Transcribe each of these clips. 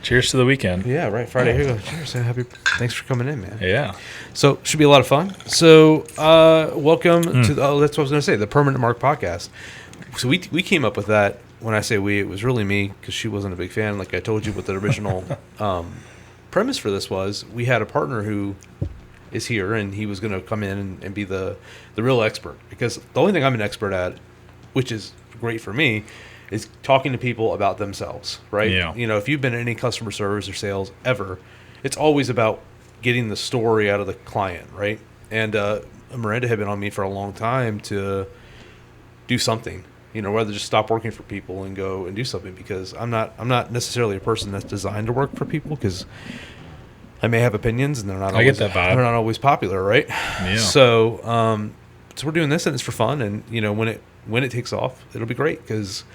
Cheers to the weekend. Yeah, right. Friday. Here you go. Cheers. Thanks for coming in, man. Yeah. So, should be a lot of fun. So, welcome to, that's what I was going to say, the Permanent Mark podcast. So, we came up with that. When I say we, it was really me because she wasn't a big fan. Like I told you what the original premise for this was. We had a partner who is here, and he was going to come in and be the real expert. Because the only thing I'm an expert at, which is great for me, is talking to people about themselves, right? Yeah. You know, if you've been in any customer service or sales ever, it's always about getting the story out of the client, right? And Miranda had been on me for a long time to do something, you know, rather just stop working for people and go and do something, because I'm not necessarily a person that's designed to work for people, because I may have opinions and they're not always, get that vibe. They're not always popular, right? Yeah. So we're doing this, and it's for fun, and you know, when it takes off, it'll be great, because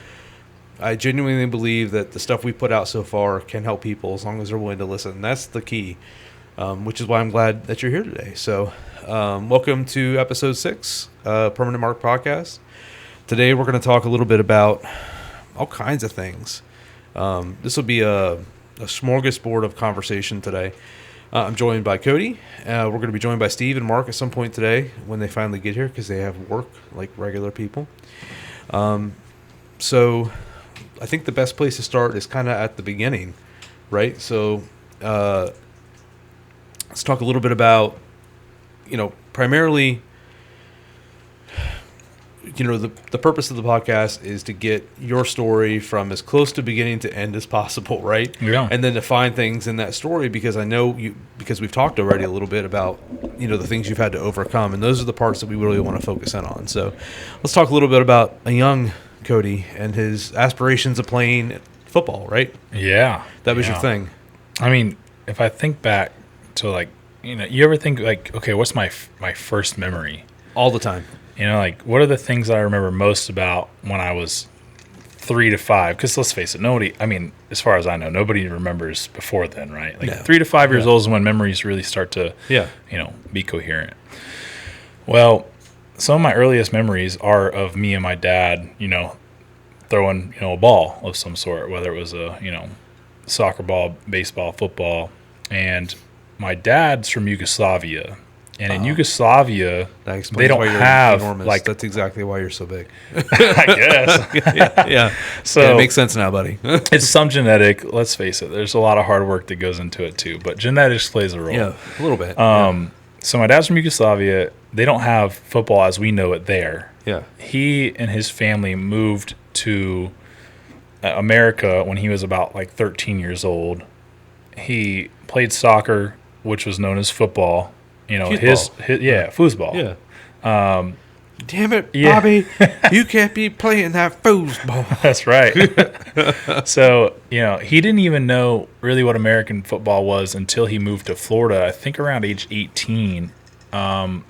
I genuinely believe that the stuff we put out so far can help people as long as they're willing to listen. That's the key, which is why I'm glad that you're here today. So welcome to episode 6, Permanent Mark Podcast. Today we're going to talk a little bit about all kinds of things. This will be a smorgasbord of conversation today. I'm joined by Cody. We're going to be joined by Steve and Mark at some point today when they finally get here, because they have work like regular people. So I think the best place to start is kind of at the beginning, right? So let's talk a little bit about, you know, primarily, you know, the purpose of the podcast is to get your story from as close to beginning to end as possible, right? Yeah. And then to find things in that story, because I know because we've talked already a little bit about, you know, the things you've had to overcome, and those are the parts that we really want to focus in on. So let's talk a little bit about a young Cody and his aspirations of playing football, right? Yeah. That was your thing. I mean, if I think back to, like, you know, you ever think, like, okay, what's my first memory? All the time. You know, like, what are the things that I remember most about when I was 3 to 5? Because let's face it, as far as I know, nobody remembers before then, right? Like, 3 to 5 years old is when memories really start to, you know, be coherent. Well, some of my earliest memories are of me and my dad, you know, throwing, you know, a ball of some sort, whether it was a, you know, soccer ball, baseball, football. And my dad's from Yugoslavia. And in Yugoslavia, they don't have enormous. Like, that's exactly why you're so big. I guess. Yeah. So yeah, it makes sense now, buddy. It's some genetic. Let's face it. There's a lot of hard work that goes into it too, but genetics plays a role. Yeah, a little bit. So my dad's from Yugoslavia. They don't have football as we know it there. Yeah. He and his family moved to America when he was about like 13 years old. He played soccer, which was known as football. You know, foosball. Yeah. Damn it, Bobby. You can't be playing that foosball. That's right. So, you know, he didn't even know really what American football was until he moved to Florida, I think around age 18. One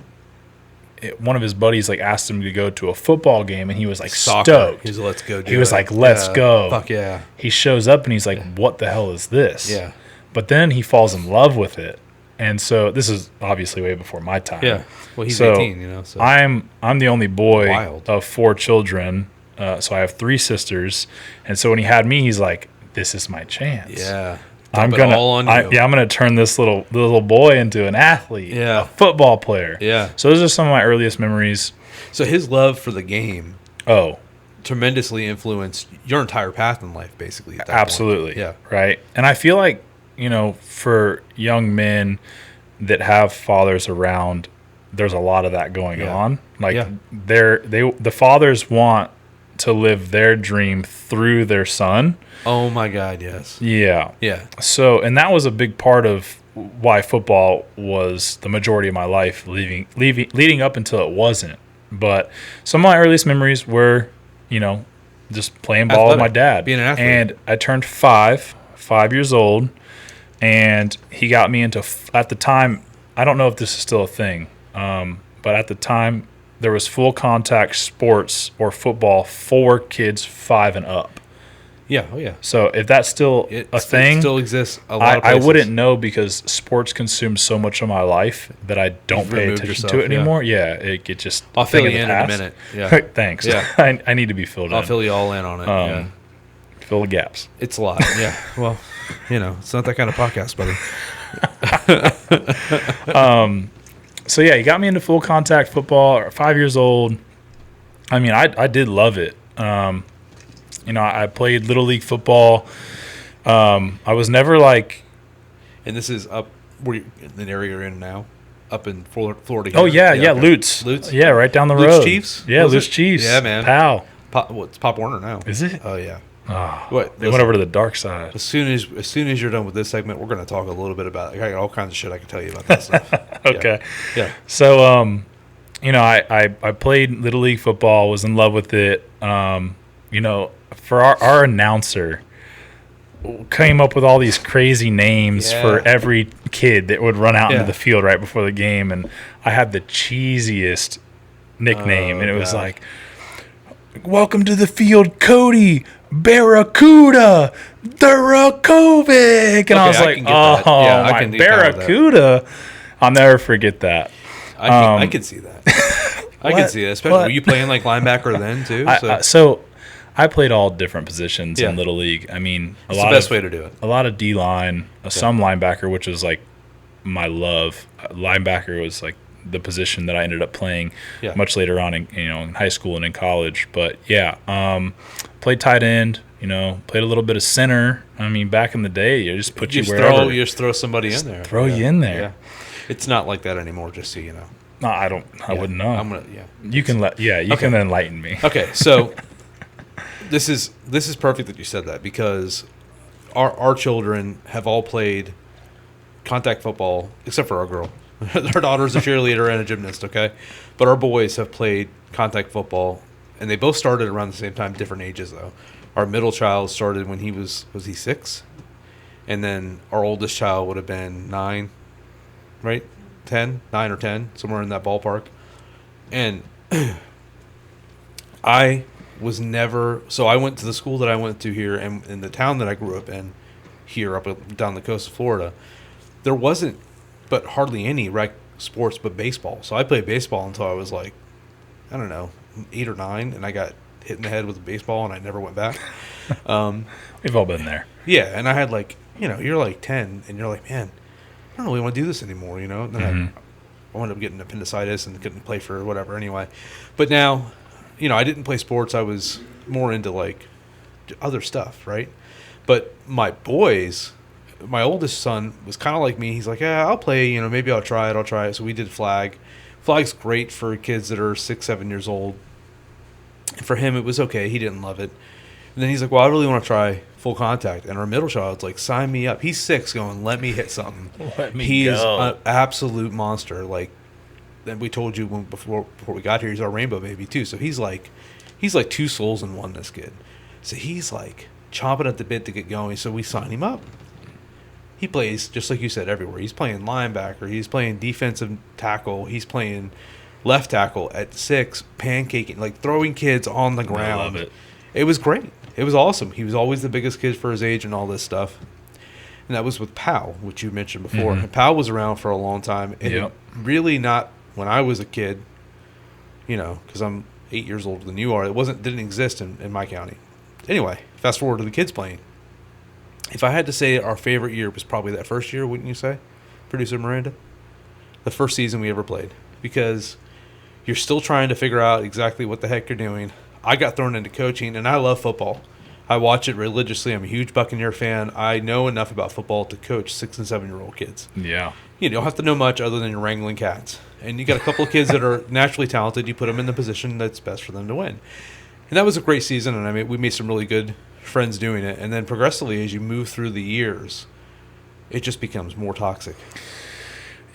of his buddies like asked him to go to a football game, and he was like stoked. He's let's go. He was like, let's go. Fuck yeah. He shows up and he's like, what the hell is this? Yeah. But then he falls in love with it. And so this is obviously way before my time. Yeah. Well, he's 18, you know. So I'm the only boy Wild. of 4 children. So I have 3 sisters. And so when he had me, he's like, this is my chance. Yeah. I'm gonna turn this little boy into an athlete, a football player. Yeah. So those are some of my earliest memories. So his love for the game tremendously influenced your entire path in life, basically. At that Absolutely. point. Yeah. Right. And I feel like, you know, for young men that have fathers around, there's a lot of that going on. Like the fathers want to live their dream through their son. Oh my God, yes. Yeah. Yeah. So, and that was a big part of why football was the majority of my life leading up until it wasn't. But some of my earliest memories were, you know, just playing ball with my dad. Being an athlete. And I turned 5 years old. And he got me into, at the time, I don't know if this is still a thing, but at the time, there was full contact sports or football for kids 5 and up. Yeah, oh yeah. So if that's still a thing, it still exists a lot of I places. wouldn't know, because sports consume so much of my life that I don't pay attention to it anymore. Yeah, it just. I'll fill you in a minute. Yeah. Thanks. Yeah. I need to be filled in. I'll fill you all in on it. Fill the gaps. It's a lot. Yeah. Well, It's not that kind of podcast, buddy. So yeah, he got me into full contact football. 5 years old. I mean, I did love it. I played little league football. I was never like. And this is up where in the area you're in now, up in Florida. Here. Oh yeah, Lutz. Yeah, right down the road. Chiefs. Yeah, Lutz Chiefs. Yeah, man. Pal. It's Pop Warner now. Is it? Oh yeah. Oh, they went over to the dark side. As soon as you're done with this segment, we're going to talk a little bit about it. I got all kinds of shit I can tell you about that stuff. Okay. Yeah. So, I played Little League football, was in love with it. For our announcer, came up with all these crazy names for every kid that would run out into the field right before the game. And I had the cheesiest nickname. And it was like, welcome to the field, Cody. Barracuda, Durakovic. And I was like, my Barracuda. I'll never forget that. I can see that. I can see it. Especially, were you playing like linebacker then too? So I played all different positions in Little League. I mean, it's the best way to do it. A lot of D-line, some linebacker, which was like my love. Linebacker was like the position that I ended up playing much later on in high school and in college. But played tight end, played a little bit of center. I mean, back in the day, you just put you wherever. You just throw somebody in there. Throw you in there. Yeah. It's not like that anymore, just so you know. No, I wouldn't know. You can can enlighten me. Okay, so this is perfect that you said that, because our children have all played contact football, except for our girl. Our daughter's a cheerleader and a gymnast, okay? But our boys have played contact football, and they both started around the same time, different ages, though. Our middle child started when he was he 6? And then our oldest child would have been 9, right? 9 or 10, somewhere in that ballpark. And I was never – so I went to the school that I went to here, and in the town that I grew up in here up down the coast of Florida, there wasn't but hardly any rec sports but baseball. So I played baseball until I was like, I don't know, 8 or 9, and I got hit in the head with a baseball, and I never went back. We've all been there. Yeah, and I had like, you're like 10, and you're like, man, I don't really want to do this anymore, And then I wound up getting appendicitis and couldn't play for whatever anyway. But now, I didn't play sports. I was more into like other stuff, right? But my boys, my oldest son was kind of like me. He's like, yeah, I'll play, maybe I'll try it. So we did flag. Flag's great for kids that are 6, 7 years old. And for him, it was okay. He didn't love it. And then he's like, well, I really want to try full contact. And our middle child's like, sign me up. He's 6 going, let me hit something. He is an absolute monster. Like, then we told you before we got here, he's our rainbow baby too. So he's like 2 souls in one, this kid. So he's like chomping at the bit to get going. So we sign him up. He plays, just like you said, everywhere. He's playing linebacker. He's playing defensive tackle. He's playing left tackle at 6, pancaking, like throwing kids on the ground. I love it. It was great. It was awesome. He was always the biggest kid for his age and all this stuff. And that was with Powell, which you mentioned before. And Powell was around for a long time. And really not when I was a kid, because I'm 8 years older than you are. It didn't exist in my county. Anyway, fast forward to the kids playing. If I had to say our favorite year was probably that first year, wouldn't you say, Producer Miranda? The first season we ever played. Because you're still trying to figure out exactly what the heck you're doing. I got thrown into coaching, and I love football. I watch it religiously. I'm a huge Buccaneer fan. I know enough about football to coach 6 and 7-year-old kids. Yeah. You don't have to know much other than you're wrangling cats. And you got a couple of kids that are naturally talented. You put them in the position that's best for them to win. And that was a great season, and we made some really good friends doing it. And then progressively, as you move through the years, it just becomes more toxic.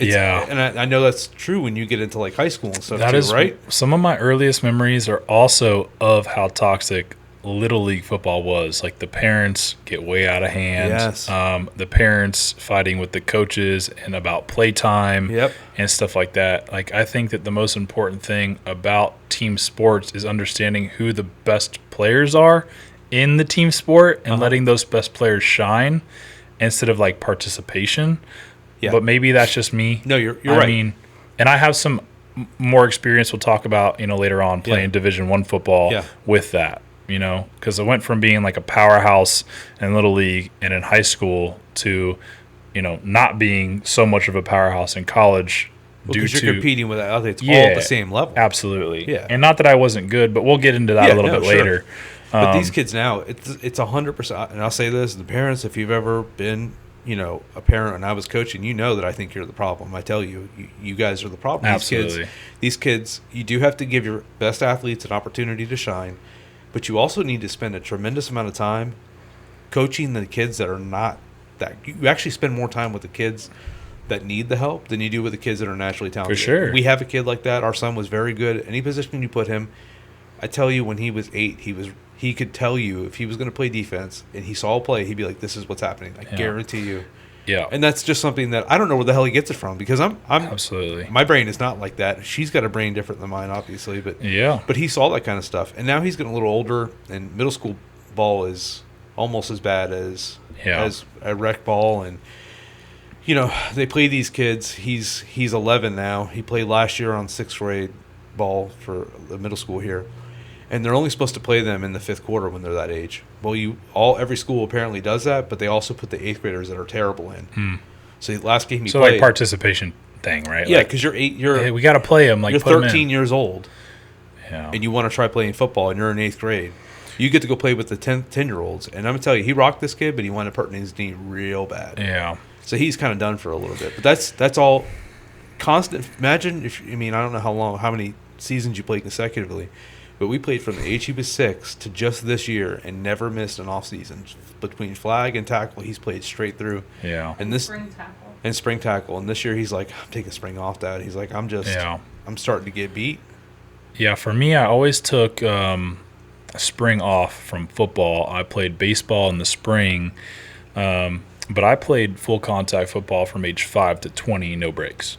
And I know that's true when you get into like high school and stuff that too, is, right? Some of my earliest memories are also of how toxic Little League football was. Like the parents get way out of hand. Yes. The parents fighting with the coaches and about playtime and stuff like that. Like I think that the most important thing about team sports is understanding who the best players are in the team sport and letting those best players shine instead of like participation. Yeah. But maybe that's just me. No, you're right. I mean, and I have some more experience we'll talk about, later on playing Division I football with that. because I went from being like a powerhouse in Little League and in high school to, not being so much of a powerhouse in college. Because you're competing with athletes all Yeah, at the same level. Absolutely. Yeah. And not that I wasn't good, but we'll get into that a little bit later. But these kids now, it's 100%. And I'll say this: the parents, if you've ever been, a parent and I was coaching, that I think you're the problem. I tell you, you guys are the problem. Absolutely. These kids, you do have to give your best athletes an opportunity to shine, but you also need to spend a tremendous amount of time coaching the kids that are not that. You actually spend more time with the kids that need the help than you do with the kids that are naturally talented. For sure. We have a kid like that. Our son was very good at any position you put him. I tell you, when he was 8, he could tell you if he was going to play defense and he saw a play, he'd be like, "This is what's happening." I guarantee you. Yeah. And that's just something that I don't know where the hell he gets it from, because I'm absolutely, my brain is not like that. She's got a brain different than mine, obviously, but But he saw that kind of stuff, and now he's getting a little older, and middle school ball is almost as bad as a rec ball, and they play these kids. He's 11 now. He played last year on 6th grade ball for the middle school here, and they're only supposed to play them in the 5th quarter when they're that age. Well, every school apparently does that, but they also put the 8th graders that are terrible in. So the last game he played, like participation thing, right? Yeah, because you're 8. Hey, we got to play them. Like you're 13 years old, and you want to try playing football, and you're in 8th grade. You get to go play with the 10-year-olds, and I'm gonna tell you, he rocked this kid, but he wound up hurting his knee real bad. Yeah. So he's kind of done for a little bit, but that's all constant. Imagine I don't know how many seasons you played consecutively, but we played from the age he was 6 to just this year and never missed an off season. Between flag and tackle, he's played straight through. Yeah. And spring tackle. And this year he's like, "I'm taking spring off, Dad." He's like, I'm starting to get beat. Yeah, for me, I always took spring off from football. I played baseball in the spring. But I played full contact football from age 5 to 20, no breaks.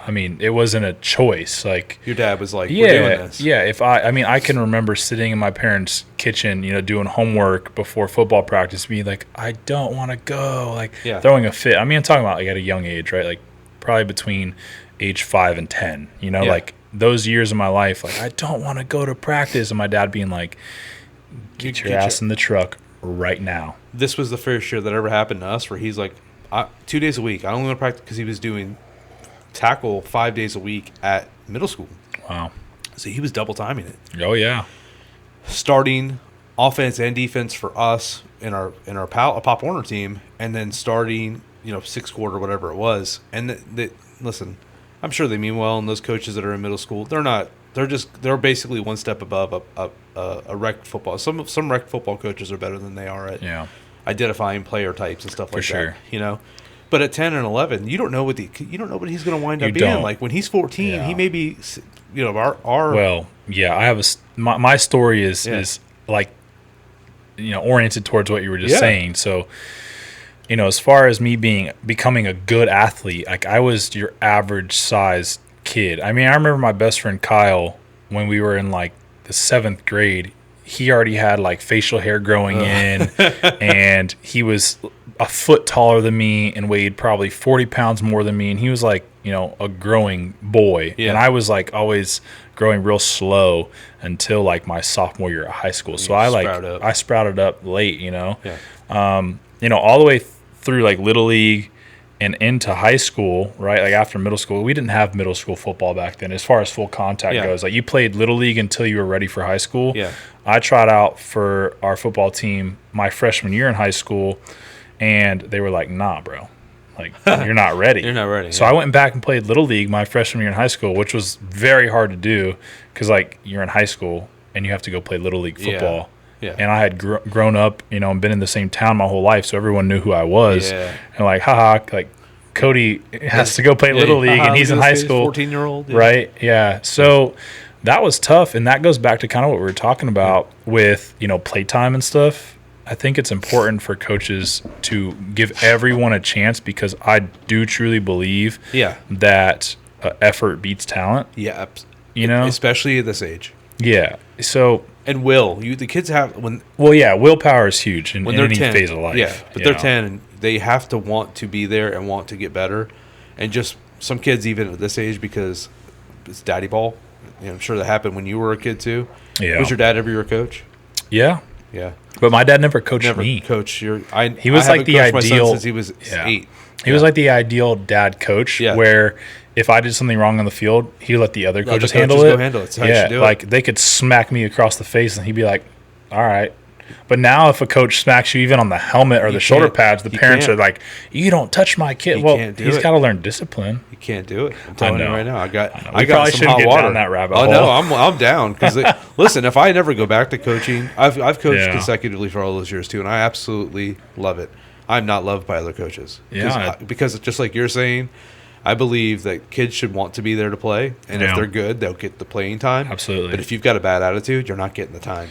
I mean, it wasn't a choice. Like, your dad was like, "We're doing this." Yeah. I can remember sitting in my parents' kitchen, doing homework before football practice, being like, "I don't want to go," throwing a fit. I mean, I'm talking about like at a young age, right? Like probably between age 5 and 10. Like those years of my life, like I don't want to go to practice, and my dad being like, "Get your ass in the truck right now." This was the first year that ever happened to us where he's like, 2 days a week. I only want to practice because he was doing tackle 5 days a week at middle school. Wow. So he was double timing it. Oh, yeah. Starting offense and defense for us in our Pop Warner team, and then starting, 6th quarter, whatever it was. And listen, I'm sure they mean well, and those coaches that are in middle school, they're not. They're basically one step above a rec football. Some rec football coaches are better than they are at identifying player types and stuff like that. But at 10 and 11, you don't know what he's going to wind up being. Like when he's 14, he may be, our. Well, yeah, I have my story is like, oriented towards what you were just saying. So, as far as me becoming a good athlete, like I was your average size kid. I mean, I remember my best friend Kyle, when we were in like the 7th grade, he already had like facial hair growing in, and he was a foot taller than me and weighed probably 40 pounds more than me, and he was like, a growing boy. And I was like always growing real slow until like my sophomore year of high school. So I sprouted up late, all the way through like Little League and into high school, right? Like after middle school, we didn't have middle school football back then. As far as full contact goes, like you played Little League until you were ready for high school. Yeah. I tried out for our football team my freshman year in high school, and they were like, "Nah, bro, like you're not ready." You're not ready. So I went back and played Little League my freshman year in high school, which was very hard to do because like you're in high school and you have to go play Little League football. Yeah. And I had grown up, and been in the same town my whole life, so everyone knew who I was. Yeah. And like, haha, like Cody has to go play Little League, and he's in high school. 14-year-old. Yeah. Right? Yeah. So that was tough, and that goes back to kind of what we were talking about with, playtime and stuff. I think it's important for coaches to give everyone a chance, because I do truly believe that effort beats talent. Yeah. Especially at this age. Yeah. So. And the kids have willpower is huge in they're any 10, phase of life. Yeah, but they're 10 and they have to want to be there and want to get better. And just some kids even at this age, because it's daddy ball. I'm sure that happened when you were a kid too. Yeah. Was your dad ever your coach? Yeah. Yeah. But my dad never coached Never me. coach. He was I like the haven't coached my son ideal since he was 8. He was like the ideal dad coach, Yeah. where if I did something wrong on the field, he let the other Let the coaches coaches handle go it. handle it. That's how you should do it. Like they could smack me across the face, and he'd be like, "All right." But now, if a coach smacks you even on the helmet or the shoulder pads, the parents are like, "You don't touch my kid." Well, he's got to learn discipline. You can't do it. I'm telling you right now. I got probably some shouldn't hot get water. down that rabbit Oh hole. no, I'm down because listen, if I never go back to coaching, I've coached Yeah. consecutively for all those years too, and I absolutely love it. I'm not loved by other coaches. Yeah. Because just like you're saying, I believe that kids should want to be there to play, and if they're good, they'll get the playing time. Absolutely. But if you've got a bad attitude, you're not getting the time.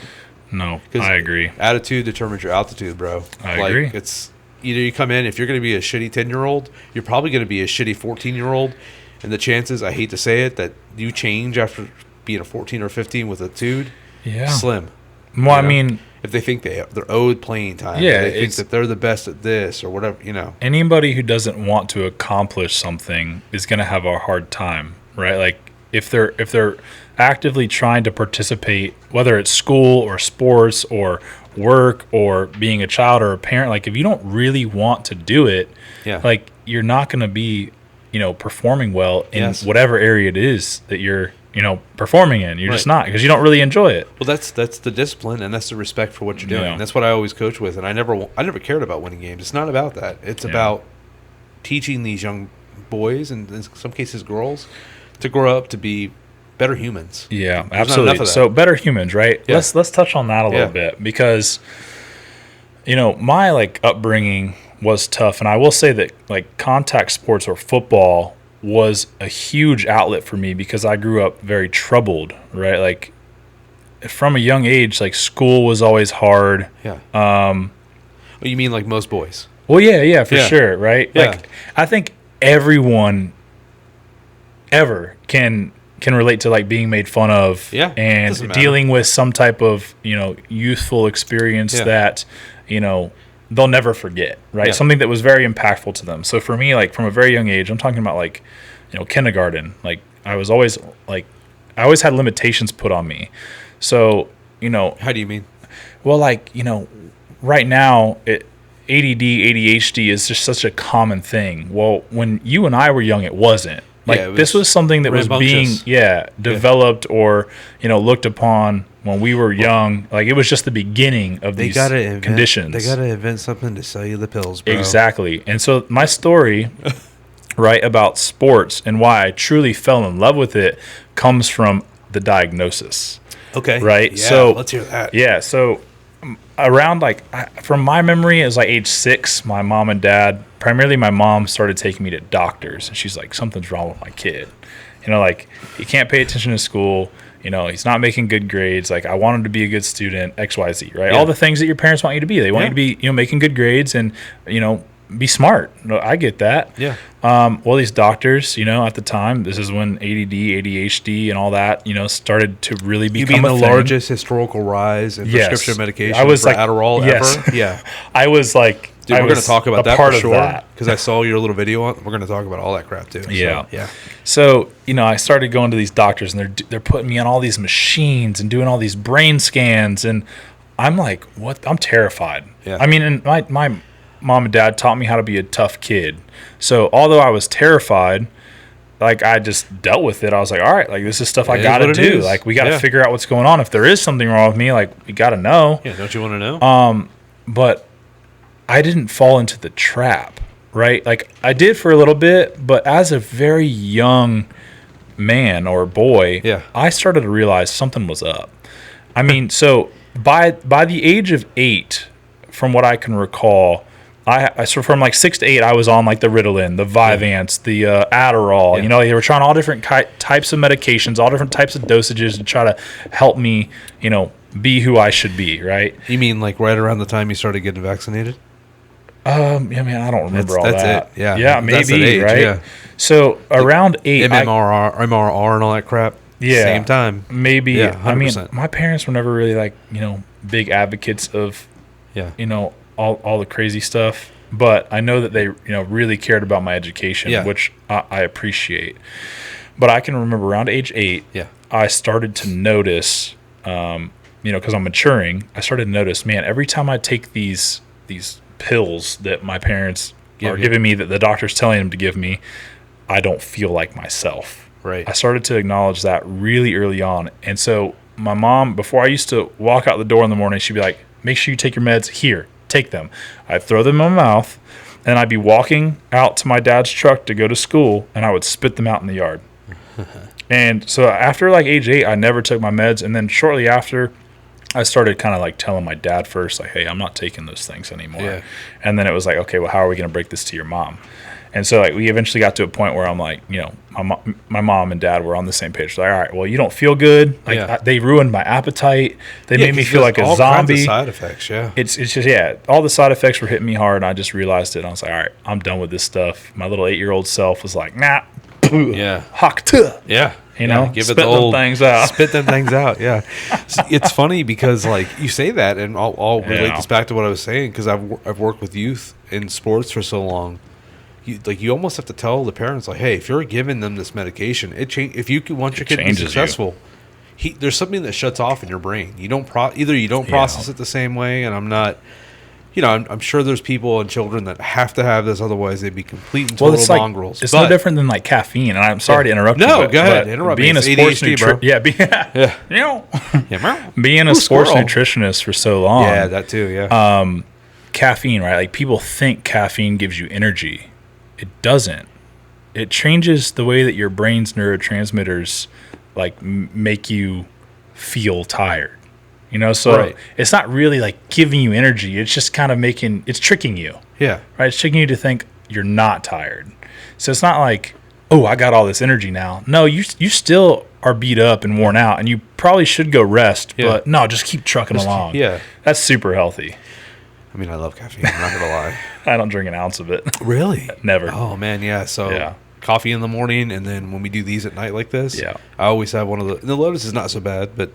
No, I agree. Attitude determines your altitude, bro. I agree. It's either you come in, if you're going to be a shitty 10-year-old, you're probably going to be a shitty 14-year-old. And the chances, I hate to say it, that you change after being a 14 or 15 with attitude, slim. Well, I mean, if they think they're owed playing time, they think that they're the best at this or whatever, Anybody who doesn't want to accomplish something is going to have a hard time, right? Like if they're actively trying to participate, whether it's school or sports or work or being a child or a parent, like if you don't really want to do it, like you're not going to be, performing well in whatever area it is that you're, performing in. You're just not, because you don't really enjoy it. Well, that's the discipline and that's the respect for what you're doing. That's what I always coach with, and I never cared about winning games. It's not about that. It's about teaching these young boys and in some cases girls to grow up to be better humans. Yeah, absolutely. So better humans, right? Yeah. Let's touch on that a little bit, because my upbringing was tough, and I will say that contact sports or football was a huge outlet for me because I grew up very troubled, right? Like from a young age, school was always hard. Yeah. Well, you mean like most boys? Well, yeah, for sure, right? Yeah. I think everyone ever can relate to being made fun of and dealing with some type of youthful experience that they'll never forget, right? Something that was very impactful to them. So for me, from a very young age, I'm talking about kindergarten, I was always I always had limitations put on me. So how do you mean? Well, right now ADD, ADHD is just such a common thing. Well, when you and I were young, it wasn't. This was something that was being developed or looked upon when we were young. It was just the beginning of these conditions. They gotta invent something to sell you the pills, bro. Exactly. And so my story right about sports and why I truly fell in love with it comes from the diagnosis. Okay. Right. Yeah, so let's hear that. Yeah. So around from my memory, it was age 6, my mom and dad, primarily my mom, started taking me to doctors, and she's like, something's wrong with my kid. He can't pay attention to school. He's not making good grades. I want him to be a good student, XYZ, right? Yeah. All the things that your parents want you to be. They want you to be, making good grades and, be smart. I get that. Yeah. Well, these doctors, at the time, this is when ADD, ADHD, and all that, started to really become the largest historical rise in prescription medication for Adderall ever? Yeah. I was dude, we're going to talk about that for sure. Because I saw your little video on. We're going to talk about all that crap too. Yeah. So, yeah. So I started going to these doctors, and they're putting me on all these machines and doing all these brain scans, and I'm like, what? I'm terrified. Yeah. I mean, and my mom and dad taught me how to be a tough kid. So although I was terrified, I just dealt with it. I was like, all right, this is stuff I got to do. We got to figure out what's going on. If there is something wrong with me, we got to know. Yeah, don't you want to know? But I didn't fall into the trap, right? I did for a little bit, but as a very young man or boy, I started to realize something was up. I mean, so by the age of 8, from what I can recall, I so from 6 to 8, I was on the Ritalin, the Vyvanse, the Adderall. They were trying all different types of medications, all different types of dosages to try to help me, be who I should be, right? You mean right around the time you started getting vaccinated? I don't remember all that. That's it. Yeah. Yeah, maybe, age, right? Yeah. So around 8, MMR and all that crap. Yeah. Same time. Maybe. Yeah, 100%. I mean, my parents were never really big advocates of, all the crazy stuff. But I know that they, really cared about my education, which I appreciate. But I can remember around age 8, I started to notice because I'm maturing, I started to notice, man, every time I take these pills that my parents are giving me, that the doctor's telling them to give me, I don't feel like myself. Right. I started to acknowledge that really early on. And so my mom, before I used to walk out the door in the morning, she'd be like, make sure you take your meds here, take them. I'd throw them in my mouth, and I'd be walking out to my dad's truck to go to school, and I would spit them out in the yard. And so after like age 8, I never took my meds. And then shortly after, I started kind of like telling my dad first, like, hey, I'm not taking those things anymore. Yeah. And then it was like, okay, well, how are we going to break this to your mom? And so like we eventually got to a point where I'm like, my mom and dad were on the same page. Like, all right, well, you don't feel good. Like they ruined my appetite. They made me feel like a zombie. All kinds of side effects, It's just, all the side effects were hitting me hard, and I just realized it. And I was like, all right, I'm done with this stuff. My little 8-year-old self was like, nah. Yeah. Give it the old things out. Spit them things out. Yeah. It's funny because like you say that, and I'll relate this back to what I was saying, because I've worked with youth in sports for so long. You almost have to tell the parents, like, hey, if you're giving them this medication, if you want your kid to be successful, there's something that shuts off in your brain. You don't process it the same way, and I'm not. I'm sure there's people and children that have to have this, otherwise they'd be complete and total mongrels. It's no different than like caffeine, and I'm sorry to interrupt you. No, go ahead. Interrupt me. Being a sports being a sports nutritionist for so long. Yeah, that too, yeah. Caffeine, right? Like people think caffeine gives you energy. It doesn't. It changes the way that your brain's neurotransmitters like make you feel tired. So It's not really like giving you energy. It's just kind of it's tricking you. Yeah. Right? It's tricking you to think you're not tired. So it's not like, oh, I got all this energy now. No, you still are beat up and worn out, and you probably should go rest. Yeah. But no, just keep trucking along. Yeah. That's super healthy. I mean, I love caffeine. I'm not going to lie. I don't drink an ounce of it. Really? Never. Oh, man, yeah. So coffee in the morning, and then when we do these at night like this, I always have one of the Lotus is not so bad, but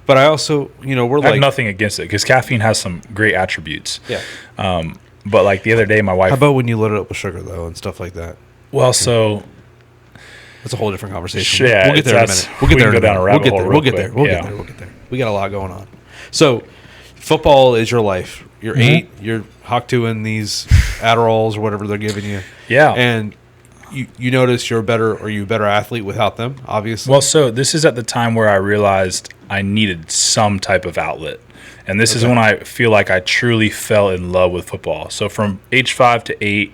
But I also, I have nothing against it, because caffeine has some great attributes. Yeah. But like the other day, my wife. How about when you load it up with sugar though and stuff like that? Well, so that's a whole different conversation. Yeah, we'll get there in a minute. We'll get there. We'll get there. We got a lot going on. So, football is your life. You're 8. You're Hawk-2ing these Adderalls or whatever they're giving you. Yeah. And you notice you're a better athlete without them, obviously. Well, so this is at the time where I realized I needed some type of outlet. And this is when I feel like I truly fell in love with football. So from age 5 to 8.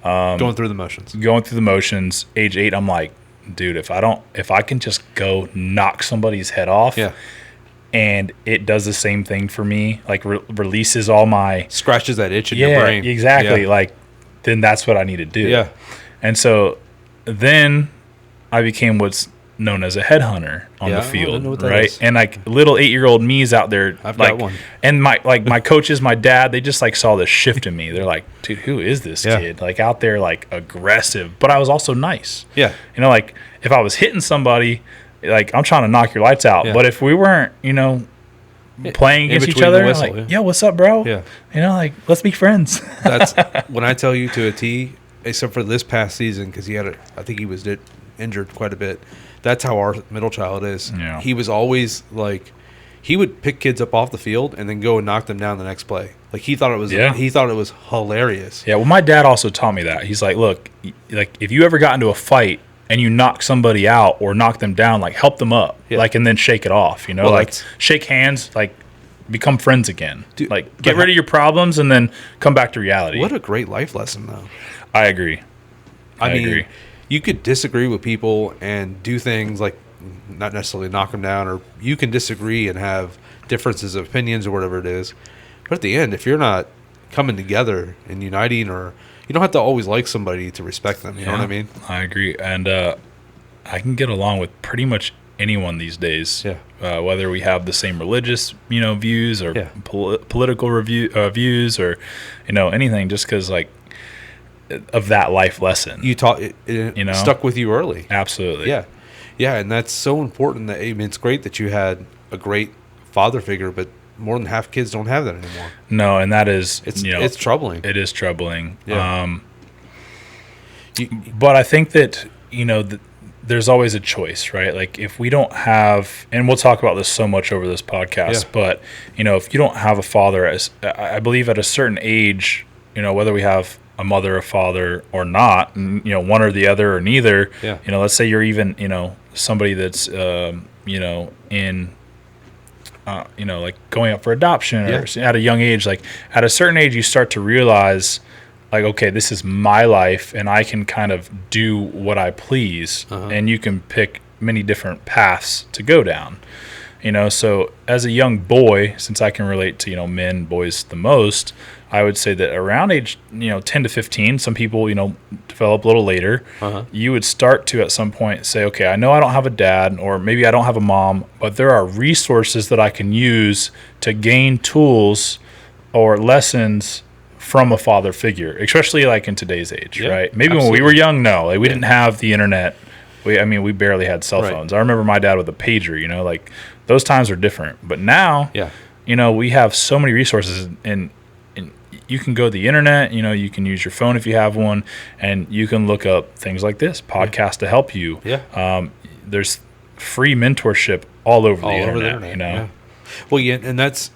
Going through the motions. Age 8, I'm like, dude, if I can just go knock somebody's head off. Yeah. And it does the same thing for me, like releases all my... Scratches that itch in your brain. Exactly. Yeah. Like, then that's what I need to do. Yeah. And so then I became what's known as a headhunter on the field, right? Is. And like little 8-year-old me's out there. I've got one. And my coaches, my dad, they just like saw this shift in me. They're like, dude, who is this kid? Like out there, like aggressive, but I was also nice. Yeah. Like if I was hitting somebody... Like, I'm trying to knock your lights out. Yeah. But if we weren't, playing against each other, like, yo, what's up, bro? Yeah. Like, let's be friends. That's when I tell you to a T, except for this past season, because I think he was injured quite a bit. That's how our middle child is. Yeah. He was always like, he would pick kids up off the field and then go and knock them down the next play. Like he thought it was hilarious. Yeah. Well, my dad also taught me that. He's like, look, like if you ever got into a fight and you knock somebody out or knock them down, like help them up, like, and then shake it off, well, like shake hands, like become friends again. Dude, like get rid of your problems and then come back to reality. What a great life lesson, though. I agree. I mean, you could disagree with people and do things like not necessarily knock them down, or you can disagree and have differences of opinions or whatever it is. But at the end, if you're not coming together and uniting, or you don't have to always like somebody to respect them. You know what I mean? I agree. And I can get along with pretty much anyone these days. Yeah. Whether we have the same religious, views or political views or, anything, just because, like, of that life lesson. You taught it, stuck with you early. Absolutely. Yeah. Yeah, and that's so important. That it's great that you had a great father figure, but more than half kids don't have that anymore. No, and that is it's troubling. It is troubling. Yeah. But I think that the there's always a choice, right? Like if we don't have, and we'll talk about this so much over this podcast, but if you don't have a father, as I believe at a certain age, whether we have a mother, a father, or not, and, one or the other or neither, let's say you're even, somebody that's, in, like going up for adoption or at a young age, like at a certain age, you start to realize like, okay, this is my life and I can kind of do what I please, and you can pick many different paths to go down. So as a young boy, since I can relate to, men, boys the most, I would say that around age, 10 to 15, some people, develop a little later, you would start to at some point say, okay, I know I don't have a dad, or maybe I don't have a mom, but there are resources that I can use to gain tools or lessons from a father figure, especially like in today's age, right? Maybe when we were young, no, like we didn't have the internet. We barely had cell phones. I remember my dad with a pager, like those times were different. But now, we have so many resources, and you can go to the internet, you can use your phone if you have one, and you can look up things like this, podcasts to help you. There's free mentorship all over the internet. Well, and that's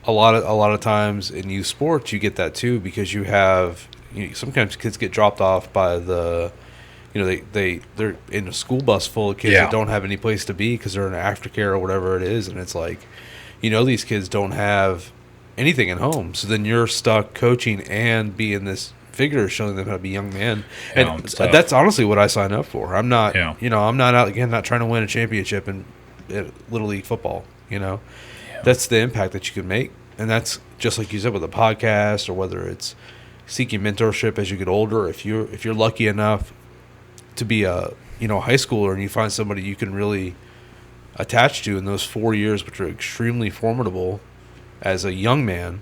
a lot of times in youth sports, you get that too, because you have, sometimes kids get dropped off by the, they're in a school bus full of kids that don't have any place to be because they're in aftercare or whatever it is, and it's like, these kids don't have anything at home, so then you're stuck coaching and being this figure showing them how to be young men, and that's honestly what I signed up for. I'm not, I'm not out again, not trying to win a championship in Little League football. That's the impact that you can make, and that's just like you said with a podcast, or whether it's seeking mentorship as you get older. If you're lucky enough to be a high schooler and you find somebody you can really attach to in those 4 years, which are extremely formidable as a young man,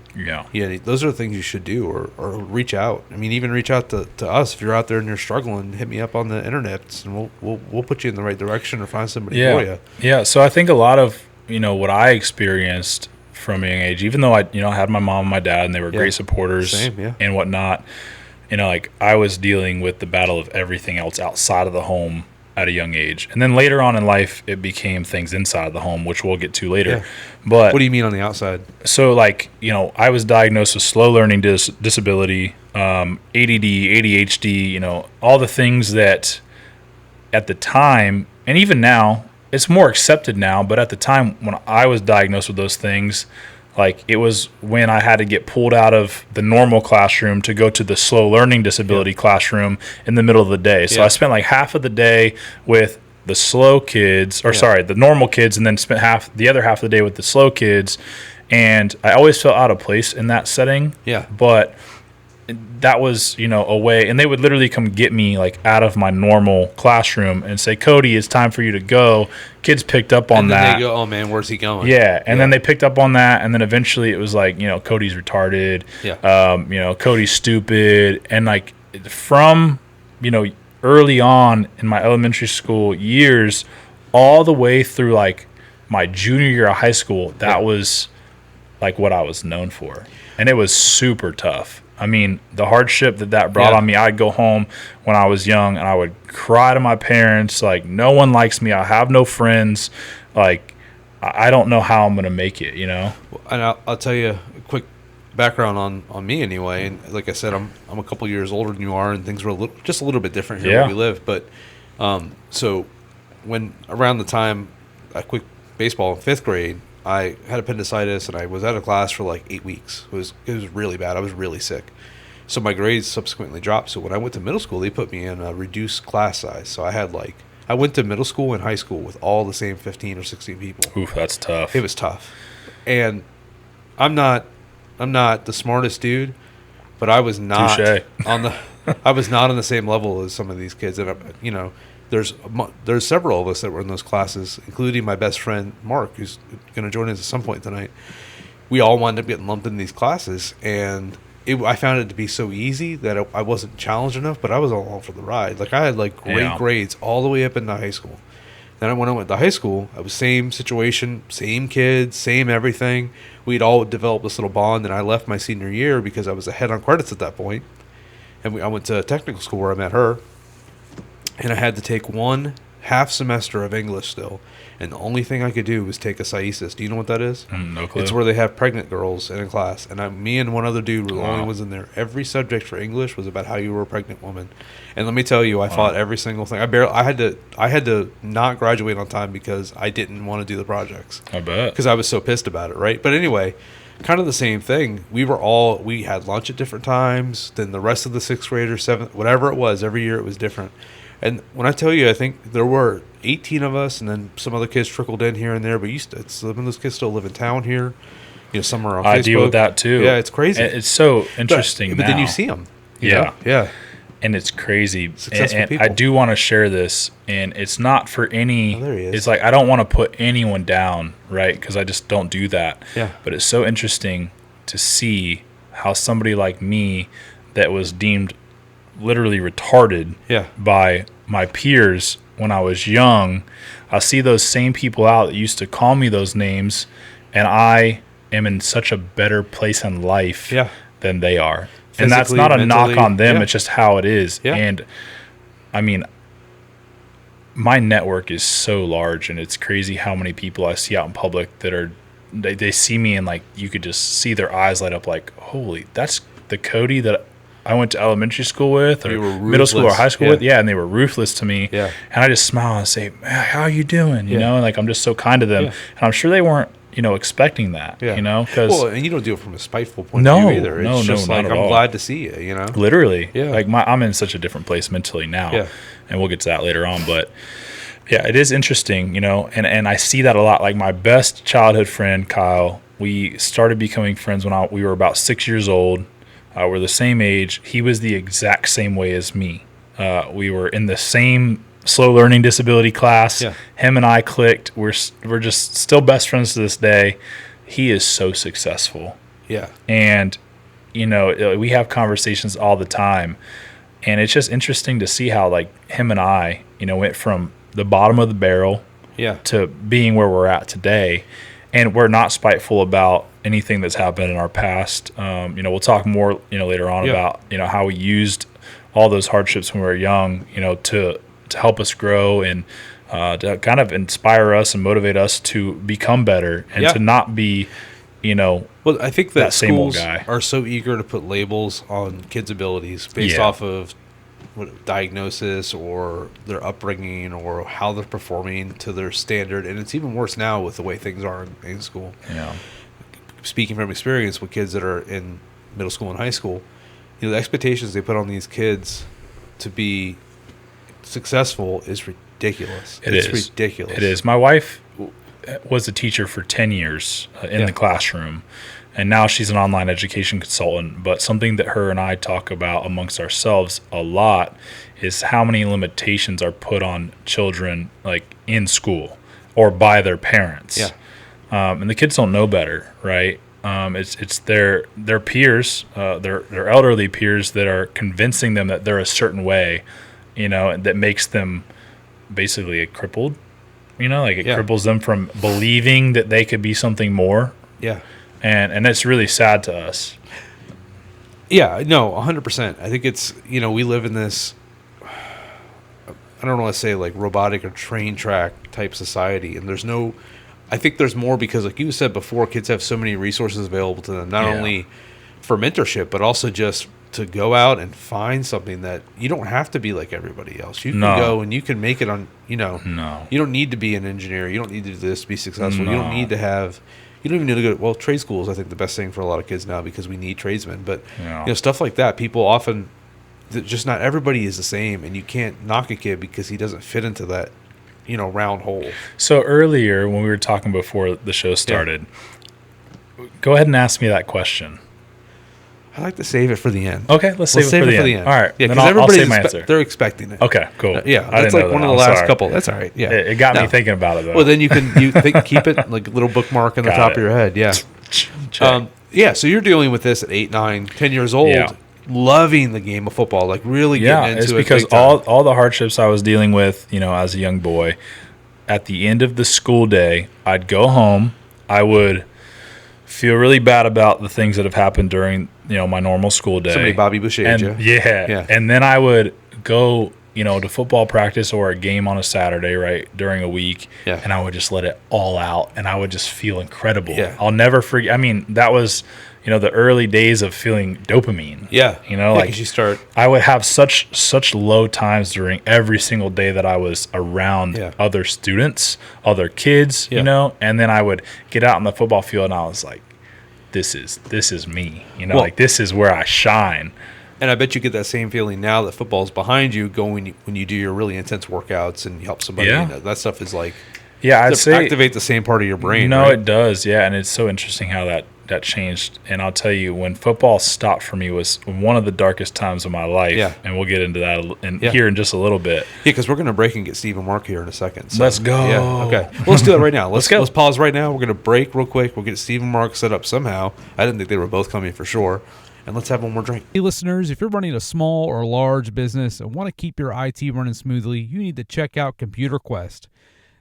those are the things you should do, or reach out. I mean, even reach out to us if you're out there and you're struggling. Hit me up on the internet, and we'll put you in the right direction or find somebody for you. Yeah. So I think a lot of what I experienced from a young age, even though I had my mom and my dad and they were great supporters and whatnot, like I was dealing with the battle of everything else outside of the home at a young age. And then later on in life, it became things inside of the home, which we'll get to later. But what do you mean on the outside? So like, I was diagnosed with slow learning disability, ADD, ADHD, all the things that at the time, and even now, it's more accepted now, but at the time when I was diagnosed with those things, like it was when I had to get pulled out of the normal classroom to go to the slow learning disability classroom in the middle of the day. So I spent like half of the day with the slow kids, the normal kids, and then spent the other half of the day with the slow kids. And I always felt out of place in that setting. But that was, a way, and they would literally come get me like out of my normal classroom and say, Cody, it's time for you to go. Kids picked up on that. They go, oh man, where's he going? And then they picked up on that, and then eventually it was like, Cody's retarded. Cody's stupid. And like from, early on in my elementary school years, all the way through like my junior year of high school, that was like what I was known for. And it was super tough. I mean, the hardship that brought on me, I'd go home when I was young and I would cry to my parents, like, no one likes me. I have no friends. Like, I don't know how I'm going to make it, And I'll tell you a quick background on me anyway. And like I said, I'm a couple years older than you are, and things were just a little bit different here where we live. But so when around the time I quit baseball in 5th grade, I had appendicitis, and I was out of class for like 8 weeks. It was really bad. I was really sick. So my grades subsequently dropped. So when I went to middle school, they put me in a reduced class size. So I went to middle school and high school with all the same 15 or 16 people. Oof, that's tough. It was tough. And I'm not the smartest dude, but I was not I was not on the same level as some of these kids. And there's several of us that were in those classes, including my best friend Mark, who's going to join us at some point tonight. We all wound up getting lumped in these classes, and I found it to be so easy that I wasn't challenged enough, but I was along for the ride. Like I had like great grades all the way up into high school. Then when I went to high school, I was same situation, same kids, same everything. We'd all developed this little bond, and I left my senior year because I was ahead on credits at that point. And I went to technical school where I met her. And I had to take one half semester of English still, and the only thing I could do was take a SAISIS. Do you know what that is? No clue. It's where they have pregnant girls in a class, and me and one other dude were the only Wow. ones in there. Every subject for English was about how you were a pregnant woman, and let me tell you, I fought every single thing. I had to not graduate on time because I didn't want to do the projects. I bet. Because I was so pissed about it, right? But anyway, kind of the same thing. We had lunch at different times than the rest of the sixth graders, seventh, whatever it was. Every year it was different. And when I tell you, I think there were 18 of us, and then some other kids trickled in here and there. But some of those kids still live in town here. Some are on Facebook. I deal with that too. Yeah, it's crazy. It's so interesting. But now. then you see them. Yeah. Yeah. And it's crazy. Successful and people. I do want to share this, and it's not for any. Oh, there he is. It's like I don't want to put anyone down, right? Because I just don't do that. Yeah. But it's so interesting to see how somebody like me, that was deemed literally retarded by my peers when I was young, I see those same people out that used to call me those names, and I am in such a better place in life than they are. And that's not a knock on them. It's just how it is. Yeah. And I mean, my network is so large, and it's crazy how many people I see out in public that they see me, and like you could just see their eyes light up like, holy, that's the Cody that I went to elementary school with, or middle school or high school with. Yeah. And they were ruthless to me. Yeah. And I just smile and say, how are you doing? You know, and like I'm just so kind to them. Yeah. And I'm sure they weren't, expecting that, because and you don't do it from a spiteful point of view either. It's just like, I'm glad to see you, Literally. Yeah. Like I'm in such a different place mentally now. Yeah. And we'll get to that later on. But yeah, it is interesting, and I see that a lot. Like my best childhood friend, Kyle, we started becoming friends when we were about 6 years old. We're the same age. He was the exact same way as me. We were in the same slow learning disability class. Yeah. Him and I clicked. We're just still best friends to this day. He is so successful. Yeah. And, we have conversations all the time. And it's just interesting to see how, like, him and I, went from the bottom of the barrel to being where we're at today. And we're not spiteful about anything that's happened in our past. We'll talk more, later on about, how we used all those hardships when we were young, to help us grow and to kind of inspire us and motivate us to become better and to not be, Well, I think that same old schools guy. are so eager to put labels on kids' abilities based off of diagnosis or their upbringing or how they're performing to their standard. And it's even worse now with the way things are in school. Yeah. Speaking from experience with kids that are in middle school and high school, the expectations they put on these kids to be successful is ridiculous. It's ridiculous. It is. My wife was a teacher for 10 years in the classroom, and now she's an online education consultant. But something that her and I talk about amongst ourselves a lot is how many limitations are put on children, like in school or by their parents. Yeah. And the kids don't know better, right? It's their peers, their elderly peers that are convincing them that they're a certain way, that makes them basically crippled. It cripples them from believing that they could be something more. Yeah. And it's really sad to us. Yeah, no, 100%. I think it's, we live in this, I don't want to say like robotic or train track type society. And I think there's more because, like you said before, kids have so many resources available to them, not only for mentorship, but also just to go out and find something that you don't have to be like everybody else. You can go and you can make it on, you don't need to be an engineer. You don't need to do this to be successful. You don't need to have, you don't even need to go to, trade school is, I think, the best thing for a lot of kids now because we need tradesmen. But, stuff like that, people often, just not everybody is the same, and you can't knock a kid because he doesn't fit into that, round hole. So earlier when we were talking before the show started, go ahead and ask me that question. I like to save it for the end. Okay, let's save it for the end. All right. Yeah, because everybody's they're expecting it. Okay, cool. That's like one of the last couple. That's all right. Yeah, it got me thinking about it though. Well, then you keep it like a little bookmark on the top of your head. Yeah. So you're dealing with this at 8, 9, 10 years old, loving the game of football, like really getting into it. It's because all the hardships I was dealing with, as a young boy, at the end of the school day, I'd go home. I would feel really bad about the things that have happened during my normal school day. Somebody Bobby Boucher'd you. Yeah. And then I would go to football practice or a game on a Saturday, right, during a week, and I would just let it all out, and I would just feel incredible. Yeah. I'll never forget. I mean, that was, the early days of feeling dopamine. Yeah. Like 'cause you start. I would have such low times during every single day that I was around other students, other kids, and then I would get out on the football field and I was like, this is me, like this is where I shine. And I bet you get that same feeling now that football's behind you, going when you do your really intense workouts and you help somebody. Yeah. That stuff is like, I'd say activate the same part of your brain. No, right? it does. Yeah, and it's so interesting how that changed. And I'll tell you, when football stopped for me was one of the darkest times of my life. Yeah. And we'll get into that here in just a little bit. Yeah, because we're going to break and get Steve and Mark here in a second. So, let's go. Yeah, okay. Well, let's do that right now. Let's go. Let's pause right now. We're going to break real quick. We'll get Steve and Mark set up somehow. I didn't think they were both coming for sure. And let's have one more drink. Hey, listeners, if you're running a small or large business and want to keep your IT running smoothly, you need to check out Computer Quest.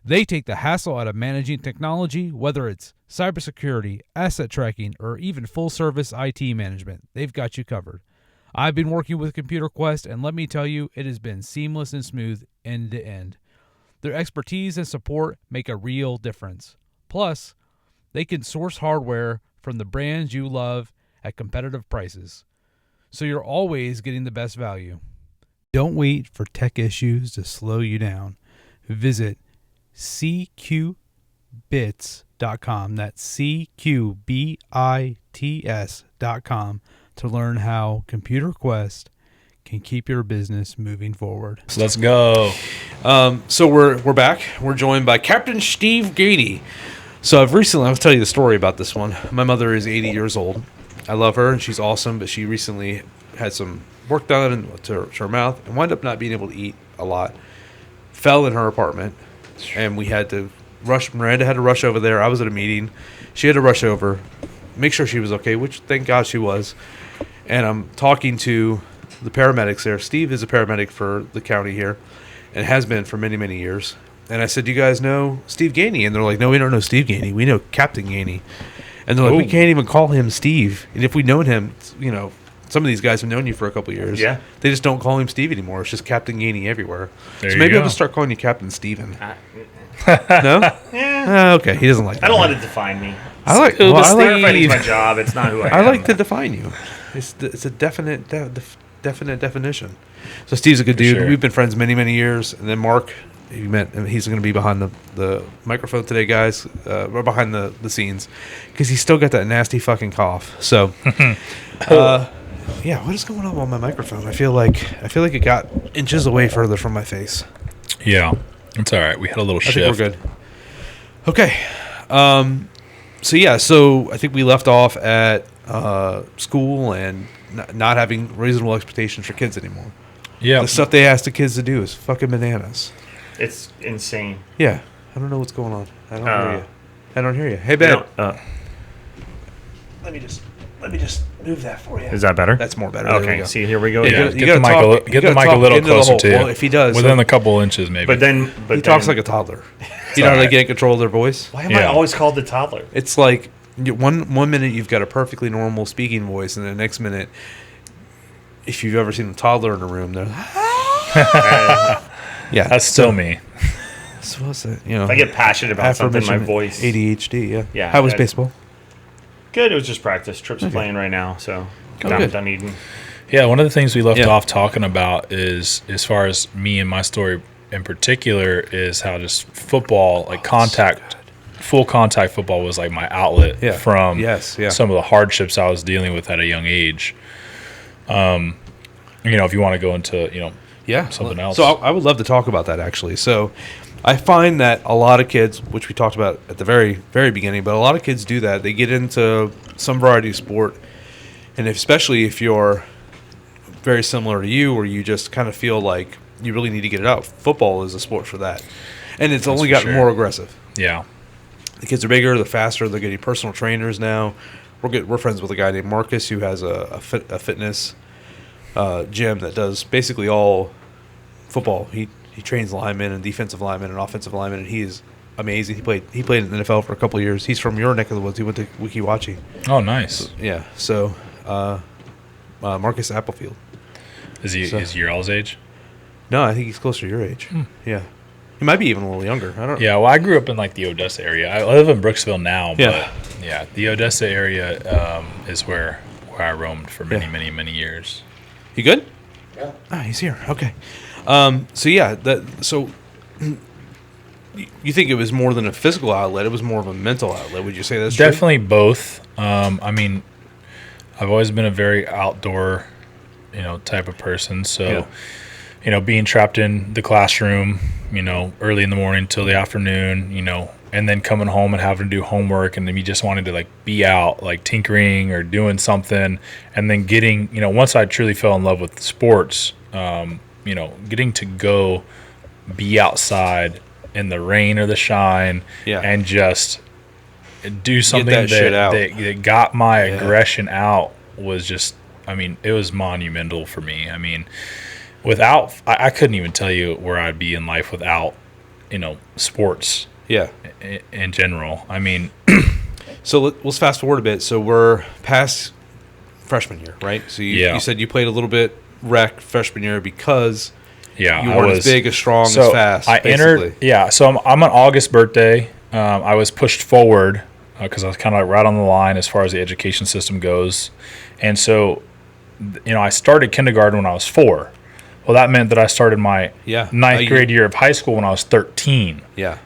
They take the hassle out of managing technology, whether it's cybersecurity, asset tracking, or even full-service IT management. They've got you covered. I've been working with Computer Quest, and let me tell you, it has been seamless and smooth end to end. Their expertise and support make a real difference. Plus, they can source hardware from the brands you love at competitive prices, so you're always getting the best value. Don't wait for tech issues to slow you down. Visit cqbits.com. That's cqbits.com to learn how Computer Quest can keep your business moving forward. So let's go. So we're back. We're joined by Captain Steve Gainey. So I'll tell you the story about this one. My mother is 80 years old. I love her and she's awesome, but she recently had some work done to her mouth and wound up not being able to eat a lot. Fell in her apartment. And we had to rush. Miranda had to rush over there. I was at a meeting. She had to rush over, make sure she was okay, which thank God she was. And I'm talking to the paramedics there. Steve is a paramedic for the county here and has been for many, many years. And I said, do you guys know Steve Gainey? And they're like, no, we don't know Steve Gainey. We know Captain Gainey. And they're like, we can't even call him Steve. And if we'd known him, some of these guys have known you for a couple of years. Yeah. They just don't call him Steve anymore. It's just Captain Gainey everywhere. There So you maybe go. I'll just start calling you Captain Steven. No? Yeah. Okay, he doesn't like that. I don't let it define me. I like Firefighting's my job. It's not who I am. I like to define you. It's a definite definition. So Steve's a good dude. sure. We've been friends many, many years. And then Mark, you met, and he's going to be behind the microphone today, guys, or behind the scenes, because he's still got that nasty fucking cough. So, yeah, what is going on my microphone? I feel like it got inches away further from my face. Yeah, it's all right. We had a little I shift. think we're good. Okay. So I think we left off at school and not having reasonable expectations for kids anymore. Yeah. The stuff they ask the kids to do is fucking bananas. It's insane. Yeah. I don't know what's going on. I don't hear you. Hey, babe. Let me just move that for you. Is that better? That's more better. There we Okay. go. See, here we go. Yeah, again. you Get the mic gotta get the talk mic a little into the closer hole. to you. Well, if he does, within a couple inches, maybe. But then, he talks like a toddler. You know how they get control of their voice? Why am I always called the toddler? It's like one minute you've got a perfectly normal speaking voice, and the next minute, if you've ever seen a toddler in a room, they're yeah, That's still me. So what's it? If I get passionate about something, my voice. ADHD. Yeah. Yeah, How was that- baseball? Good. It was just practice. Tripp's playing right now, so good. done eating. Yeah, one of the things we left Yeah. off talking about is, as far as me and my story in particular, is how just football, like full contact football was like my outlet from some of the hardships I was dealing with at a young age. If you want to go into, something else. So I would love to talk about that, actually. So I find that a lot of kids, which we talked about at the very, very beginning, but a lot of kids do that. They get into some variety of sport, and especially if you're very similar to you, or you just kind of feel like you really need to get it out, football is a sport for that. And it's only gotten more aggressive. Yeah. The kids are bigger, they're faster, they're getting personal trainers now. We're friends with a guy named Marcus who has a fitness gym that does basically all football. He trains linemen and defensive linemen and offensive linemen, and he is amazing. He played in the NFL for a couple of years. He's from your neck of the woods. He went to Wikiwachi. Oh, nice. Yeah. So Marcus Applefield. Is he your all's age? No, I think he's closer to your age. Yeah. He might be even a little younger. I don't know. Yeah, well, I grew up in like the Odessa area. I live in Brooksville now, Yeah. but yeah, the Odessa area is where I roamed for many years. You good? Yeah. Ah, he's here. Okay. So you think it was more than a physical outlet? It was more of a mental outlet. Would you say that's Definitely both. I mean, I've always been a very outdoor, type of person. So, being trapped in the classroom, early in the morning till the afternoon, and then coming home and having to do homework, and then you just wanted to like be out, like tinkering or doing something, and then getting, once I truly fell in love with sports, getting to go be outside in the rain or the shine, and just do something that got my aggression out was just, it was monumental for me. I couldn't even tell you where I'd be in life without, sports. Yeah. In general. So let's fast forward a bit. So we're past freshman year, right? So you said you played a little bit rec freshman year because you weren't as big, as strong, as fast. I entered. Yeah. So I'm an August birthday. I was pushed forward because I was kind of like right on the line as far as the education system goes, and so I started kindergarten when I was 4. Well, that meant that I started my ninth grade year of high school when I was 13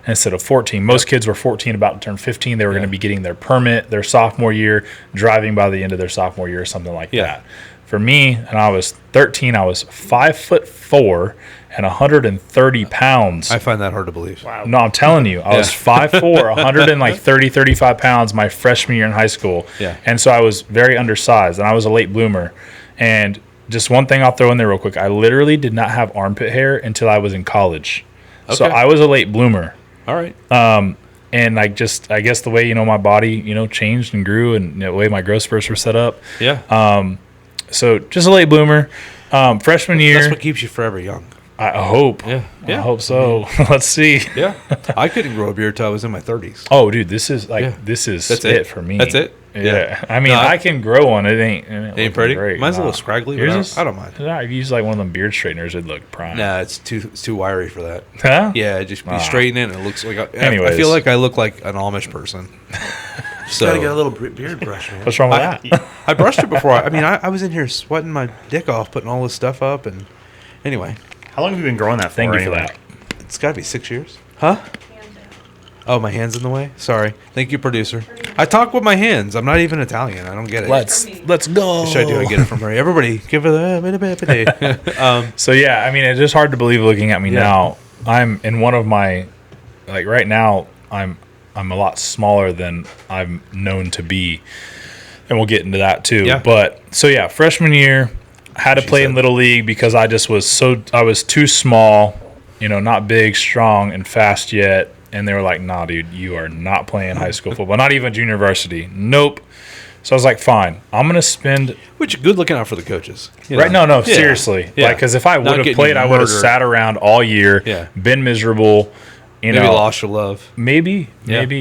instead of 14. Most kids were 14, about to turn 15. They were going to be getting their permit their sophomore year, driving by the end of their sophomore year or something like that. For me, and I was 13, I was 5'4" and 130 pounds. I find that hard to believe. Wow. No, I'm telling you. I was 5'4", 35 pounds my freshman year in high school. Yeah. And so I was very undersized, and I was a late bloomer. And just one thing I'll throw in there real quick. I literally did not have armpit hair until I was in college. Okay. So I was a late bloomer. All right. And I guess the way, my body, changed and grew, and the way my growth spurts were set up. Yeah. So just a late bloomer. Freshman year. That's what keeps you forever young. I hope. Yeah. I hope so. Let's see. Yeah. I couldn't grow a beard till I was in my 30s. Oh, dude, this is it for me. That's it? Yeah. I can grow one. It ain't pretty. Great. Mine's a little scraggly, but I don't mind. I've used like one of them beard straighteners. It'd look prime. Nah, it's too wiry for that. Huh? Yeah, just be straightening it and it looks like I feel like I look like an Amish person. So gotta get a little beard brush, man. What's wrong with that? I brushed it before. I was in here sweating my dick off, putting all this stuff up, and anyway. How long have you been growing that for? Thank you for that. It's got to be 6 years. Huh? Oh, my hand's in the way? Sorry. Thank you, producer. I talk with my hands. I'm not even Italian. I don't get it. Let's go. Should I do? I get it from her. Everybody, give it a bit. So, yeah, it's just hard to believe looking at me now. I'm in one of my, like right now, I'm a lot smaller than I'm known to be. And we'll get into that too. Yeah. But, so freshman year, had to play in Little League because I was too small, not big, strong, and fast yet. And they were like, nah, dude, you are not playing high school football. Not even junior varsity. Nope. So I was like, fine. I'm going to spend... Which, good looking out for the coaches. Right? No, seriously. Yeah. Because if I would have played, I would have sat around all year, been miserable. Maybe lost your love. Maybe.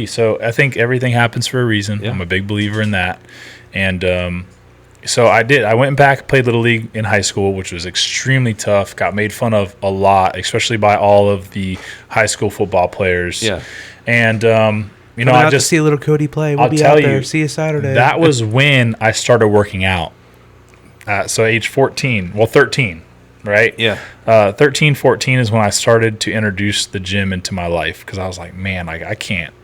So I think everything happens for a reason. I'm a big believer in that. And... So I did. I went back, played Little League in high school, which was extremely tough. Got made fun of a lot, especially by all of the high school football players. Yeah. And, I just see a little Cody play. We'll be out there. See you Saturday. That was when I started working out. So age 14. Well, 13, right? Yeah. 13, 14 is when I started to introduce the gym into my life because I was like, man, I can't.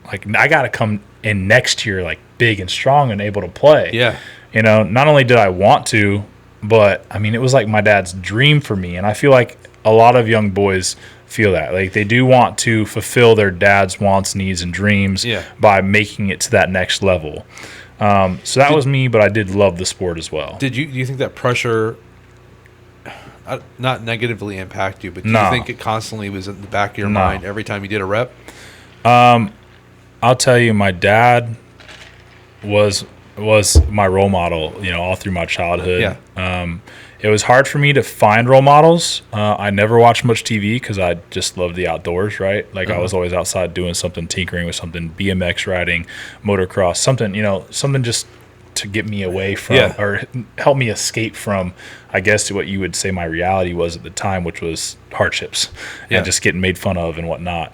Like, I got to come in next year, like, big and strong and able to play. Yeah. Not only did I want to, but it was like my dad's dream for me. And I feel like a lot of young boys feel that. Like they do want to fulfill their dad's wants, needs, and dreams by making it to that next level. So that was me, but I did love the sport as well. Do you think that pressure not negatively impact you, but do you think it constantly was in the back of your mind every time you did a rep? I'll tell you, my dad was my role model, all through my childhood. Yeah. It was hard for me to find role models. I never watched much TV because I just loved the outdoors, right? Like I was always outside doing something, tinkering with something, BMX riding, motocross, something, something just to get me away from or help me escape from, I guess, what you would say my reality was at the time, which was hardships and just getting made fun of and whatnot.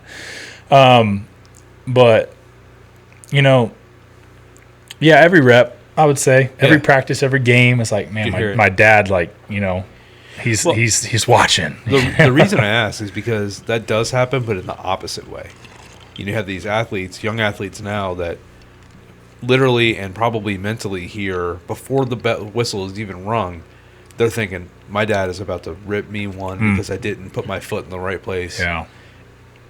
But, you know, every rep, I would say, every practice, every game, it's like, man, my dad, like, you know, he's watching. The reason I ask is because that does happen, but in the opposite way. You have these athletes, young athletes now that literally and probably mentally hear before the whistle is even rung, they're thinking, my dad is about to rip me one because I didn't put my foot in the right place. Yeah.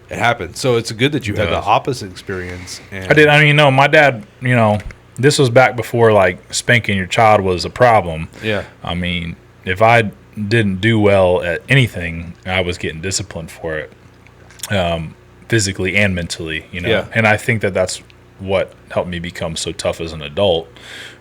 It happened. So it's good that you had the opposite experience. And I did. I mean, my dad, you know, this was back before, like, spanking your child was a problem. Yeah. I mean, if I didn't do well at anything, I was getting disciplined for it, physically and mentally, you know. Yeah. And I think that that's what helped me become so tough as an adult,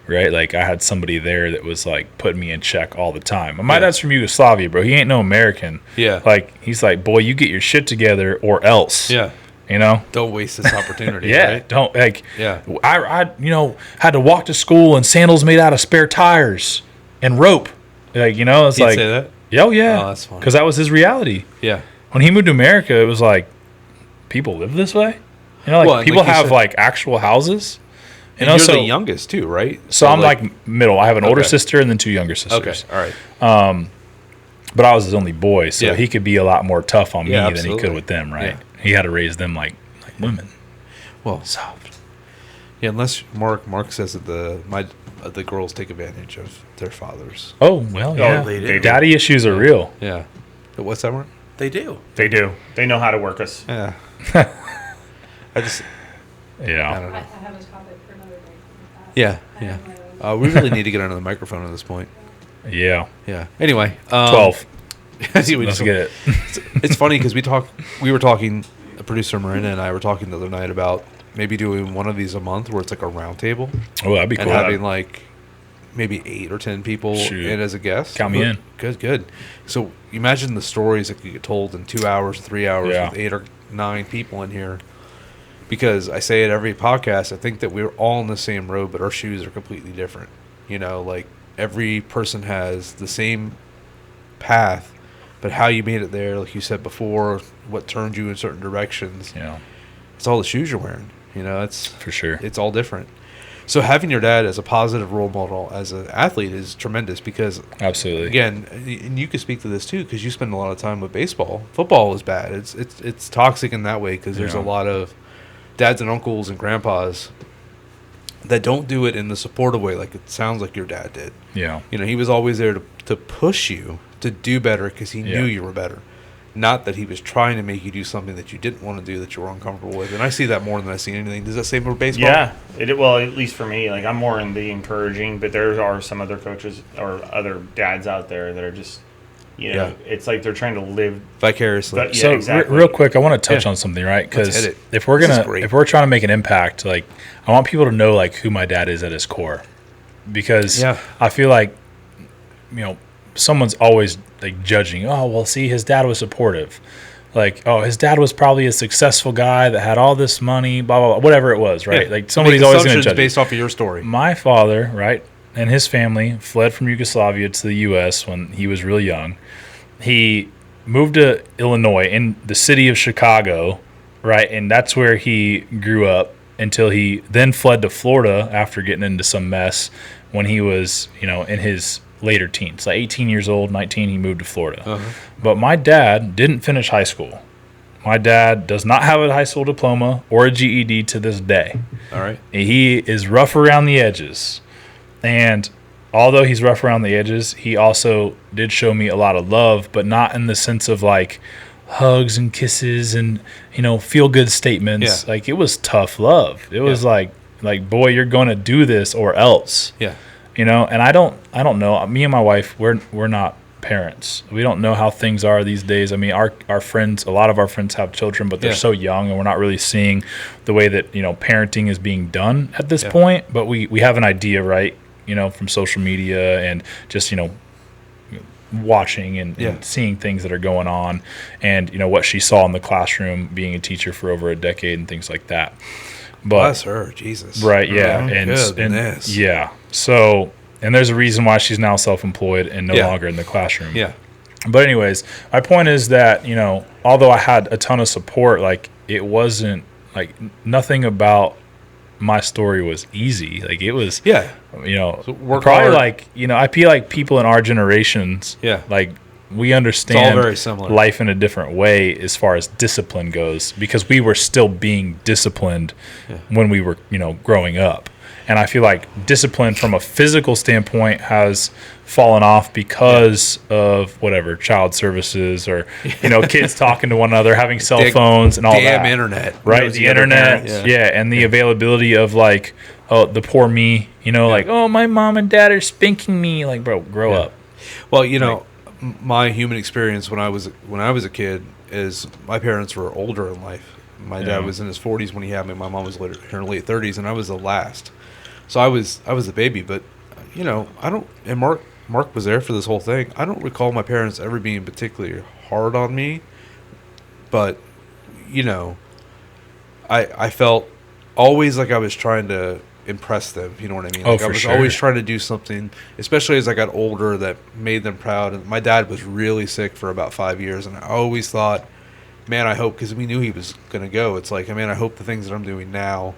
right? Like, I had somebody there that was, like, putting me in check all the time. And my dad's from Yugoslavia, bro. He ain't no American. Yeah. Like, he's like, boy, you get your shit together or else. Yeah. You know? Don't waste this opportunity. Right? Don't, like, I you know, had to walk to school in sandals made out of spare tires and rope. Like, you know, it's He'd like, say that? Oh, yeah. Oh, that's funny. Because that was his reality. Yeah. When he moved to America, it was like, people live this way? You know, like, people have, like, actual houses. You know, you're the youngest, too, right? So I'm, like, middle. I have an older sister and then 2 younger sisters. Okay, all right. But I was his only boy, so he could be a lot more tough on me than he could with them, right? Yeah. He had to raise them like women. Well, soft. Yeah, unless Mark says that the girls take advantage of their fathers. Oh, well, yeah. they do. Daddy issues are real. Yeah. But what's that, Mark? They do. They do. They know how to work us. Yeah. I don't Yeah. know. I have a topic for another day. Yeah, yeah. We really need to get under the microphone at this point. Yeah. Yeah. Anyway. 12. Let's Let's get it. It's funny because we were talking, producer Marina and I were talking the other night about maybe doing one of these a month where it's like a round table. Oh, that'd be and cool. having like maybe 8 or 10 people in as a guest. Count me in. Good. So imagine the stories that could get told in 2 hours, 3 hours with 8 or 9 people in here. Because I say it every podcast, I think that we're all in the same road, but our shoes are completely different. You know, like every person has the same path, but how you made it there, like you said before, what turned you in certain directions. Yeah. It's all the shoes you're wearing. You know, it's for sure. It's all different. So having your dad as a positive role model as an athlete is tremendous because, absolutely, again, and you can speak to this too because you spend a lot of time with baseball. Football is bad. It's toxic in that way because there's a lot of dads and uncles and grandpas that don't do it in the supportive way like it sounds like your dad did. Yeah. You know, he was always there to push you to do better because he knew you were better. Not that he was trying to make you do something that you didn't want to do that you were uncomfortable with. And I see that more than I see anything. Does that same for baseball? Yeah. Well, at least for me, like I'm more in the encouraging, but there are some other coaches or other dads out there that are just, you know, it's like they're trying to live vicariously. But, so exactly. real quick, I want to touch on something, right? Because if we're trying to make an impact, like I want people to know like who my dad is at his core, because I feel like, you know, someone's always like judging. Oh, well, see, his dad was supportive. Like, oh, his dad was probably a successful guy that had all this money, blah blah blah, whatever it was, right? Like somebody's always going to judge based off of your story. My father, right, and his family fled from Yugoslavia to the U.S. when he was really young. He moved to Illinois in the city of Chicago, right, and that's where he grew up until he then fled to Florida after getting into some mess when he was, you know, in his later teens, like 18 years old, 19, he moved to Florida. But my dad didn't finish high school. My dad does not have a high school diploma or a GED to this day. All right. He is rough around the edges. And although he's rough around the edges, he also did show me a lot of love, but not in the sense of like hugs and kisses and, you know, feel good statements. Like it was tough love. It was like, boy, you're going to do this or else. Yeah. You know, and I don't know. Me and my wife, we're not parents. We don't know how things are these days. I mean, our friends, a lot of our friends have children, but they're so young, and we're not really seeing the way that, you know, parenting is being done at this point. But we have an idea, right? You know, from social media and just, you know, watching and seeing things that are going on, and you know what she saw in the classroom, being a teacher for over a decade and things like that. But bless her, Jesus. right, yeah, Oh, and goodness. yeah. So, and there's a reason why she's now self-employed and no longer in the classroom. Yeah. But anyways, my point is that, you know, although I had a ton of support, like it wasn't like nothing about my story was easy. Like it was, Yeah. you know, So work probably hard. like, you know, I feel like people in our generations, Yeah. like we understand very similar. life in a different way as far as discipline goes, because we were still being disciplined when we were, you know, growing up. And I feel like discipline from a physical standpoint has fallen off because of whatever, child services or, you know, kids talking to one another, having cell phones and all that. Damn internet. Right, Those the other internet, parents. yeah, and the availability of like, oh, the poor me, you know, like, oh, my mom and dad are spanking me, like, bro, grow up. Well, you know, my human experience when I was a kid is my parents were older in life. My Yeah. dad was in his 40s when he had me. My mom was in her late 30s, and I was the last. So I was the baby. But you know, I don't. And Mark was there for this whole thing. I don't recall my parents ever being particularly hard on me. But you know, I felt always like I was trying to impress them. You know what I mean? Oh, Like I for was sure. always trying to do something, especially as I got older, that made them proud. And my dad was really sick for about 5 years, and I always thought, man, I hope, because we knew he was going to go. It's like, man, I hope the things that I'm doing now,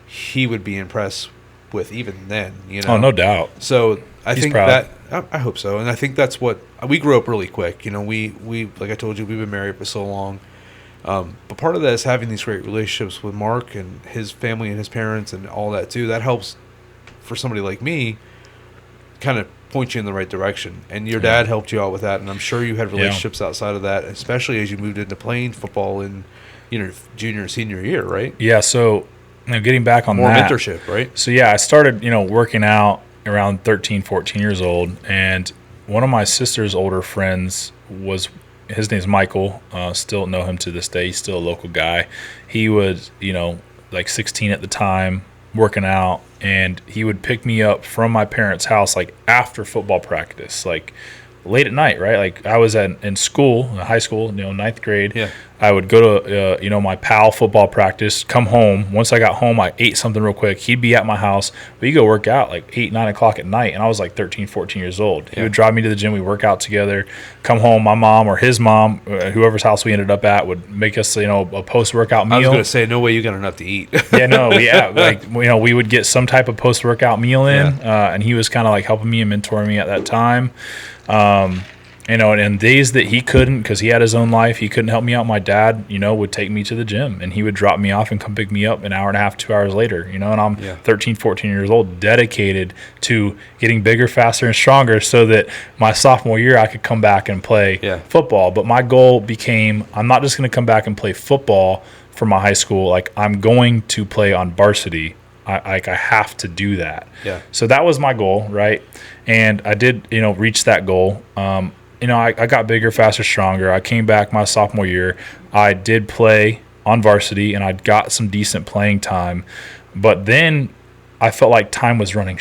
he would be impressed with even then. You know? Oh, no doubt. So I He's think proud. I hope so, and I think that's what we grew up really quick. You know, we like I told you, we've been married for so long. But part of that is having these great relationships with Mark and his family and his parents and all that too. That helps for somebody like me, kind of point you in the right direction. And your dad helped you out with that, and I'm sure you had relationships outside of that, especially as you moved into playing football in, you know, junior and senior year, right? Yeah, so you know, getting back on More that. mentorship, right? So, yeah, I started, you know, working out around 13, 14 years old, and one of my sister's older friends was, his name's Michael, still know him to this day. He's still a local guy. He was, you know, like 16 at the time, working out, and he would pick me up from my parents' house like after football practice, like late at night, right? Like I was in school, high school, you know, 9th grade. Yeah. I would go to, you know, my pal football practice, come home. Once I got home, I ate something real quick. He'd be at my house. We'd go work out like 8, 9 o'clock at night. And I was like 13, 14 years old. He would drive me to the gym. We'd work out together. Come home, my mom or his mom, whoever's house we ended up at, would make us, you know, a post-workout meal. I was going to say, no way you got enough to eat. Yeah, no, like, you know, we would get some type of post-workout meal in, and he was kind of like helping me and mentoring me at that time. You know, and in days that he couldn't, because he had his own life, he couldn't help me out, my dad, you know, would take me to the gym, and he would drop me off and come pick me up an hour and a half, 2 hours later, you know, and I'm 13, 14 years old, dedicated to getting bigger, faster, and stronger so that my sophomore year I could come back and play football. But my goal became, I'm not just going to come back and play football for my high school. Like, I'm going to play on varsity. I have to do that. Yeah. So that was my goal, right? And I did, you know, reach that goal. You know, I got bigger, faster, stronger. I came back my sophomore year. I did play on varsity, and I got some decent playing time. But then I felt like time was running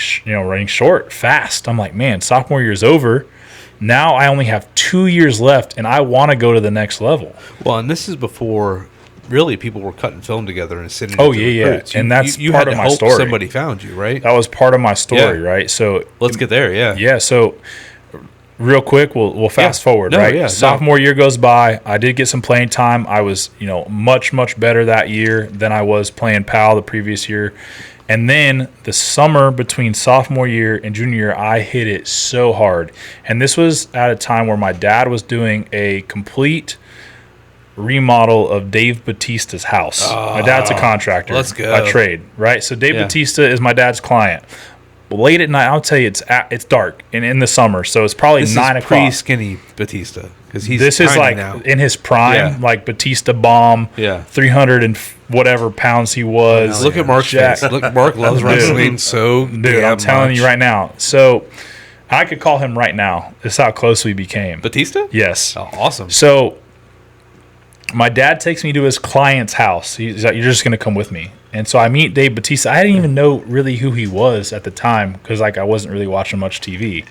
short, fast. I'm like, man, sophomore year's over. Now I only have 2 years left, and I want to go to the next level. Well, and this is before really people were cutting film together and sending. Oh, it to yeah. recruits. And that's you part had of to my hope story. Somebody found you, right? That was part of my story, right? So let's get there. Yeah. So real quick, we'll fast forward, No, right? yeah, Sophomore year goes by. I did get some playing time. I was, you know, much better that year than I was playing PAL the previous year. And then the summer between sophomore year and junior year, I hit it so hard. And this was at a time where my dad was doing a complete remodel of Dave Batista's house. My dad's a contractor. Let's go. By trade, right? So Dave Batista is my dad's client. Late at night, I'll tell you, it's dark and in the summer, so it's probably This 9 is o'clock. pre-skinny Batista because he's This is tiny like now. in his prime, like Batista bomb, 300 and whatever pounds he was. Look at Mark's Jack. face. Look, Mark loves wrestling so Dude, damn I'm telling much. you right now. So I could call him right now. This is how close we became. Batista? Yes. Oh, awesome. So my dad takes me to his client's house. He's like, you're just going to come with me. And so I meet Dave Batista. I didn't even know really who he was at the time because like I wasn't really watching much TV.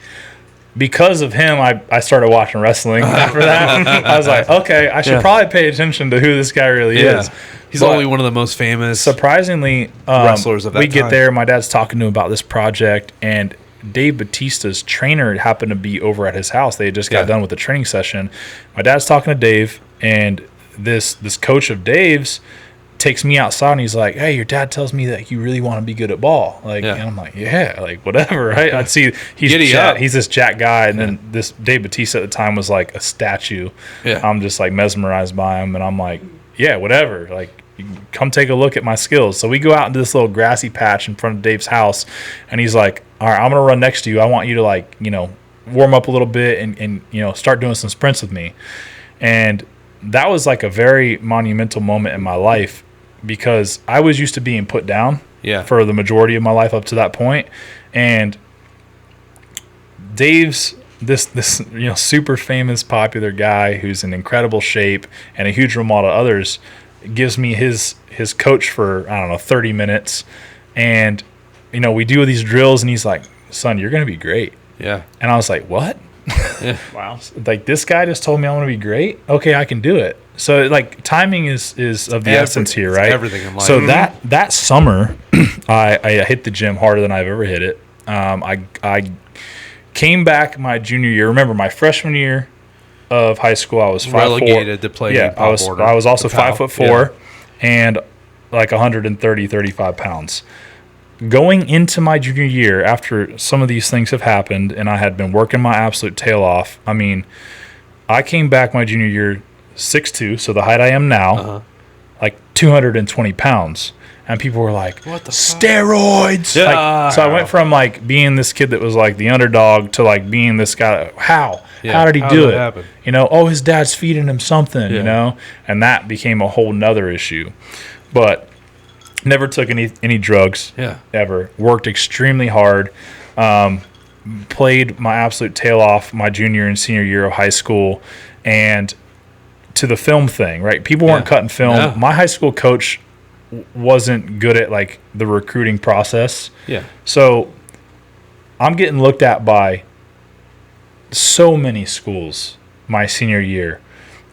Because of him, I started watching wrestling after that. I was like, okay, I should probably pay attention to who this guy really is. He's But only one of the most famous. surprisingly, wrestlers of that we get time. there. My dad's talking to him about this project, and Dave Bautista's trainer happened to be over at his house. They had just got Yeah. done with the training session. My dad's talking to Dave, and this coach of Dave's takes me outside, and he's like, "Hey, your dad tells me that you really want to be good at ball." Like, Yeah. and I'm like, "Yeah, like whatever." Right? I'd see he's Giddy Jack, up. he's this Jack guy, and then this Dave Bautista at the time was like a statue. Yeah. I'm just like mesmerized by him, and I'm like, "Yeah, whatever." Like, come take a look at my skills. So we go out into this little grassy patch in front of Dave's house, and he's like, "All right, I'm gonna run next to you. I want you to like, warm up a little bit and start doing some sprints with me." And that was like a very monumental moment in my life because I was used to being put down Yeah. for the majority of my life up to that point. And Dave's this super famous popular guy who's in incredible shape and a huge role model to others gives me his coach for, I don't know, 30 minutes. And we do these drills and he's like, "Son, you're going to be great." Yeah. And I was like, "What?" Wow. Like, this guy just told me I'm going to be great. Okay, I can do it. So like timing is of the essence here, it's right? everything in life. So that summer, I hit the gym harder than I've ever hit it. I came back my junior year. Remember, my freshman year of high school, I was 5'4". Relegated to play Yeah, in pop order. I was also The PAL. 5'4", and like 135 pounds. Going into my junior year, after some of these things have happened, and I had been working my absolute tail off. I mean, I came back my junior year 6'2", so the height I am now, like 220 pounds. And people were like, What the fuck? "Steroids!" Yeah. Like, so I went from like being this kid that was like the underdog to like being this guy. How? Yeah. How did he How do did it? that happen? Oh, his dad's feeding him something, Yeah. and that became a whole nother issue. But never took any drugs. Yeah. Ever. Worked extremely hard. Played my absolute tail off my junior and senior year of high school, and to the film thing, right? People weren't Yeah. cutting film. No. My high school coach wasn't good at like the recruiting process. Yeah. So I'm getting looked at by so many schools my senior year,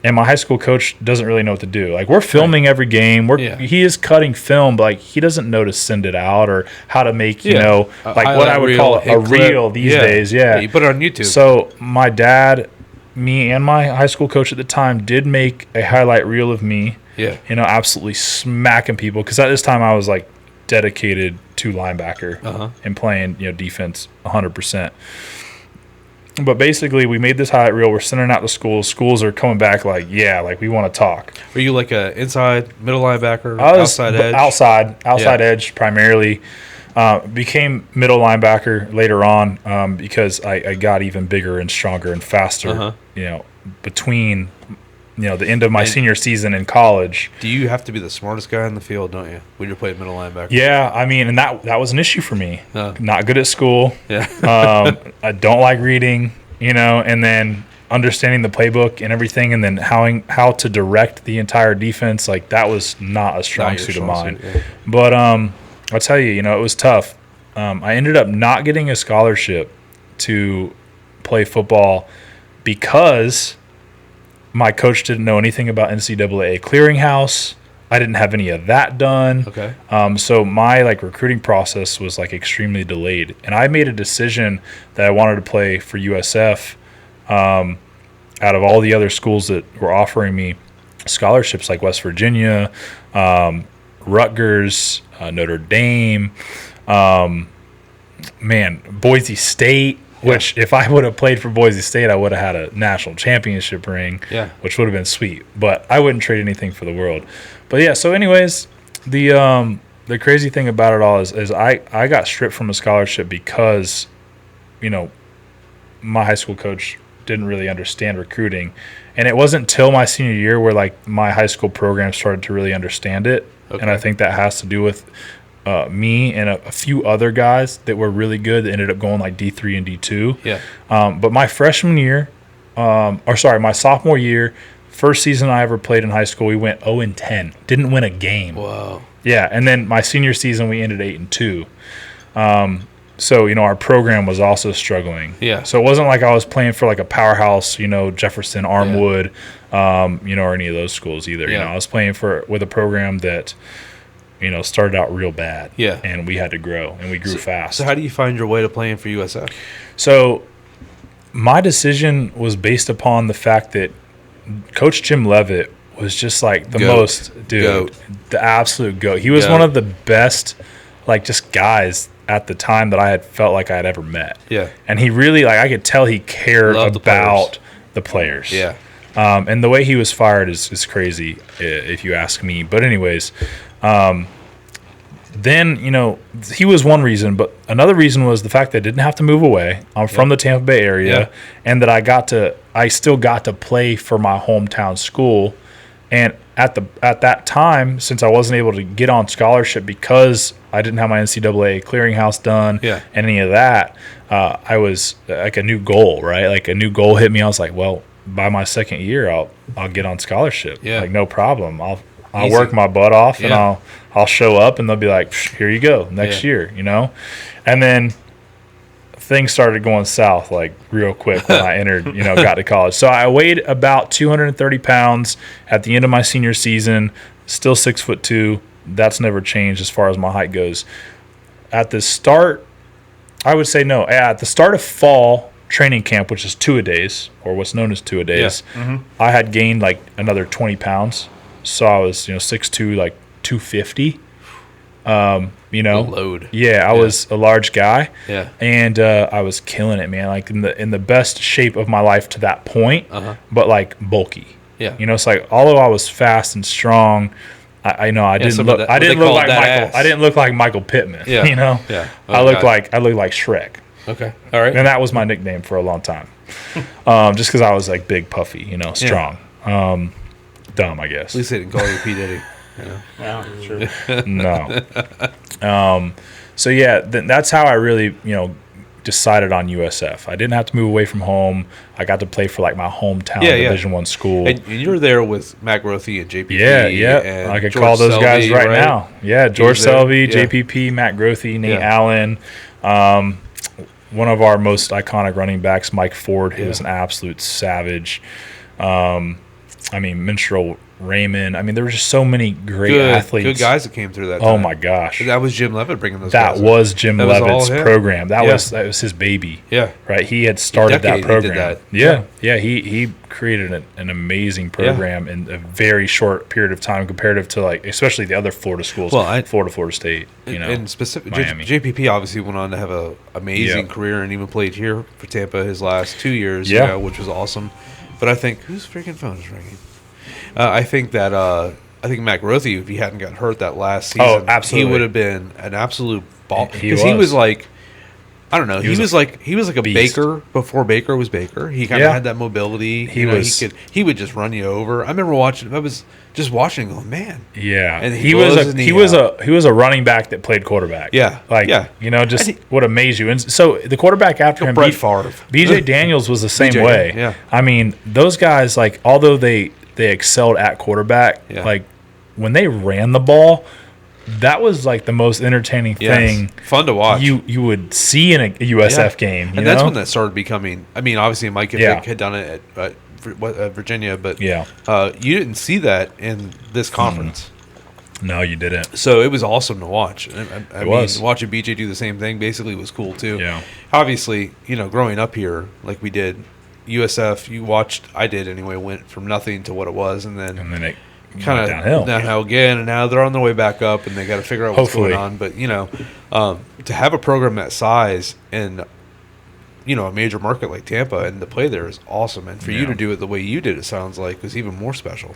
and my high school coach doesn't really know what to do. Like, we're filming every game. Yeah. He is cutting film, but like he doesn't know to send it out or how to make A like what I highlight would reel, call a hit clip. reel these days. Yeah. You put it on YouTube. So my dad, me, and my high school coach at the time did make a highlight reel of me. yeah. Absolutely smacking people, because at this time I was like dedicated to linebacker and playing defense 100%. But basically, we made this highlight reel. We're sending out to schools. Schools are coming back like, "Yeah, like we want to talk." Were you like a inside, middle linebacker, I was outside edge? outside Yeah. edge primarily. Became middle linebacker later on because I got even bigger and stronger and faster. Between the end of my senior season in college. Do you have to be the smartest guy in the field, don't you, when you're playing middle linebacker? Yeah, I mean, and that was an issue for me. Not good at school. Yeah. I don't like reading, and then understanding the playbook and everything, and then how to direct the entire defense. Like, that was not a strong Not your suit of strong mine. suit, yeah. But I'll tell you, it was tough. I ended up not getting a scholarship to play football because my coach didn't know anything about NCAA clearinghouse. I didn't have any of that done. Okay. So my recruiting process was extremely delayed, and I made a decision that I wanted to play for USF. Out of all the other schools that were offering me scholarships, like West Virginia, Rutgers, Notre Dame, Boise State. Which, if I would have played for Boise State, I would have had a national championship ring, which would have been sweet. But I wouldn't trade anything for the world. But yeah, so anyways, the crazy thing about it all is I got stripped from a scholarship because, my high school coach didn't really understand recruiting. And it wasn't until my senior year where my high school program started to really understand it. Okay. And I think that has to do with me and a few other guys that were really good that ended up going D3 and D2. Yeah. But my freshman year, my sophomore year, first season I ever played in high school, we went 0-10. Didn't win a game. Whoa. Yeah, and then my senior season we ended 8-2. So our program was also struggling. Yeah. So it wasn't like I was playing for a powerhouse, Jefferson, Armwood, or any of those schools either. Yeah. I was playing with a program that, started out real bad. Yeah. And we had to grow, and we grew fast. So how do you find your way to playing for USF? So my decision was based upon the fact that Coach Jim Leavitt was just like the the absolute GOAT. He was one of the best, just guys at the time that I had felt like I had ever met. Yeah. And he really, I could tell he cared about the players. Yeah. And the way he was fired is crazy, if you ask me. But anyways, then, he was one reason, but another reason was the fact that I didn't have to move away. I'm from the Tampa Bay area, and that I still got to play for my hometown school. And at that time, since I wasn't able to get on scholarship because I didn't have my NCAA clearinghouse done and any of that, I was like a new goal, right? Like a new goal hit me. I was like, well, by my second year, I'll get on scholarship. Yeah. Like no problem. I'll work my butt off and I'll show up and they'll be like, here you go next year, And then things started going south real quick when I entered, got to college. So I weighed about 230 pounds at the end of my senior season, still 6'2". That's never changed as far as my height goes. At the start, I would say no. At the start of fall training camp, which is two-a-days, or what's known as two-a-days, I had gained another 20 pounds. So I was, 6'2", 250. Load. Yeah, I was a large guy. Yeah. And I was killing it, man. In the best shape of my life to that point, but bulky. Yeah. It's although I was fast and strong, I didn't look like Michael Pittman. Yeah. Yeah. I looked like Shrek. Okay. All right. And that was my nickname for a long time. Just because I was big, puffy, strong. Dumb, I guess. At least they didn't call you P. Diddy. Yeah, sure. No. So yeah, that's how I really, decided on USF. I didn't have to move away from home. I got to play for my hometown Division I school. And you're there with Matt Grothy and JPP. Yeah. And I could George call those Selvey, guys right now. Yeah, George Selvey, Yeah. JPP, Matt Grothy, Nate Allen. One of our most iconic running backs, Mike Ford, who was an absolute savage. Minstrel Raymond. There were just so many great athletes. Good guys that came through that time. Oh, my gosh. That was Jim Leavitt bringing those guys. That was Jim Leavitt's program. That Yeah. was his baby. Yeah. Right? He had started that program. He did that. Yeah. Yeah. He created an amazing program in a very short period of time comparative to especially the other Florida schools. Well, Florida State, and specific Miami. JPP obviously went on to have a amazing career and even played here for Tampa his last 2 years, which was awesome. But I think whose freaking phone is ringing? I think Matt Grothy, if he hadn't got hurt that last season, absolutely, he would have been an absolute ball. Because he was I don't know. He was like a beast. Baker before Baker was Baker. He kind of had that mobility. He would just run you over. I remember watching. I was just watching. Going, man. Yeah, and he was a running back that played quarterback. Yeah, what amazed you. And so the quarterback after him, Brett Favre, BJ Daniels was the same way. Yeah, those guys although they excelled at quarterback, when they ran the ball, that was the most entertaining thing. Fun to watch. You would see in a USF game. And that's when that started becoming. Obviously Mike had done it at Virginia, but you didn't see that in this conference. No, you didn't. So it was awesome to watch. Watching BJ do the same thing basically was cool too. Yeah. Obviously, growing up here like we did, USF, I did anyway, went from nothing to what it was, and then it kind of downhill again, and now they're on their way back up, and they got to figure out what's going on. But to have a program that size in a major market like Tampa and to play there is awesome, and for you to do it the way you did, it sounds like was even more special.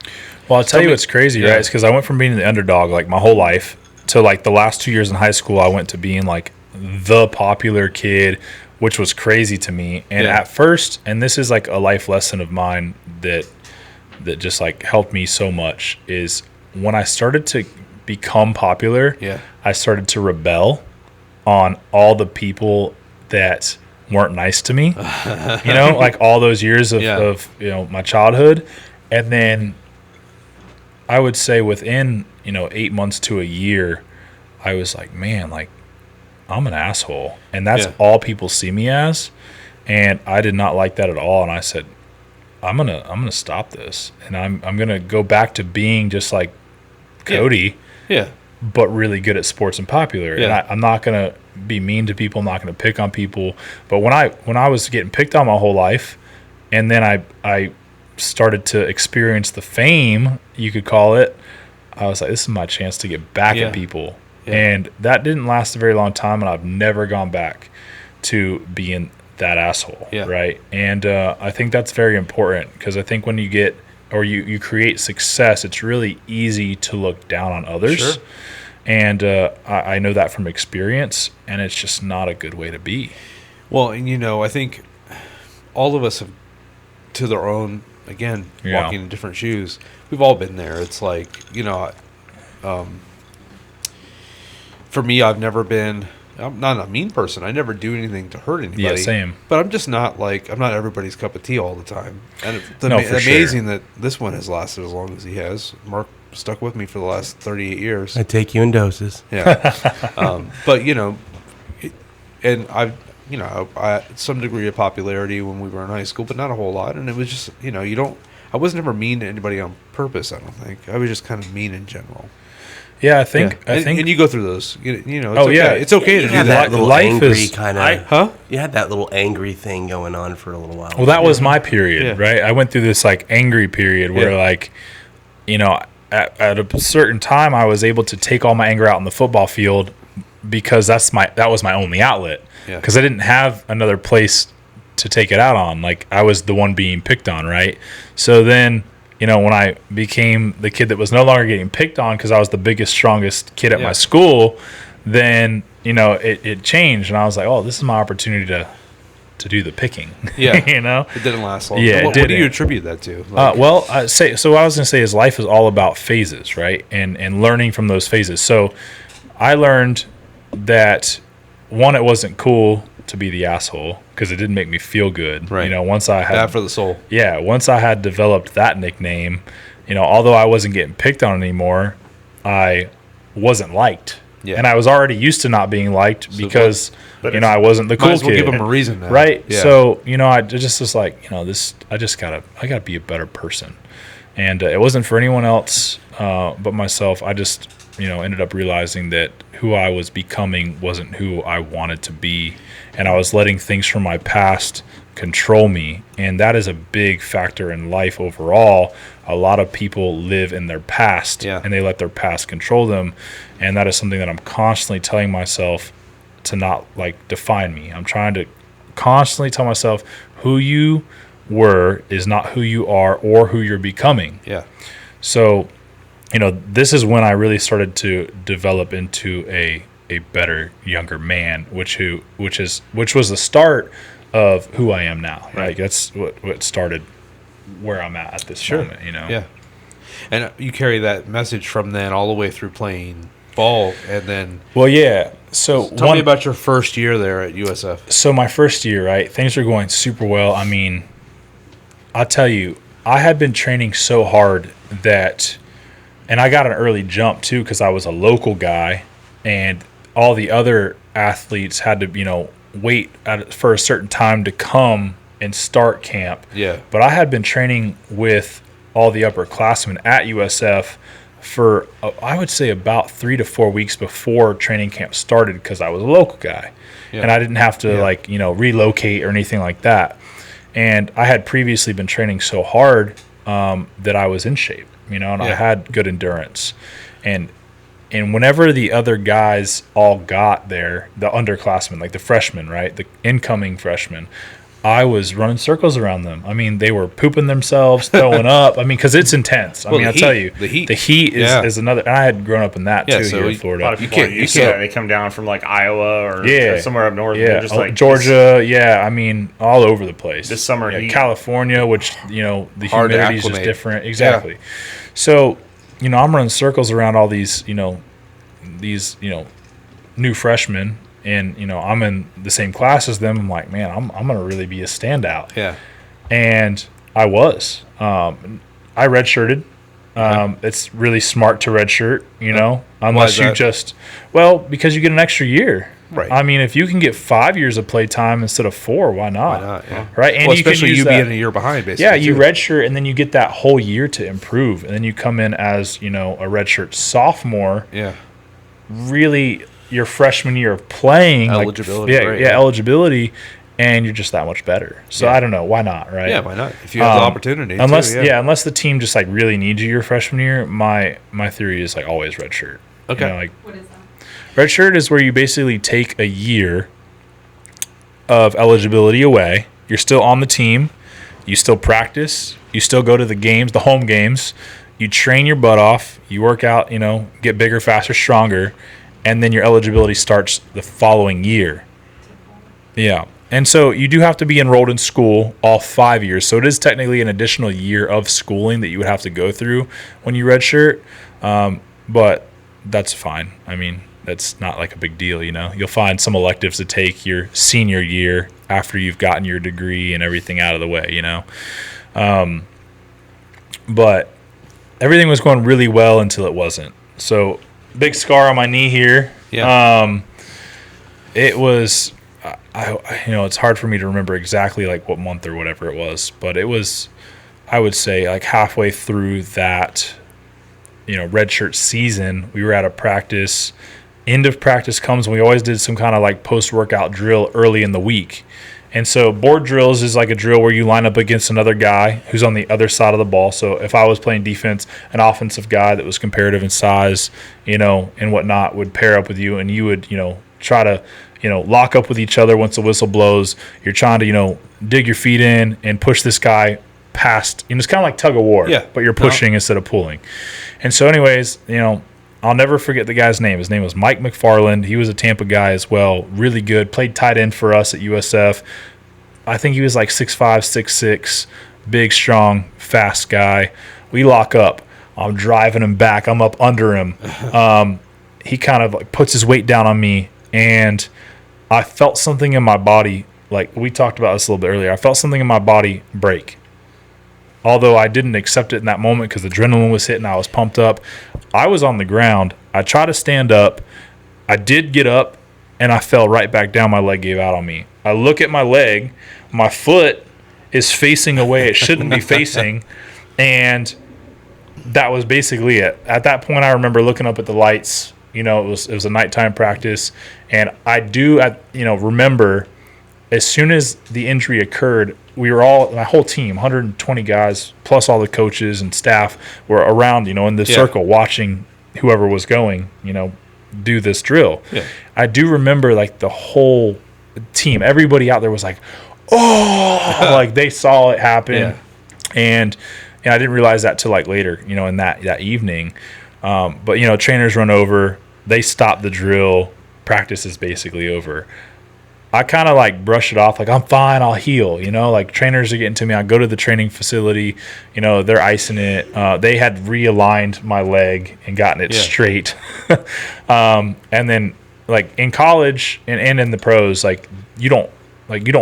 Well, I'll tell you what's crazy, right? It's because I went from being the underdog my whole life to the last 2 years in high school. I went to being the popular kid, which was crazy to me. And at first, and this is a life lesson of mine that just helped me so much, is when I started to become popular, I started to rebel on all the people that weren't nice to me, all those years of my childhood. And then I would say within 8 months to a year, I was man, I'm an asshole, and that's all people see me as. And I did not like that at all. And I said, I'm gonna stop this, and I'm gonna go back to being just like Cody, Yeah. but really good at sports and popular. Yeah. And I'm not gonna be mean to people. I'm not gonna pick on people. But when I was getting picked on my whole life, and then I started to experience the fame, you could call it, I was like, this is my chance to get back Yeah. at people. Yeah. And that didn't last a very long time, and I've never gone back to being that asshole, Yeah. right? And I think that's very important, because I think when you get or you create success, it's really easy to look down on others. Sure. And I know that from experience, and it's just not a good way to be. Well, and I think all of us have, to their own, again, Yeah. walking in different shoes. We've all been there. It's like, for me, I'm not a mean person. I never do anything to hurt anybody. Yeah, same. But I'm just not I'm not everybody's cup of tea all the time. And it's No, for sure. amazing that this one has lasted as long as he has. Mark stuck with me for the last 38 years. I take you in doses. Yeah. But, and I some degree of popularity when we were in high school, but not a whole lot. And it was just, I was never mean to anybody on purpose, I don't think. I was just kind of mean in general. Yeah, I think. And you go through those. It's Oh, okay. yeah. It's okay to You do had that. that little Life angry is- kind I- of. Huh? You had that little angry thing going on for a little while. Well, that was my period, Yeah. right? I went through this like angry period where Yeah. at a certain time I was able to take all my anger out on the football field, because that was my only outlet. Yeah. Because I didn't have another place to take it out on. Like, I was the one being picked on, right? So then, when I became the kid that was no longer getting picked on because I was the biggest, strongest kid at Yeah. my school, then it changed, and I was like, oh, this is my opportunity to do the picking. Yeah. It It didn't last long. Yeah, it What do you didn't. attribute that to? Well, what I was going to say is life is all about phases, right? And learning from those phases. So I learned that, one, it wasn't cool to be the asshole because it didn't make me feel good. Right. Once I had bad for the soul. once I had developed that nickname, although I wasn't getting picked on anymore, I wasn't liked. Yeah. And I was already used to not being liked because, but I wasn't the cool Might as well kid. give them a reason now. Right. Yeah. So, I just was like, I gotta be a better person. And it wasn't for anyone else but myself. I just, ended up realizing that who I was becoming wasn't who I wanted to be. And I was letting things from my past control me. And that is a big factor in life overall. A lot of people live in their past, Yeah. and they let their past control them. And that is something that I'm constantly telling myself to not define me. I'm trying to constantly tell myself who you were is not who you are or who you're becoming. Yeah. So, this is when I really started to develop into a better younger man, which was the start of who I am now. Right. That's what started where I'm at this moment. Yeah. And you carry that message from then all the way through playing ball, and then Well, yeah. So tell me about your first year there at USF. So my first year, right, things were going super well. I mean, I'll tell you, I had been training so hard that, and I got an early jump too because I was a local guy, and all the other athletes had to, wait for a certain time to come and start camp. Yeah. But I had been training with all the upperclassmen at USF for, I would say, about 3 to 4 weeks before training camp started because I was a local guy. Yeah. And I didn't have to, relocate or anything like that. And I had previously been training so hard that I was in shape, and I had good endurance. And whenever the other guys all got there, the underclassmen, like the freshmen, right, the incoming freshmen, I was running circles around them. I mean, they were pooping themselves, throwing up. I mean, because it's intense. Well, I'll tell you. the heat. The heat is another. And I had grown up in that, Yeah, too, so here in you- A lot Florida. of people can't- are used you to can't- that. They come down from Iowa or Yeah. somewhere up north. And Yeah, they're just Georgia, I mean, all over the place. This summer yeah, heat. California, which, the Hard to humidity is just acclimate. different. Exactly. So, I'm running circles around all these, new freshmen, and, I'm in the same class as them. I'm like, man, I'm going to really be a standout. Yeah. And I was. I redshirted. It's really smart to redshirt, Why unless is you that? just, because you get an extra year. Right. I mean, if you can get 5 years of play time instead of 4, why not? Why not? Yeah. Right? And Well, you can especially use you that, being a year behind, basically. yeah, you too. redshirt, and then you get that whole year to improve. And then you come in as, a redshirt sophomore. Yeah. Really, your freshman year of playing. Eligibility, Like, right, yeah, yeah. eligibility. And you're just that much better. So Yeah. I don't know. Why not, right? Yeah, why not? If you have the opportunity. Unless too, unless the team just like really needs you your freshman year, my theory is like always redshirt. Okay. Like What is that? redshirt is where you basically take a year of eligibility away. You're still on the team. You still practice. You still go to the games, the home games. You train your butt off. You work out, get bigger, faster, stronger. And then your eligibility starts the following year. Yeah. And so you do have to be enrolled in school all 5 years. So it is technically an additional year of schooling that you would have to go through when you redshirt. But that's fine. I mean, that's not like a big deal, You'll find some electives to take your senior year after you've gotten your degree and everything out of the way, But everything was going really well until it wasn't. So big scar on my knee here. Yeah. It was, it's hard for me to remember exactly like what month or whatever it was, but it was, I would say like halfway through that, redshirt season, we were at a practice. End of practice comes, and we always did some kind of like post-workout drill early in the week. And so board drills is like a drill where you line up against another guy who's on the other side of the ball. So if I was playing defense, an offensive guy that was comparative in size, and whatnot would pair up with you, and you would, try to, lock up with each other once the whistle blows. You're trying to, dig your feet in and push this guy past. It's kind of like tug of war, Yeah. but you're pushing instead of pulling. And so anyways, I'll never forget the guy's name. His name was Mike McFarland. He was a Tampa guy as well. Really good. Played tight end for us at USF. I think he was like 6'5", 6'6", big, strong, fast guy. We lock up. I'm driving him back. I'm up under him. He kind of like puts his weight down on me, and I felt something in my body. Like we talked about this a little bit earlier. I felt something in my body break. Although I didn't accept it in that moment because adrenaline was hitting, I was pumped up. I was on the ground. I tried to stand up. I did get up, and I fell right back down. My leg gave out on me. I look at my leg. My foot is facing a way it shouldn't be facing, and that was basically it. At that point, I remember looking up at the lights. It was a nighttime practice, and I do remember as soon as the injury occurred, we were all, my whole team, 120 guys, plus all the coaches and staff were around, in the circle watching whoever was going, do this drill. Yeah. I do remember like the whole team, everybody out there was like, oh, like they saw it happen. Yeah. And I didn't realize that till like later, in that evening. But, trainers run over, they stop the drill, practice is basically over. I kind of like brush it off, like I'm fine, I'll heal, like trainers are getting to me. I go to the training facility, they're icing it. They had realigned my leg and gotten it straight. And then like in college and in the pros, like you don't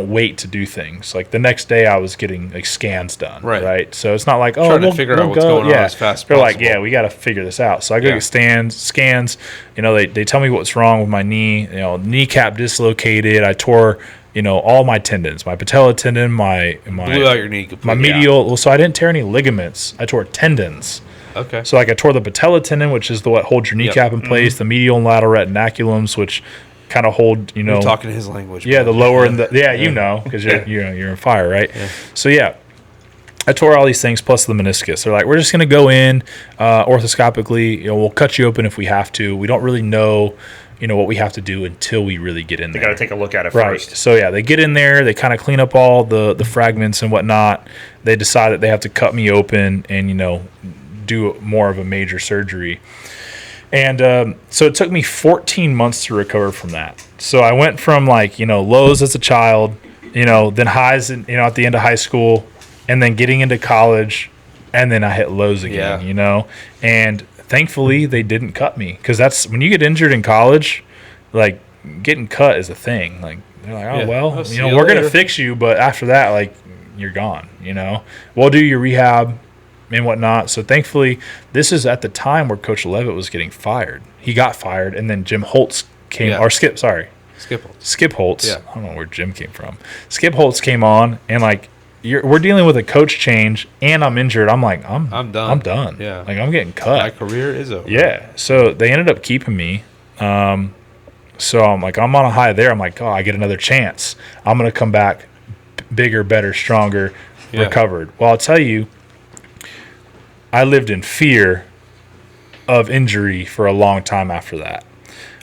wait to do things. Like the next day I was getting like scans done. Right. So it's not like, Trying to figure out what's going on as fast as They're possible. like, we got to figure this out. So I go get scans. They tell me what's wrong with my knee. Kneecap dislocated. I tore, all my tendons, my patella tendon, my Blew out your knee completely. my medial. Well, so I didn't tear any ligaments. I tore tendons. Okay. So like I tore the patella tendon, which is what holds your kneecap in place. The medial and lateral retinaculums, which kind of hold, You're talking his language. the lower and the because you're on fire, right? So I tore all these things plus the meniscus. They're like, we're just gonna go in orthoscopically. We'll cut you open if we have to. We don't really know, what we have to do until we really get in They there. got to take a look at it Right. first. So they get in there. They kind of clean up all the fragments and whatnot. They decide that they have to cut me open and do more of a major surgery. And so it took me 14 months to recover from that. So I went from like, lows as a child, then highs, at the end of high school, and then getting into college, and then I hit lows again, And thankfully they didn't cut me, because that's when you get injured in college, like getting cut is a thing. Like they're like, oh, well, I'll see you we're going later. to fix you, but after that, like you're gone, We'll do your rehab and whatnot. So thankfully, this is at the time where Coach Levitt was getting fired. He got fired, and then Jim Holtz came, Yeah. or Skip Skip Holtz. Yeah. I don't know where Jim came from. Skip Holtz came on, and like we're dealing with a coach change, and I'm injured. I'm like, I'm done. I'm done. Yeah. Like I'm getting cut. My career is over. Yeah. So they ended up keeping me. So I'm like, I'm on a high there. I'm like, oh, I get another chance. I'm gonna come back bigger, better, stronger, recovered. Well, I'll tell you, I lived in fear of injury for a long time after that.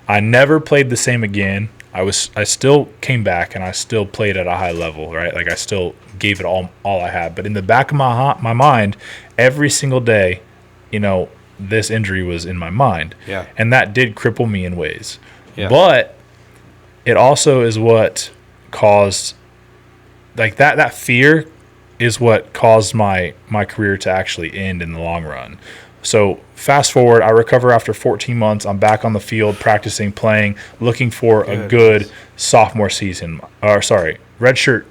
I never played the same again. I still came back and I still played at a high level, right? Like I still gave it all I had. But in the back of my mind, every single day, this injury was in my mind. Yeah. And that did cripple me in ways. Yeah. But it also is what caused, like that fear is what caused my career to actually end in the long run. So fast forward, I recover after 14 months. I'm back on the field, practicing, playing, looking for a good sophomore season. Redshirt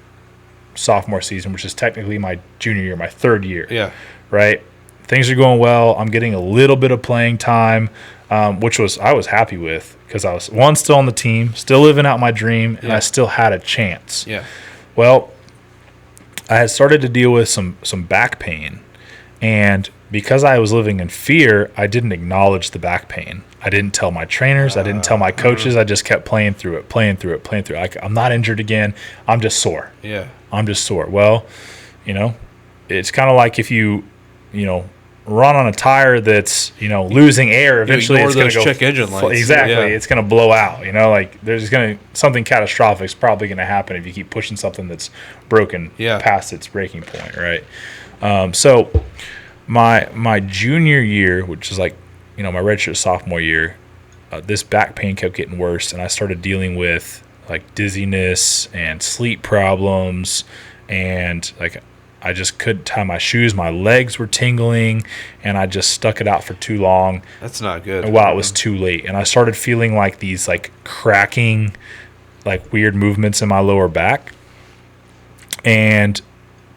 sophomore season, which is technically my junior year, my third year. Yeah. Right? Things are going well. I'm getting a little bit of playing time, which I was happy with because I was, still on the team, still living out my dream, and I still had a chance. Yeah. Well, I had started to deal with some back pain, and because I was living in fear, I didn't acknowledge the back pain. I didn't tell my trainers. I didn't tell my coaches. I just kept playing through it. Like, I'm not injured again. I'm just sore. Yeah. I'm just sore. Well, it's kind of like if you run on a tire that's, losing air, eventually it's going to go. Check engine lights. Exactly. Yeah. It's going to blow out. Like there's something catastrophic is probably going to happen if you keep pushing something that's broken past its breaking point, right? So my junior year, which is like, my redshirt sophomore year, this back pain kept getting worse, and I started dealing with like dizziness and sleep problems, and like I just couldn't tie my shoes. My legs were tingling, and I just stuck it out for too long. That's not good. It was too late, and I started feeling like these like cracking, like weird movements in my lower back, and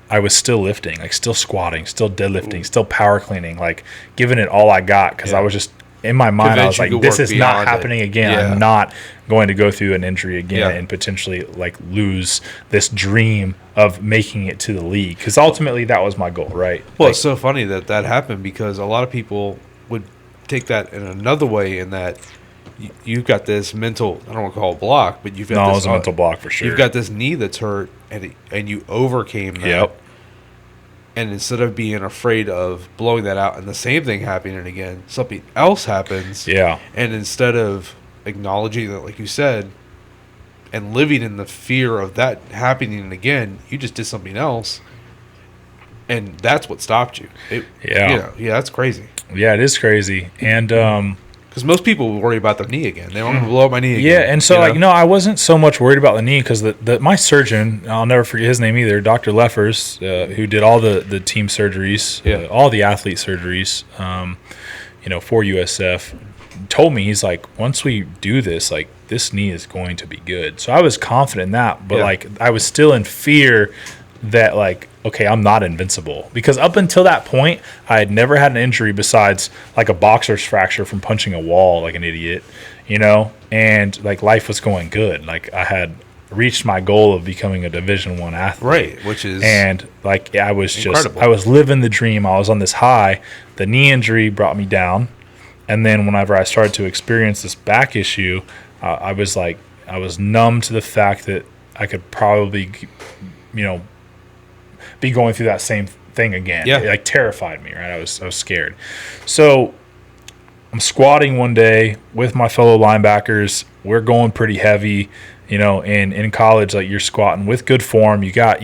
I was still lifting, like still squatting, still deadlifting, still power cleaning, like giving it all I got because I was just in my mind. I was like, this is not happening again. Yeah. I'm not going to go through an injury again and potentially like lose this dream of making it to the league, because ultimately that was my goal, right? Well, it's so funny that happened because a lot of people would take that in another way, in that you've got this mental, I don't want to call it block, but you've got this a mental block for sure. You've got this knee that's hurt, and you overcame that. Yep. And instead of being afraid of blowing that out and the same thing happening again, something else happens. Yeah. And instead of acknowledging that, like you said, and living in the fear of that happening again, you just did something else. And that's what stopped you. That's crazy. Yeah, it is crazy. And because most people worry about their knee again. They don't want to blow up my knee again. Yeah, and so I wasn't so much worried about the knee because my surgeon, I'll never forget his name either, Dr. Leffers, who did all the team surgeries, all the athlete surgeries, for USF, told me, he's like, once we do this, like this knee is going to be good. So I was confident in that, but like I was still in fear that like, okay, I'm not invincible, because up until that point, I had never had an injury besides like a boxer's fracture from punching a wall like an idiot, and like life was going good. Like I had reached my goal of becoming a Division I athlete. Right, which is and like I was incredible. I was living the dream. I was on this high. The knee injury brought me down, and then whenever I started to experience this back issue, I was numb to the fact that I could probably, be going through that same thing again. Yeah. It like terrified me, right? I was scared. So I'm squatting one day with my fellow linebackers. We're going pretty heavy, in college, like you're squatting with good form. You got,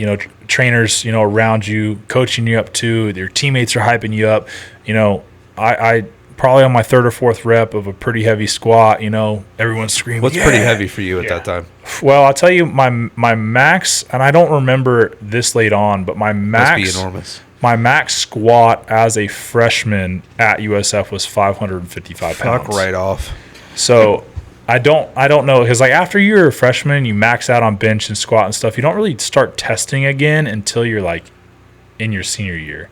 trainers, around you, coaching you up too. Your teammates are hyping you up. I probably on my third or fourth rep of a pretty heavy squat, everyone's screaming. What's pretty heavy for you at that time? Well, I'll tell you my max, and I don't remember this late on, but my max must be enormous. My max squat as a freshman at USF was 555 pounds. Fuck right off. So I don't know, because like after you're a freshman, you max out on bench and squat and stuff. You don't really start testing again until you're like in your senior year.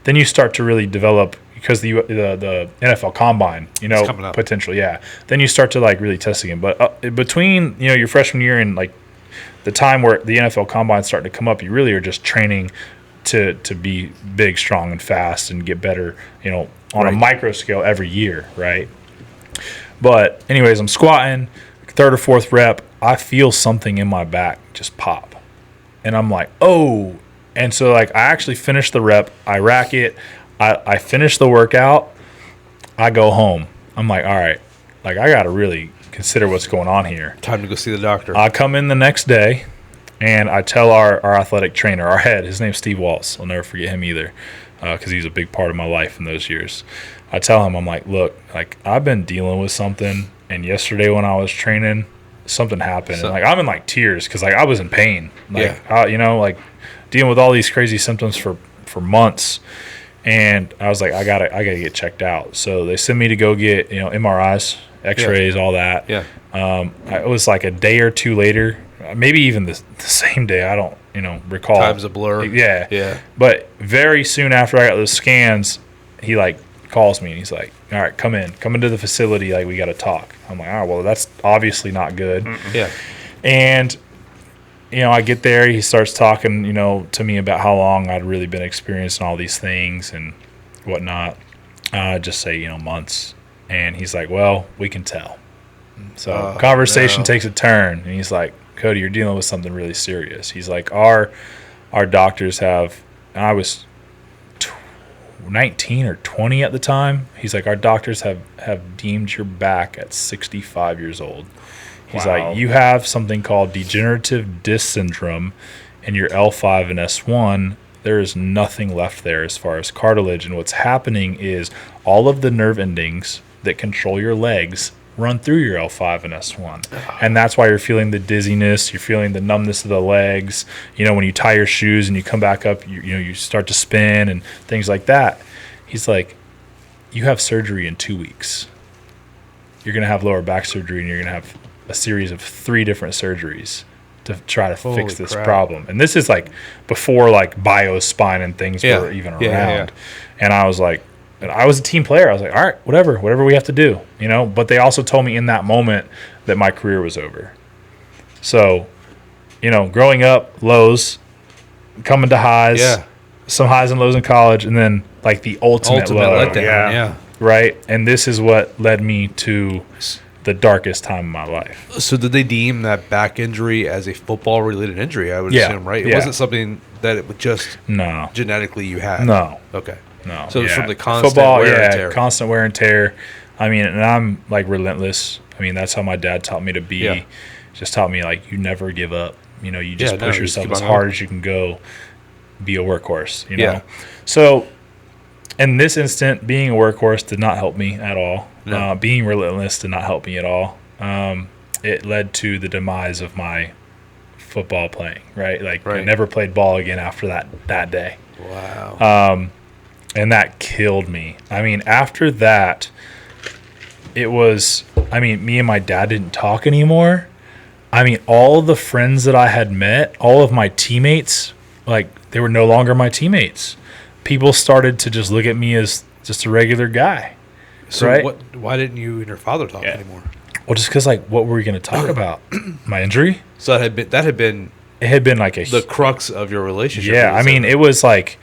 Then you start to really develop because the NFL Combine, coming up. potential, yeah. Then you start to like really test again. But between your freshman year and like the time where the NFL Combine's starting to come up, you really are just training to be big, strong, and fast and get better, on a micro scale every year, right? But anyways, I'm squatting, third or fourth rep, I feel something in my back just pop. And I'm like, oh. And so like I actually finish the rep, I rack it, I finish the workout, I go home. I'm like, all right, like I got to really consider what's going on here. Time to go see the doctor. I come in the next day and I tell our athletic trainer, our head, his name's Steve Walls. I'll never forget him either because he's a big part of my life in those years. I tell him, I'm like, look, like I've been dealing with something, and yesterday when I was training, something happened. And like I'm in like tears because like I was in pain. Like, like dealing with all these crazy symptoms for months. And I was like, I gotta get checked out. So they sent me to go get MRIs, X-rays, all that. Yeah. It was like a day or two later, maybe even the same day. I don't recall. Time's a blur. Yeah. Yeah. But very soon after I got those scans, he like calls me and he's like, all right, come into the facility, like we got to talk. I'm like, oh, well, that's obviously not good. Yeah. And I get there, he starts talking to me about how long I'd really been experiencing all these things and whatnot. Just say months. And he's like, well, we can tell. So conversation takes a turn, and he's like, Cody, you're dealing with something really serious. He's like, our doctors have, I was 19 or 20 at the time. He's like, our doctors have deemed your back at 65 years old. He's like, you have something called degenerative disc syndrome in your L5 and S1. There is nothing left there as far as cartilage. And what's happening is all of the nerve endings that control your legs run through your L5 and S1. And that's why you're feeling the dizziness, you're feeling the numbness of the legs. When you tie your shoes and you come back up, you start to spin and things like that. He's like, you have surgery in 2 weeks. You're going to have lower back surgery, and you're going to have a series of 3 different surgeries to try to fix this problem. And this is like before like BioSpine and things were even around. Yeah. And I was like, and I was a team player. I was like, all right, whatever we have to do, But they also told me in that moment that my career was over. So, growing up, lows, coming to highs, some highs and lows in college, and then like the ultimate low. Letdown. Yeah. Right? And this is what led me to the darkest time of my life. So did they deem that back injury as a football-related injury? I would assume, right? It wasn't something that it would just genetically you had. No. Okay. No. So it's from the constant wear and tear. Constant wear and tear. I mean, and I'm like relentless. I mean, that's how my dad taught me to be. Yeah. Just taught me like you never give up. You just push yourself as hard as you can go. Be a workhorse. You know. So, in this instant, being a workhorse did not help me at all. No. Being relentless did not help me at all. It led to the demise of my football playing. Right. Like I never played ball again after that day. Wow. And that killed me. I mean, after that, it was, me and my dad didn't talk anymore. I mean, all the friends that I had met, all of my teammates, like, they were no longer my teammates. People started to just look at me as just a regular guy. So right? Why didn't you and your father talk anymore? Well, just because, like, what were we going to talk about? My injury? So it had been like the crux of your relationship. Yeah, it was like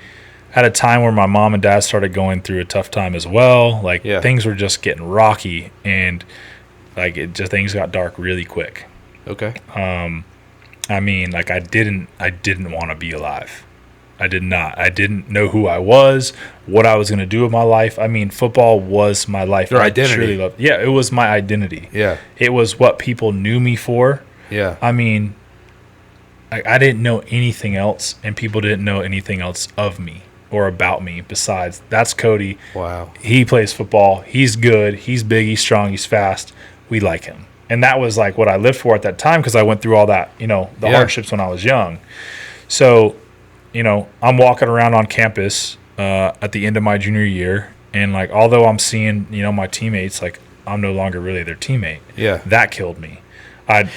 at a time where my mom and dad started going through a tough time as well. Like things were just getting rocky, and like things got dark really quick. Okay. Like I didn't want to be alive. I did not. I didn't know who I was, what I was going to do with my life. I mean, football was my life. Your identity. I truly loved. Yeah, it was my identity. Yeah. It was what people knew me for. Yeah. I mean, I didn't know anything else, and people didn't know anything else of me or about me besides that's Cody. Wow. He plays football. He's good. He's big. He's strong. He's fast. We like him. And that was like what I lived for at that time because I went through all that, the hardships when I was young. So, I'm walking around on campus at the end of my junior year, and like although I'm seeing, my teammates, like I'm no longer really their teammate. Yeah. That killed me. At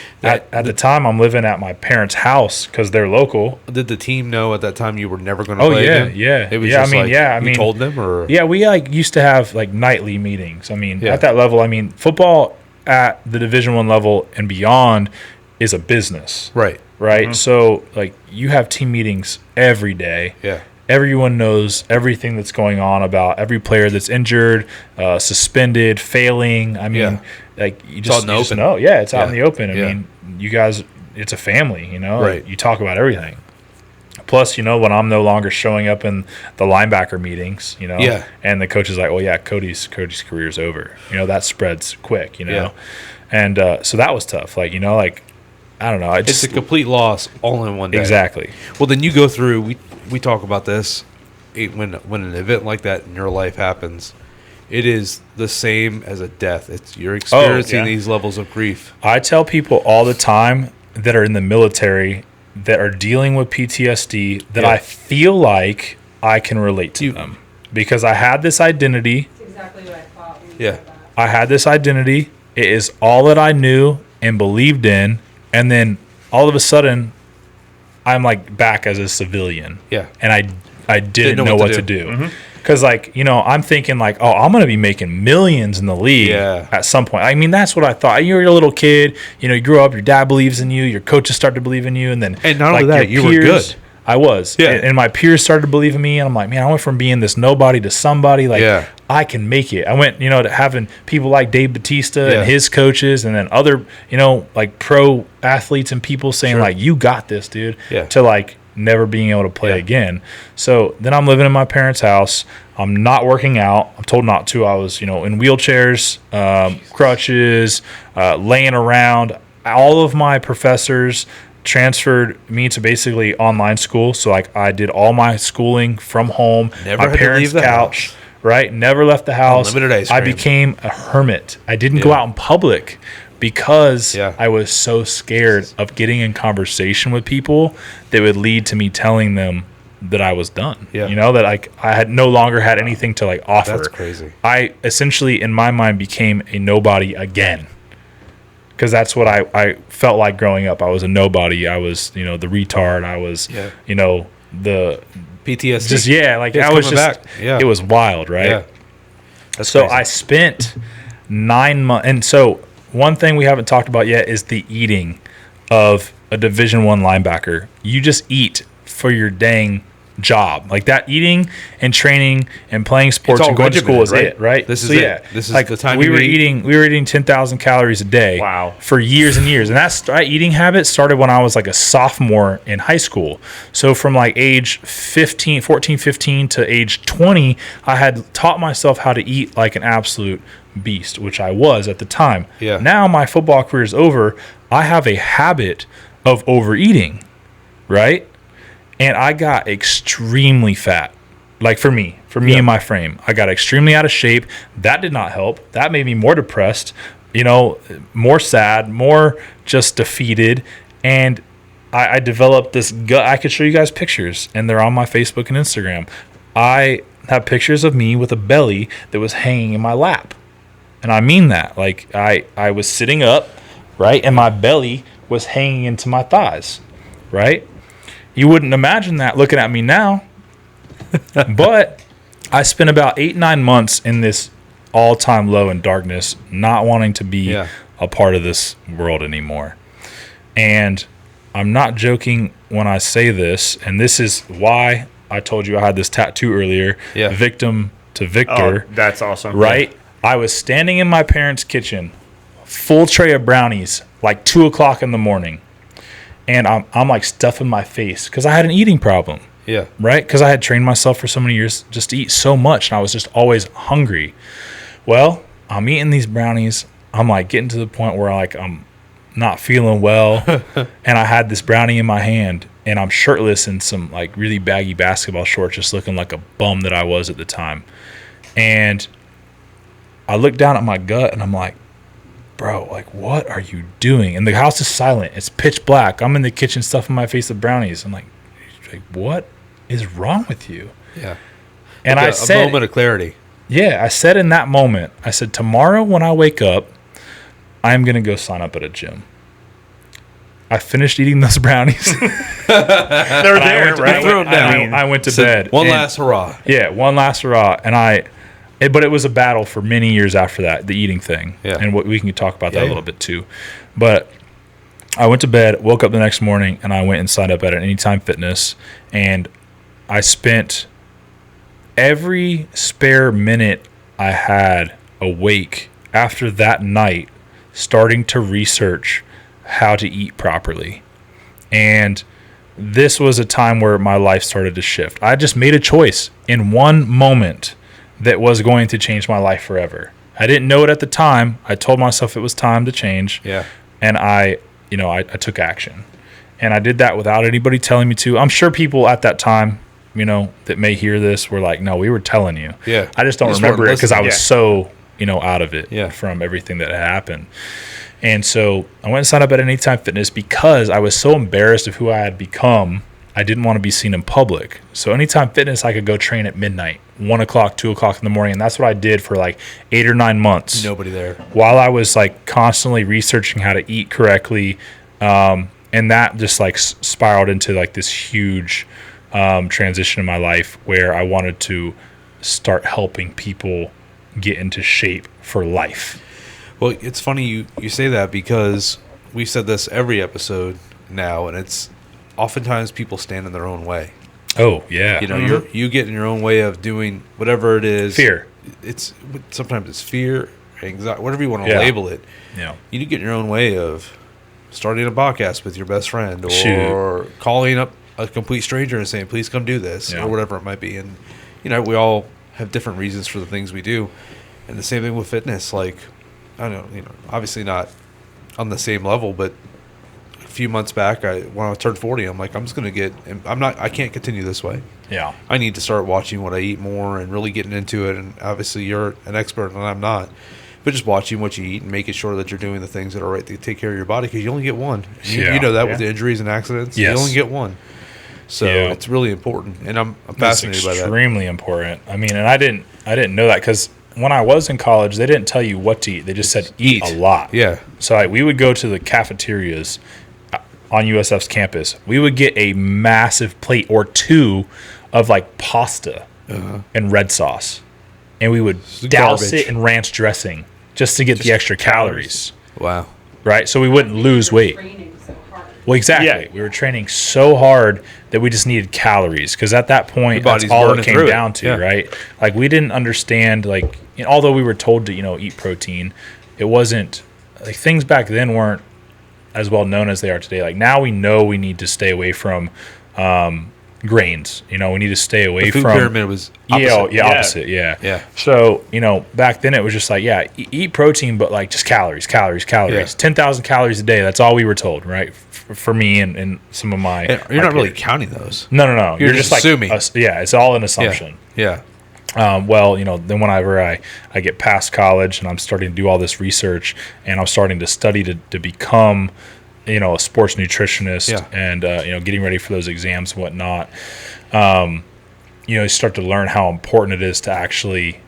the time, I'm living at my parents' house because they're local. Did the team know at that time you were never going to play again? Yeah. It was yeah, just you told them, or yeah, we used to have nightly meetings. I mean, Yeah. at that level, football at the Division I level and beyond is a business, right? right? So you have team meetings every day. Yeah. Everyone knows everything that's going on about every player that's injured, suspended, failing. You just know. Yeah, it's out in the open. I mean, you guys, it's a family, Right. You talk about everything. Plus, when I'm no longer showing up in the linebacker meetings, and the coach is like, well, yeah, Cody's career's over. That spreads quick, And so that was tough. I don't know. It's a complete loss all in one day. Exactly. Well, then you go through, we talk about this, when an event like that in your life happens, it is the same as a death. You're experiencing these levels of grief. I tell people all the time that are in the military that are dealing with PTSD that I feel like I can relate to them. Because I had this identity. That's exactly what I thought. I had this identity. It is all that I knew and believed in. And then all of a sudden, I'm back as a civilian. Yeah. And I didn't know what to do. Because, I'm thinking, I'm going to be making millions in the league at some point. That's what I thought. You're a little kid. You grow up, your dad believes in you, your coaches start to believe in you. And then, not only that, you were good. I was. Yeah. And my peers started to believe in me. And I'm like, man, I went from being this nobody to somebody. I can make it. I went, to having people like Dave Bautista and his coaches, and then other, pro athletes and people saying, you got this, dude, to never being able to play again. So then I'm living in my parents' house. I'm not working out. I'm told not to. I was, in wheelchairs, crutches, laying around. All of my professors transferred me to basically online school. So I did all my schooling from home, Never my had parents' to leave the couch. house. Right, never left the house. Unlimited ice cream. I became a hermit. I didn't go out in public because I was so scared of getting in conversation with people that would lead to me telling them that I was done. Yeah. That I had no longer had anything to offer. That's crazy. I essentially, in my mind, became a nobody again. Because that's what I felt like growing up. I was a nobody. I was, the retard. I was, the PTSD. just I was just back. It was wild, right? Yeah. That's so crazy. I spent 9 months, and so one thing we haven't talked about yet is the eating of a Division I linebacker. You just eat for your dang job. That eating and training and playing sports and going to school is it, right? This is so, it. This is the time we were eating 10,000 calories a day. Wow. For years and years. And that eating habit started when I was a sophomore in high school. So from age 14, 15 to age 20, I had taught myself how to eat like an absolute beast, which I was at the time. Yeah. Now my football career is over. I have a habit of overeating, right? And I got extremely fat. For me and my frame. I got extremely out of shape. That did not help. That made me more depressed, more sad, more just defeated. And I developed this gut. I could show you guys pictures, and they're on my Facebook and Instagram. I have pictures of me with a belly that was hanging in my lap. And I mean that. I was sitting up, right? And my belly was hanging into my thighs, right? You wouldn't imagine that looking at me now. But I spent about 8-9 months in this all-time low in darkness, not wanting to be a part of this world anymore. And I'm not joking when I say this, and this is why I told you I had this tattoo earlier, victim to victor. Oh, that's awesome. Right? I was standing in my parents' kitchen, full tray of brownies, 2 o'clock in the morning. And I'm stuffing my face because I had an eating problem. Yeah. Right? Because I had trained myself for so many years just to eat so much, and I was just always hungry. Well, I'm eating these brownies. I'm getting to the point where I'm not feeling well. And I had this brownie in my hand, and I'm shirtless in some really baggy basketball shorts, just looking like a bum that I was at the time. And I looked down at my gut, and I'm like, bro, what are you doing? And the house is silent. It's pitch black. I'm in the kitchen stuffing my face with brownies. I'm like, what is wrong with you? Yeah. And I said, a moment of clarity. Yeah, I said in that moment, I said, tomorrow when I wake up, I'm going to go sign up at a gym. I finished eating those brownies. They're there, right? threw 'em down. I went to So, bed. One and- last hurrah. Yeah, one last hurrah. And but it was a battle for many years after that, the eating thing. Yeah. And we can talk about that Yeah, a little bit too. But I went to bed, woke up the next morning, and I went and signed up at an Anytime Fitness. And I spent every spare minute I had awake after that night starting to research how to eat properly. And this was a time where my life started to shift. I just made a choice in one moment that was going to change my life forever. I didn't know it at the time. I told myself it was time to change. Yeah. And I took action. And I did that without anybody telling me to. I'm sure people at that time, that may hear this were like, no, we were telling you. Yeah. I just don't You just remember weren't it because I was listening. so, out of it Yeah. from everything that had happened. And so I went and signed up at Anytime Fitness because I was so embarrassed of who I had become. I didn't want to be seen in public. So Anytime Fitness, I could go train at midnight, 1 o'clock, 2 o'clock in the morning. And that's what I did for like 8 or 9 months. Nobody there. While I was like constantly researching how to eat correctly. And that just like spiraled into like this huge transition in my life where I wanted to start helping people get into shape for life. Well, it's funny you say that because we said this every episode now, and it's oftentimes people stand in their own way. Oh, yeah. You get in your own way of doing whatever it is. Fear. Sometimes it's fear, anxiety, whatever you want to Yeah. label it. Yeah. You do get in your own way of starting a podcast with your best friend, or Shoot. calling up a complete stranger and saying, "Please come do this," Yeah. or whatever it might be. And we all have different reasons for the things we do. And the same thing with fitness. Like, I don't know, obviously not on the same level, but a few months back, when I turned 40, I'm like, I can't continue this way. Yeah. I need to start watching what I eat more and really getting into it. And obviously you're an expert and I'm not, but just watching what you eat and making sure that you're doing the things that are right to take care of your body, because you only get one. Yeah. You know that Yeah. with the injuries and accidents, Yes. you only get one. So Yeah. it's really important, and I'm That's fascinated by that. extremely important. I mean, and I didn't know that because when I was in college, they didn't tell you what to eat. They just said eat a lot. Yeah. So we would go to the cafeterias on USF's campus. We would get a massive plate or two of like pasta and red sauce, and we would douse garbage. it in ranch dressing just to get the extra calories. Wow. Right? So we wouldn't lose weight. Training so hard. Well, exactly. Yeah. We were training so hard that we just needed calories because at that point, Your body's that's all it burning came through it. down to, Yeah. right? Like we didn't understand, like, although we were told to, eat protein, it wasn't like things back then weren't as well known as they are today. Like now we know we need to stay away from grains. We need to stay away The food from pyramid was opposite. opposite. Yeah. Yeah. So, back then it was just like, eat protein, but like just calories. Yeah. 10,000 calories a day. That's all we were told, right? For me and some of my. And you're my not really peers. counting those. No. You're just like assuming. it's all an assumption. Yeah. Well, then whenever I get past college and I'm starting to do all this research and I'm starting to study to become, a sports nutritionist Yeah. and, getting ready for those exams and whatnot, you start to learn how important it is to actually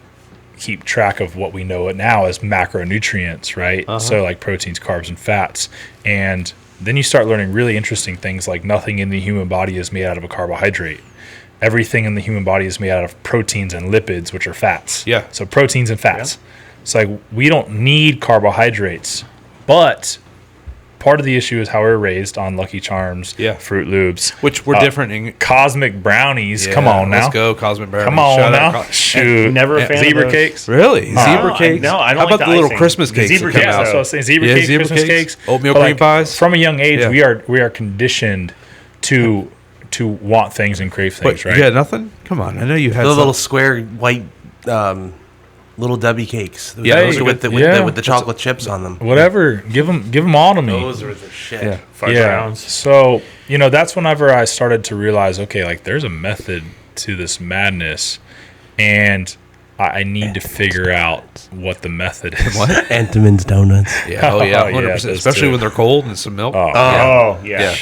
keep track of what we know now as macronutrients, right? So like proteins, carbs, and fats. And then you start learning really interesting things like nothing in the human body is made out of a carbohydrate. Everything in the human body is made out of proteins and lipids, which are fats. Yeah. So proteins and fats. It's like we don't need carbohydrates, but part of the issue is how we're raised on Lucky Charms, Yeah. Fruit Loops, Which were different in cosmic brownies. Yeah, Come on now. Let's go, Cosmic Brownies. Come on Shout out now. Co- Shoot. Never a fan of Zebra those. cakes. Really? No, Zebra cakes? no, I don't How like about the the little icing. Christmas The cakes zebra that come cakes, Yeah, out? that's what I was saying. Zebra Yeah, cakes, zebra Christmas cakes, cakes, oatmeal But, cream pies. From a young age, Yeah. we are conditioned to want things and crave things, Wait, right? you had nothing? Come on. I know you had The some. little square white little Debbie cakes. Yeah, Those those are are with the good. Yeah. with the chocolate chips on them. Whatever. Give them all to me. Those are the shit. Yeah. 5 rounds. So, that's whenever I started to realize, okay, like there's a method to this madness, and I need to figure out what the method is. What? Antimon's donuts. Yeah, oh yeah, Oh, yeah, 100%. those Especially too. when they're cold and some milk. Oh, Oh, yeah. Yeah.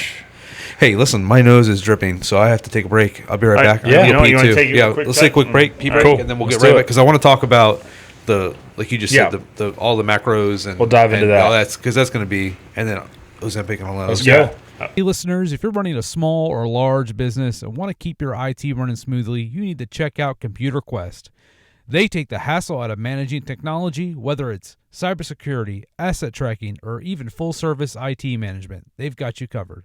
Hey, listen, my nose is dripping, so I have to take a break. I'll be right All right, back. yeah. I'm You gonna wanna pee, take too. a Yeah, quick let's take a cut? quick break, pee All break, right. and then we'll Let's get right do back it. because I want to talk about like you just Yeah. said, the all the macros and We'll dive into and that. all that's because that's going to be, and then Ozempic and all that. Let's Yeah. go. Hey, listeners, if you're running a small or large business and want to keep your IT running smoothly, you need to check out Computer Quest. They take the hassle out of managing technology, whether it's cybersecurity, asset tracking, or even full-service IT management. They've got you covered.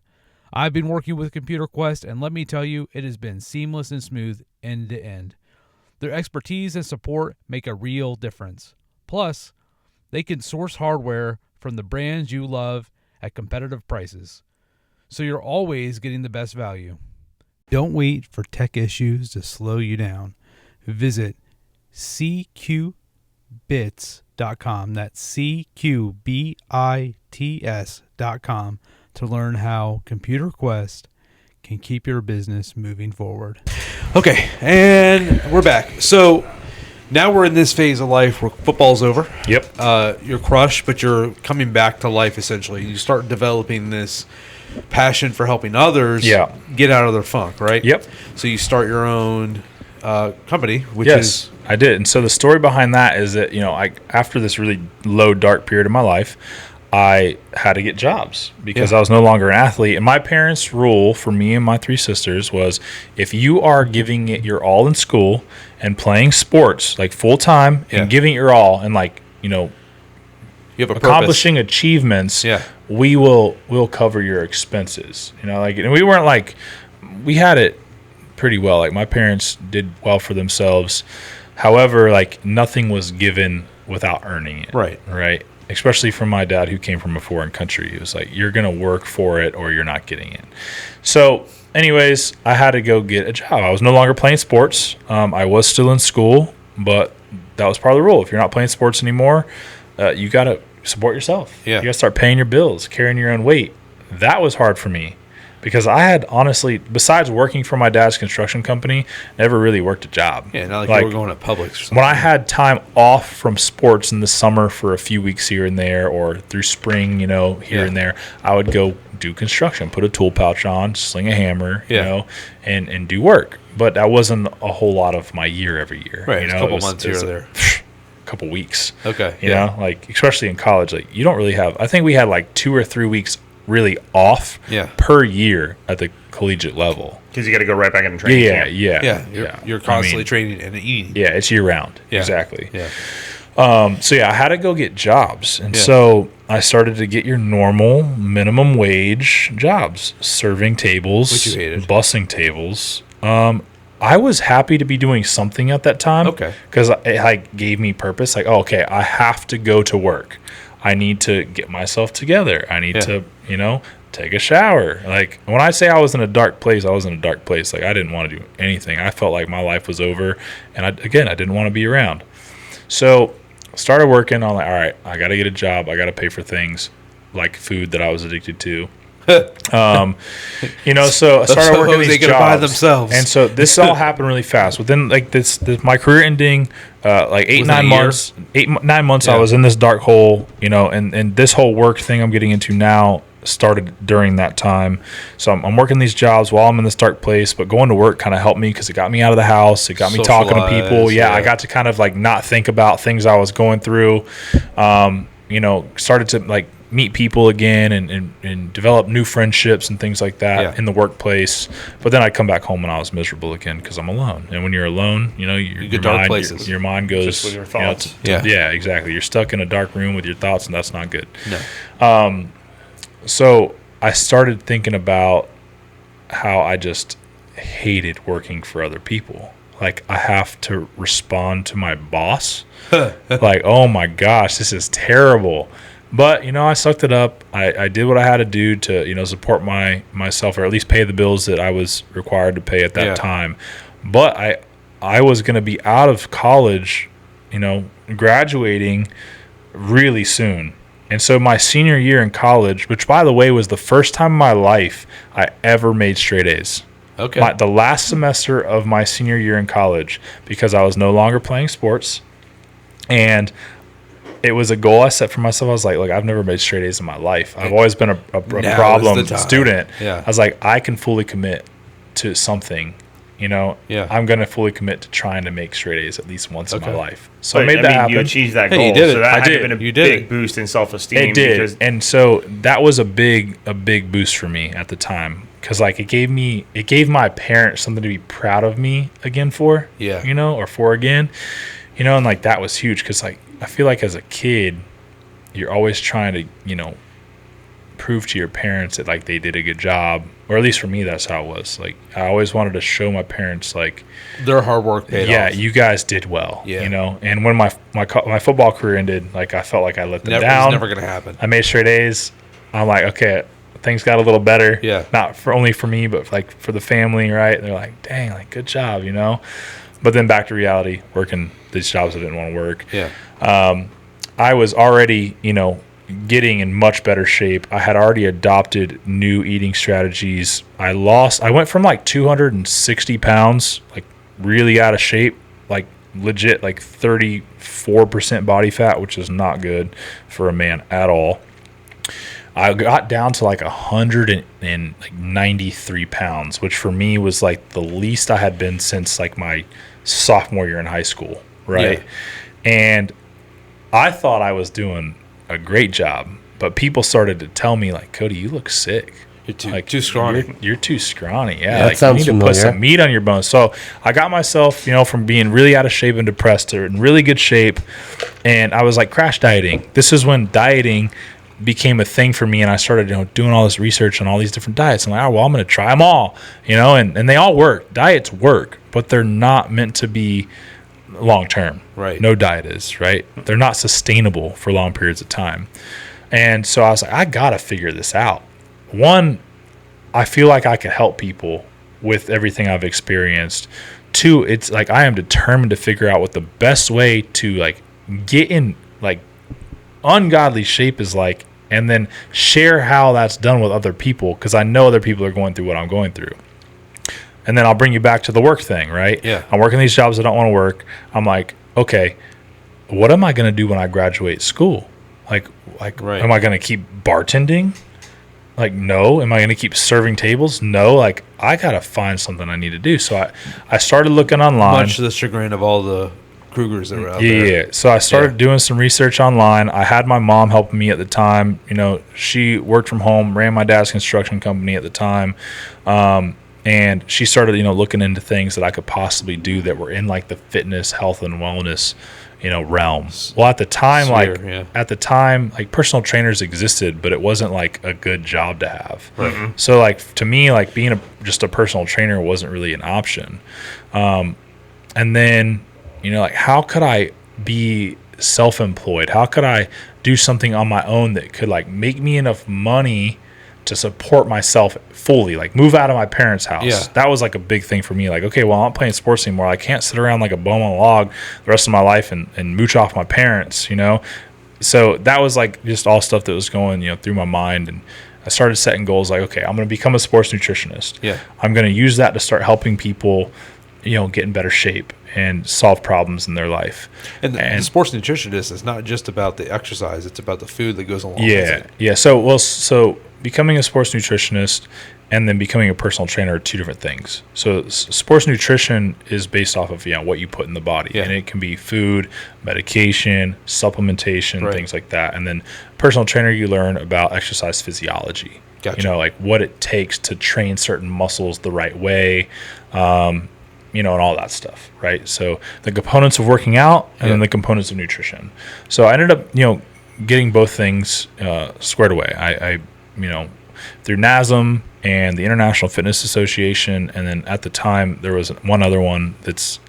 I've been working with Computer Quest, and let me tell you, it has been seamless and smooth end to end. Their expertise and support make a real difference. Plus, they can source hardware from the brands you love at competitive prices, so you're always getting the best value. Don't wait for tech issues to slow you down. Visit cqbits.com. That's cqbits.com to learn how Computer Quest can keep your business moving forward. Okay, and we're back. So now we're in this phase of life where football's over. Yep. You're crushed, but you're coming back to life, essentially. You start developing this passion for helping others get out of their funk, right? Yep. So you start your own company, which Yes, is... I did. And so the story behind that is that, after this really low, dark period of my life, I had to get jobs because I was no longer an athlete. And my parents' rule for me and my three sisters was, if you are giving it your all in school and playing sports like full time and giving it your all and you have a accomplishing achievements, we'll cover your expenses. And we weren't we had it pretty well. Like, my parents did well for themselves. However, nothing was given without earning it. Right. Especially from my dad, who came from a foreign country. He was like, you're going to work for it or you're not getting it. So anyways, I had to go get a job. I was no longer playing sports. I was still in school, but that was part of the rule. If you're not playing sports anymore, you got to support yourself. You got to start paying your bills, carrying your own weight. That was hard for me because I had, honestly, besides working for my dad's construction company, never really worked a job. Yeah, not like you were going to Publix or something. When I had time off from sports in the summer for a few weeks here and there, or through spring, here and there, I would go do construction, put a tool pouch on, sling a hammer, and do work. But that wasn't a whole lot of my year every year. Right, a couple months here or there. A couple weeks. Okay. You know, especially in college, you don't really have, I think we had 2 or 3 weeks really off per year at the collegiate level. Because you got to go right back into training camp. You're constantly training and eating. Yeah, it's year round. Yeah. Exactly. Yeah. So I had to go get jobs. And so I started to get your normal minimum wage jobs, serving tables, which you hated. Bussing tables. I was happy to be doing something at that time. Okay. Because it gave me purpose. I have to go to work. I need to get myself together. I need to, take a shower. When I say I was in a dark place, I was in a dark place. I didn't want to do anything. I felt like my life was over. And I didn't want to be around. So started working on all right, I got to get a job. I got to pay for things like food that I was addicted to. So I started working these jobs buy themselves. And so this all happened really fast. Within this my career ending, 9 months, 9 months, I was in this dark hole, and this whole work thing I'm getting into now started during that time. So I'm working these jobs while I'm in this dark place, but going to work kind of helped me because it got me out of the house. It got me talking to people. I got to kind of not think about things I was going through. Started to meet people again and develop new friendships and things like that in the workplace. But then I'd come back home and I was miserable again because I'm alone. And when you're alone, you get dark places. Your mind goes just with your thoughts. Yeah, exactly. You're stuck in a dark room with your thoughts, and that's not good. No. So I started thinking about how I just hated working for other people. I have to respond to my boss. Oh my gosh, this is terrible. But, I sucked it up. I did what I had to do to, support myself, or at least pay the bills that I was required to pay at that time. But I was going to be out of college, graduating really soon. And so my senior year in college, which, by the way, was the first time in my life I ever made straight A's. Okay. The last semester of my senior year in college, because I was no longer playing sports. And it was a goal I set for myself. I was like, look, I've never made straight A's in my life. I've always been a problem student. Yeah. I was like, I can fully commit to something Yeah. I'm going to fully commit to trying to make straight A's at least once in my Okay. life. So But, I made that happen. You achieved that Hey, goal. you did it. So that I had did. to have been a You did big it. boost in self-esteem. It did, because- and so that was a big boost for me at the time, because like it gave my parents something to be proud of me again for, Yeah. or for again, and like that was huge, because like I feel like as a kid, you're always trying to prove to your parents that like they did a good job, or at least for me that's how it was. Like I always wanted to show my parents like, Their hard work paid yeah, off. you guys did well, Yeah. And when my football career ended, like I felt like I let them It was down. never going to happen. I made straight A's. I'm like, okay, things got a little better. Yeah. Not for only for me, but like for the family, right? They're like, dang, like good job, But then back to reality, working these jobs I didn't want to work. Yeah. I was already, getting in much better shape. I had already adopted new eating strategies. I went from like 260 pounds, like really out of shape, like legit, like 34% body fat, which is not good for a man at all. I got down to like 193 pounds, which for me was like the least I had been since like my sophomore year in high school, right? Yeah. And I thought I was doing a great job, but people started to tell me like, Cody, you look sick. You're too scrawny. You're too scrawny. Yeah, that like sounds you need to put familiar. some meat on your bones. So I got myself, from being really out of shape and depressed to in really good shape, and I was like crash dieting. This is when dieting became a thing for me, and I started doing all this research on all these different diets. I'm like, oh well, I'm going to try them all, and they all work. Diets work, but they're not meant to be long term. Right. No diet is, right? They're not sustainable for long periods of time. And so I was like, I gotta figure this out. One, I feel like I could help people with everything I've experienced. Two, it's like I am determined to figure out what the best way to like get in like ungodly shape is like, and then share how that's done with other people, because I know other people are going through what I'm going through. And then I'll bring you back to the work thing, right? Yeah. I'm working these jobs I don't want to work. I'm like, okay, what am I going to do when I graduate school? Like, Right. Am I going to keep bartending? Like, no. Am I going to keep serving tables? No. Like, I got to find something I need to do. So I started looking online. Much to the chagrin of all the Krugers that were out Yeah, there. yeah. So I started doing some research online. I had my mom helping me at the time. She worked from home, ran my dad's construction company at the time. And she started, looking into things that I could possibly do that were in like the fitness, health, and wellness, realm. Well, at the time, like personal trainers existed, but it wasn't like a good job to have. Right. So like to me, like being just a personal trainer wasn't really an option. And then, like how could I be self-employed? How could I do something on my own that could like make me enough money to support myself fully, like move out of my parents' house? Yeah. That was like a big thing for me. Like, okay, well, I'm not playing sports anymore. I can't sit around like a bum on a log the rest of my life and mooch off my parents, So that was like just all stuff that was going, through my mind. And I started setting goals like, okay, I'm going to become a sports nutritionist. Yeah. I'm going to use that to start helping people, get in better shape and solve problems in their life. And the sports nutritionist is not just about the exercise; it's about the food that goes along with it. Yeah. So becoming a sports nutritionist and then becoming a personal trainer are two different things. So sports nutrition is based off of what you put in the body, Yeah. and it can be food, medication, supplementation, Right. things like that. And then personal trainer, you learn about exercise physiology. Gotcha. Like what it takes to train certain muscles the right way. And all that stuff, right? So the components of working out and then the components of nutrition. So I ended up, getting both things squared away. I through NASM and the International Fitness Association, and then at the time there was one other one that's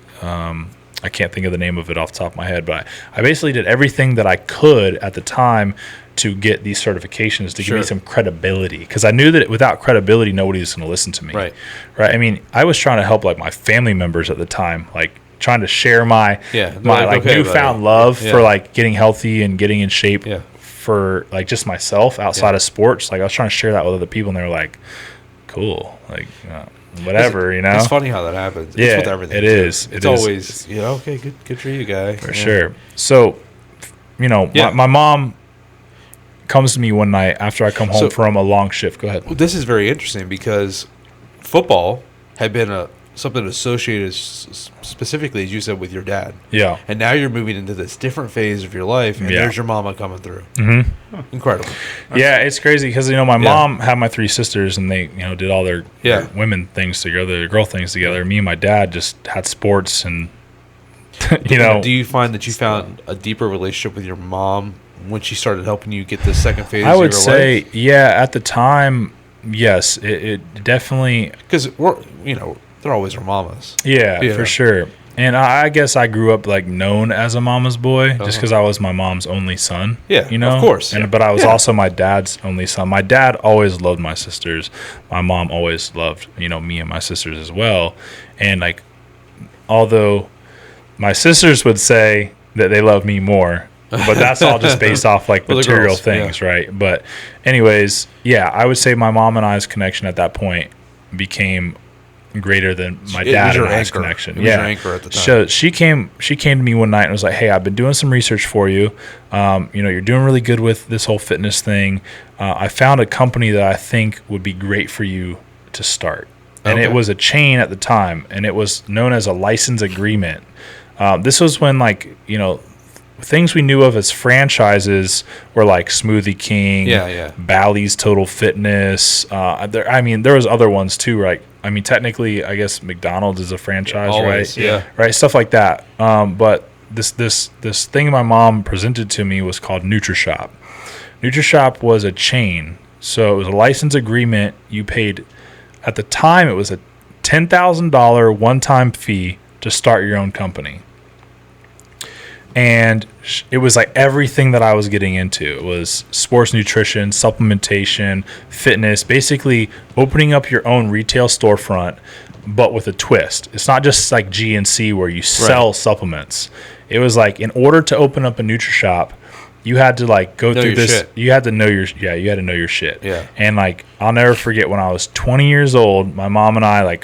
I can't think of the name of it off the top of my head, but I basically did everything that I could at the time to get these certifications to give me some credibility, because I knew that without credibility nobody was going to listen to me. Right. I mean, I was trying to help like my family members at the time, like trying to share my like, okay, newfound buddy. love Yeah. for like getting healthy and getting in shape Yeah. for like just myself outside of sports. Like I was trying to share that with other people, and they were like, cool, like whatever, It's funny how that happens. Yeah, It's with everything. it is. It's It is. always, okay, good for you, guy. For sure. So, my mom comes to me one night after I come home from a long shift. Go ahead. Well, this is very interesting because football had been a something associated specifically, as you said, with your dad. Yeah. And now you're moving into this different phase of your life, and Yeah. there's your mama coming through. Mm-hmm. Incredible. Yeah, it's crazy because, my mom had my 3 sisters, and they, did all their women things together, their girl things together. Me and my dad just had sports and, Do you find that you found a deeper relationship with your mom when she started helping you get this second phase of your life? I would say, yeah, at the time, yes, it definitely. Because, they're always our mamas. Yeah, for sure. And I guess I grew up known as a mama's boy just because I was my mom's only son. Yeah, of course. But I was also my dad's only son. My dad always loved my sisters. My mom always loved, me and my sisters as well. And although my sisters would say that they love me more, but that's all just based off material things, right? But anyways, yeah, I would say my mom and I's connection at that point became greater than my dad and I's connection. It was your anchor at the time. So she came to me one night and was like, "Hey, I've been doing some research for you. You're doing really good with this whole fitness thing. I found a company that I think would be great for you to start." And it was a chain at the time, and it was known as a license agreement. This was when things we knew of as franchises were like Smoothie King, Bally's Total Fitness. There was other ones too, technically, I guess McDonald's is a franchise, Always, right? Yeah. Right, stuff like that. But this thing my mom presented to me was called NutriShop. NutriShop was a chain, so it was a license agreement. You paid, at the time, it was a $10,000 one-time fee to start your own company. And it was everything that I was getting into. It was sports nutrition, supplementation, fitness, basically opening up your own retail storefront, but with a twist. It's not just like GNC where you sell supplements. It was in order to open up a NutriShop, you had to go through this. Shit. You had to know your you had to know your shit. Yeah. And I'll never forget when I was 20 years old, my mom and I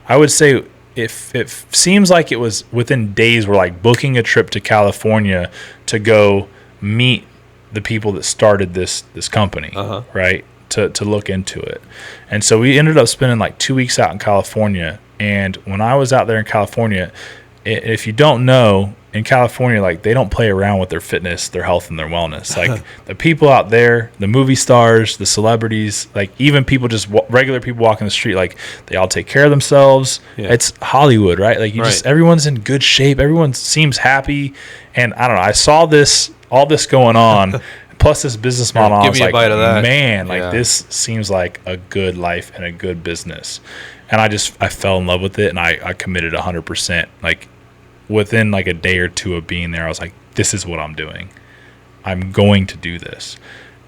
I would say, if it seems like it was within days, we're booking a trip to California to go meet the people that started this company, right? To look into it. And so we ended up spending 2 weeks out in California. And when I was out there in California, if you don't know, in California, they don't play around with their fitness, their health, and their wellness. The people out there, the movie stars, the celebrities, even people, just regular people walking the street, they all take care of themselves. Yeah. It's Hollywood, right? Everyone's in good shape. Everyone seems happy. And I don't know, I saw all this going on, plus this business model. I was like, man, this seems like a good life and a good business. And I fell in love with it, and I committed 100%. Within a day or two of being there, I was like, this is what I'm doing. I'm going to do this.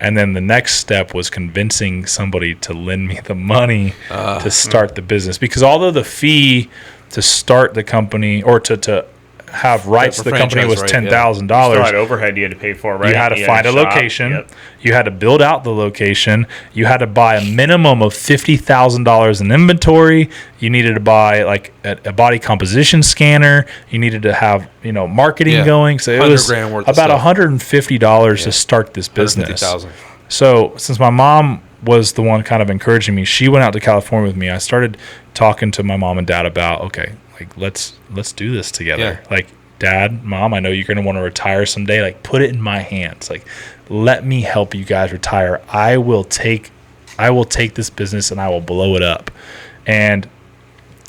And then the next step was convincing somebody to lend me the money to start the business. Because although the fee to start the company or to have rights to the company was $10,000. You still had overhead you had to pay for, right? You had to find a location. Yep. You had to build out the location. You had to buy a minimum of $50,000 in inventory. You needed to buy a body composition scanner. You needed to have marketing going. So it was about $150 to start this business. So since my mom was the one kind of encouraging me, she went out to California with me. I started talking to my mom and dad about, let's do this together. Yeah. Dad, Mom, I know you're going to want to retire someday. Put it in my hands. Let me help you guys retire. I will take this business and I will blow it up. And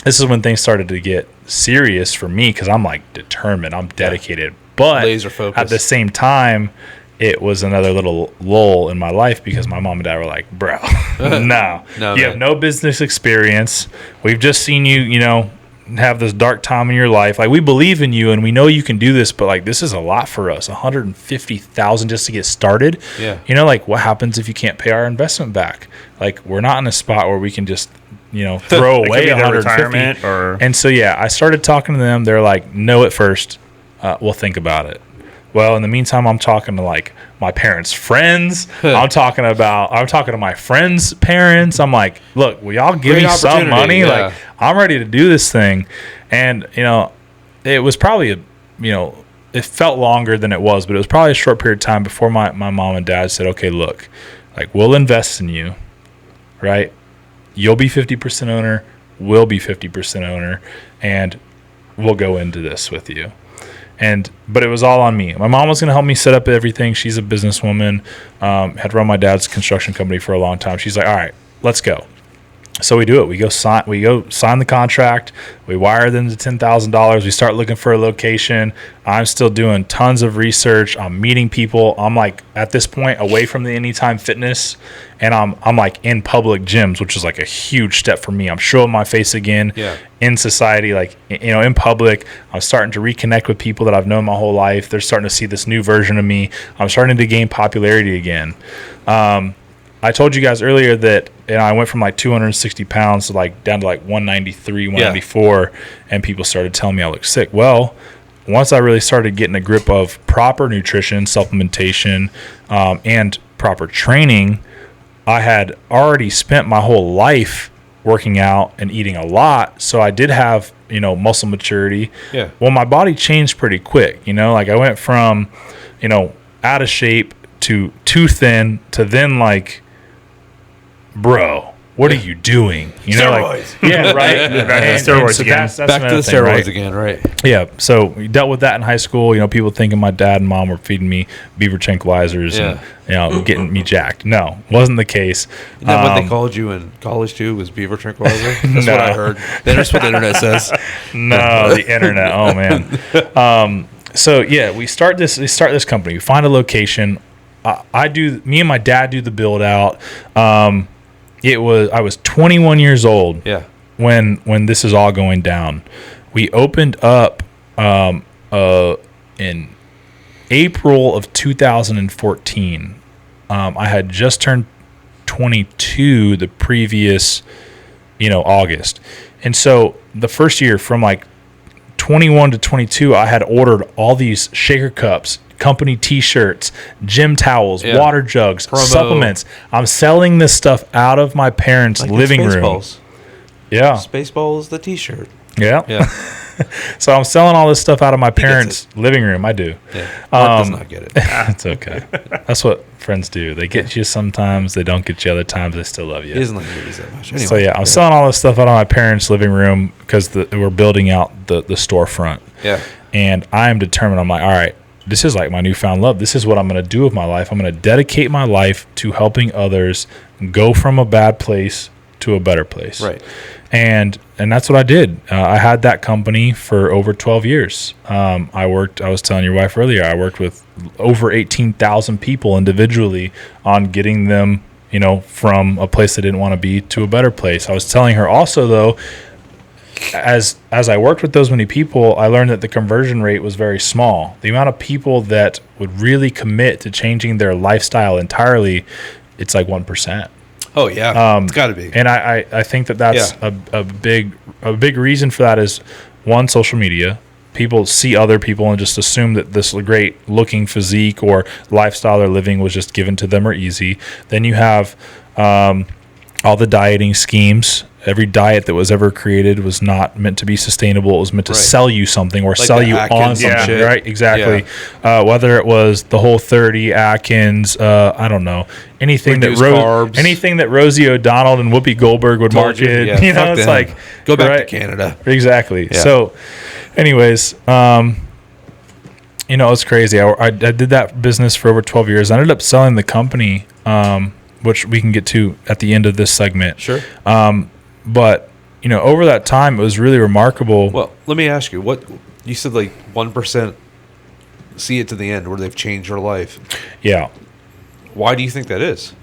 this is when things started to get serious for me because I'm determined. I'm dedicated. But laser focused. At the same time, it was another little lull in my life because my mom and dad were like, bro, no, you have no business experience. We've just seen you, have this dark time in your life. We believe in you and we know you can do this, but this is a lot for us. $150,000 just to get started. Yeah. What happens if you can't pay our investment back? We're not in a spot where we can just, throw away $150,000. And so, I started talking to them. They're like, no, at first, we'll think about it. Well, in the meantime, I'm talking to my parents' friends. I'm talking to my friends' parents. I'm like, look, will y'all give me some money? Yeah. I'm ready to do this thing. And, it was probably it felt longer than it was, but it was probably a short period of time before my mom and dad said, okay, look, we'll invest in you, right? You'll be 50% owner. will be 50% owner, and we'll go into this with you. But it was all on me. My mom was going to help me set up everything. She's a businesswoman, had run my dad's construction company for a long time. She's like, all right, let's go. So we do it. We go sign the contract. We wire them to $10,000. We start looking for a location. I'm still doing tons of research. I'm meeting people. I'm like at this point away from the Anytime Fitness, and I'm like in public gyms, which is like a huge step for me. I'm showing my face again in society, like in public. I'm starting to reconnect with people that I've known my whole life. They're starting to see this new version of me. I'm starting to gain popularity again. I told you guys earlier that I went from like 260 pounds to like down to like 193, 194, and people started telling me I look sick. Well, once I really started getting a grip of proper nutrition, supplementation, and proper training, I had already spent my whole life working out and eating a lot, so I did have muscle maturity. Yeah. Well, my body changed pretty quick. Like I went from out of shape to too thin to then like, bro, what are you doing? Steroids. Like, yeah, right. Steroids so again. That's back to the thing, steroids right? again, right? Yeah. So we dealt with that in high school. People thinking my dad and mom were feeding me beaver tranquilizers and getting me jacked. No, wasn't the case. And then what they called you in college too was beaver tranquilizer. That's what I heard. That's what the internet says. No, the internet. Oh man. So yeah, we start this company. We find a location. Me and my dad do the build out. I was 21 years old when this is all going down. We opened up in April of 2014. I had just turned 22 the previous August. And so the first year from like 21 to 22, I had ordered all these shaker cups, company t-shirts, gym towels, water jugs, supplements. I'm selling this stuff out of my parents' living room. Spaceballs. Yeah. Spaceballs, the t-shirt. Yeah. So I'm selling all this stuff out of my parents' living room. I do. Yeah. Mark does not get it. It's okay. That's what friends do. They get you sometimes. They don't get you other times. They still love you. He doesn't like movies that much. Anyway, So I'm selling all this stuff out of my parents' living room because we're building out the storefront. Yeah. And I am determined. I'm like, all right, this is like my newfound love. This is what I'm going to do with my life. I'm going to dedicate my life to helping others go from a bad place to a better place. Right. And that's what I did. I had that company for over 12 years. I was telling your wife earlier, I worked with over 18,000 people individually on getting them, from a place they didn't want to be to a better place. I was telling her also, though, as I worked with those many people, I learned that the conversion rate was very small. The amount of people that would really commit to changing their lifestyle entirely, it's like 1%. Oh yeah, it's got to be. And I think that's a big reason for that is one, social media. People see other people and just assume that this great looking physique or lifestyle they're living was just given to them or easy. Then you have all the dieting schemes. Every diet that was ever created was not meant to be sustainable. It was meant to sell you something or sell you on something, right? Exactly. Yeah. Whether it was the Whole30, Atkins, I don't know, anything anything that Rosie O'Donnell and Whoopi Goldberg would market. It's like go back to Canada. Exactly. Yeah. So, anyways, it's crazy. I did that business for over 12 years. I ended up selling the company, which we can get to at the end of this segment. Sure. But, over that time, it was really remarkable. Well, let me ask you, what you said, like 1% see it to the end where they've changed their life. Yeah. Why do you think that is?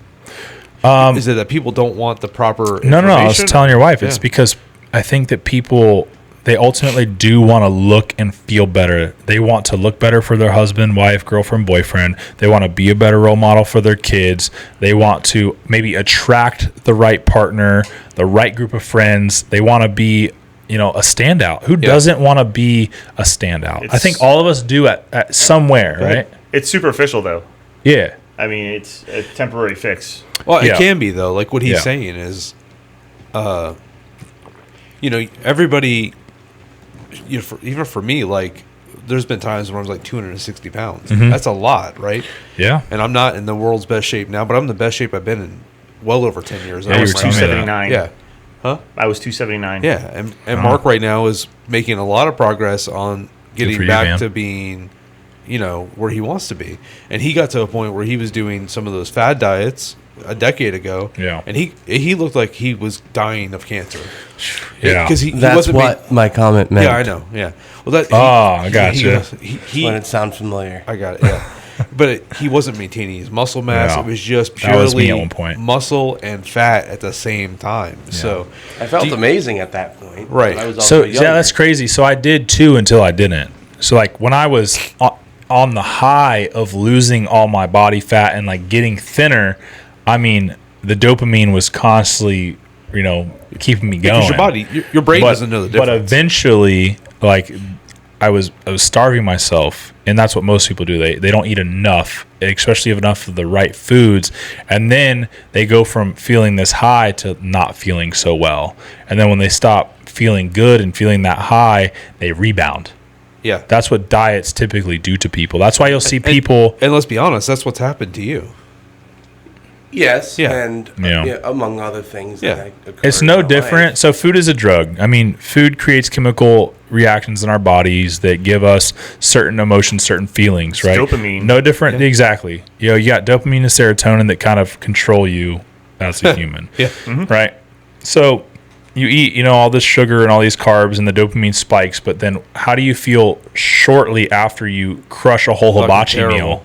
Is it that people don't want the proper information? No. I was telling your wife, it's because I think that people, they ultimately do want to look and feel better. They want to look better for their husband, wife, girlfriend, boyfriend. They want to be a better role model for their kids. They want to maybe attract the right partner, the right group of friends. They want to be, a standout. Who doesn't want to be a standout? I think all of us do at somewhere, right? It's superficial, though. Yeah. I mean, it's a temporary fix. Well, it can be, though. Like what he's saying is, everybody... even for me, like, there's been times when I was like 260 pounds. Mm-hmm. That's a lot, right? Yeah. And I'm not in the world's best shape now, but I'm in the best shape I've been in well over 10 years. I was 279. Yeah. Huh? I was 279. Yeah, and Mark right now is making a lot of progress on getting for you, back man. to being, where he wants to be. And he got to a point where he was doing some of those fad diets a decade ago. Yeah. And he looked like he was dying of cancer. Yeah. Because he That's wasn't what my comment meant. yeah, I know. Yeah. Well, that. I gotcha. He When it sounds familiar. I got it. Yeah. But he wasn't maintaining his muscle mass. Yeah. It was just That purely was me at one point. muscle and fat at the same time. So I felt amazing at that point. Right. I was So also yeah, younger. that's crazy. So I did too until I didn't. So like when I was on the high of losing all my body fat and like getting thinner, I mean the dopamine was constantly, keeping me going. because your body, your brain doesn't know the difference. But eventually, like I was starving myself, and that's what most people do. They don't eat enough, especially enough of the right foods, and then they go from feeling this high to not feeling so well. And then when they stop feeling good and feeling that high, they rebound. yeah. That's what diets typically do to people. That's why you'll see people. And let's be honest, that's what's happened to you. Yes, Yeah. and Yeah. among other things. Yeah. that occurred It's in no my different. life. So food is a drug. I mean, food creates chemical reactions in our bodies that give us certain emotions, certain feelings, right? dopamine. No different. Exactly. You got dopamine and serotonin that kind of control you as a human. Yeah. Right. So you eat, all this sugar and all these carbs and the dopamine spikes, but then how do you feel shortly after you crush a whole Fucking hibachi terrible. meal?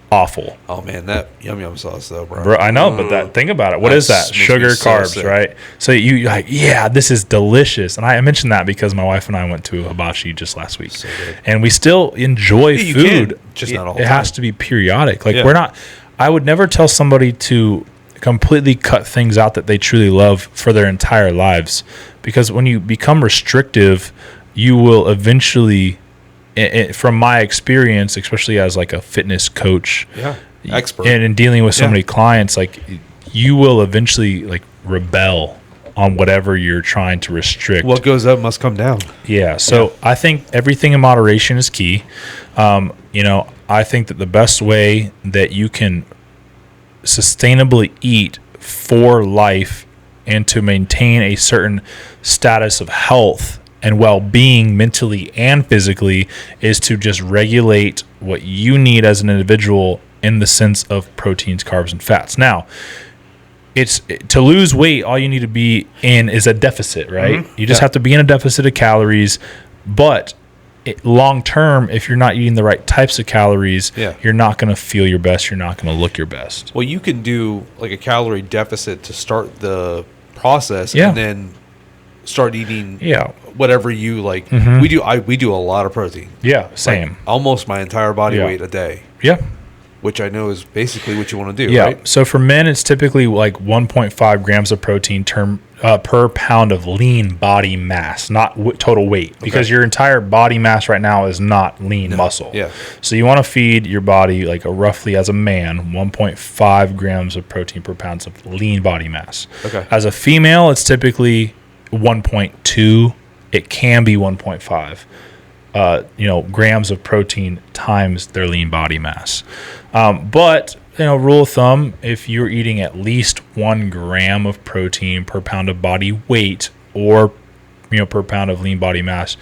Awful. Oh man, that yum yum sauce though, bro. Bro, I know, but think about it. What is that? Makes me Sugar, so carbs, sick. right? So you're like, yeah, this is delicious. And I mentioned that because my wife and I went to hibachi just last week. So good. And we still enjoy Yeah, you food. can, just not all It the has time. to be periodic. Like Yeah. I would never tell somebody to completely cut things out that they truly love for their entire lives. Because when you become restrictive, you will eventually, from my experience, especially as like a fitness coach, Yeah. Expert. and in dealing with so Yeah. many clients, like you will eventually like rebel on whatever you're trying to restrict. What goes up must come down. Yeah. So I think everything in moderation is key. I think that the best way that you can sustainably eat for life and to maintain a certain status of health and well-being mentally and physically is to just regulate what you need as an individual in the sense of proteins, carbs, and fats. Now, it's to lose weight, all you need to be in is a deficit, right? You just have to be in a deficit of calories, but long term, if you're not eating the right types of calories, you're not going to feel your best. You're not going to look your best. Well, you can do like a calorie deficit to start the process, Yeah. and then start eating Yeah. whatever you like. Mhm. We do a lot of protein. Yeah. Same. Like, almost my entire body Yeah. weight a day, Yeah. which I know is basically what you want to do, Yeah. right? So for men, it's typically like 1.5 grams of protein per pound of lean body mass, not total weight, because your entire body mass right now is not lean muscle. Yeah. So you want to feed your body like roughly as a man 1.5 grams of protein per pound of lean body mass. Okay. As a female, it's typically 1.2. It can be 1.5. Grams of protein times their lean body mass. But rule of thumb, if you're eating at least 1 gram of protein per pound of body weight or, per pound of lean body mass,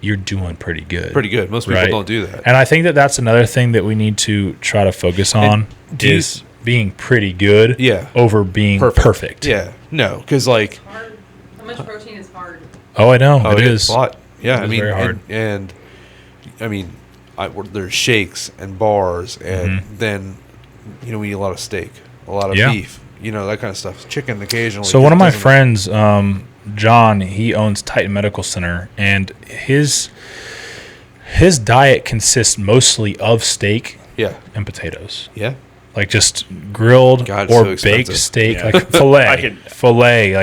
you're doing pretty good. Pretty good. Most people Right. don't do that. And I think that that's another thing that we need to try to focus on is being pretty good over being perfect. Yeah. No, because like, Hard. How much protein is hard? Oh, I know. oh, it it is. is a lot. Yeah, It I is mean, very hard. and I mean, there's shakes and bars, and then we eat a lot of steak, a lot of Yeah. beef, that kind of stuff. Chicken occasionally. So one of my Doesn't- friends, John, he owns Titan Medical Center, and his diet consists mostly of steak Yeah. and potatoes. Yeah. Like just grilled God, or so expensive. baked steak, Yeah. like filet, I could-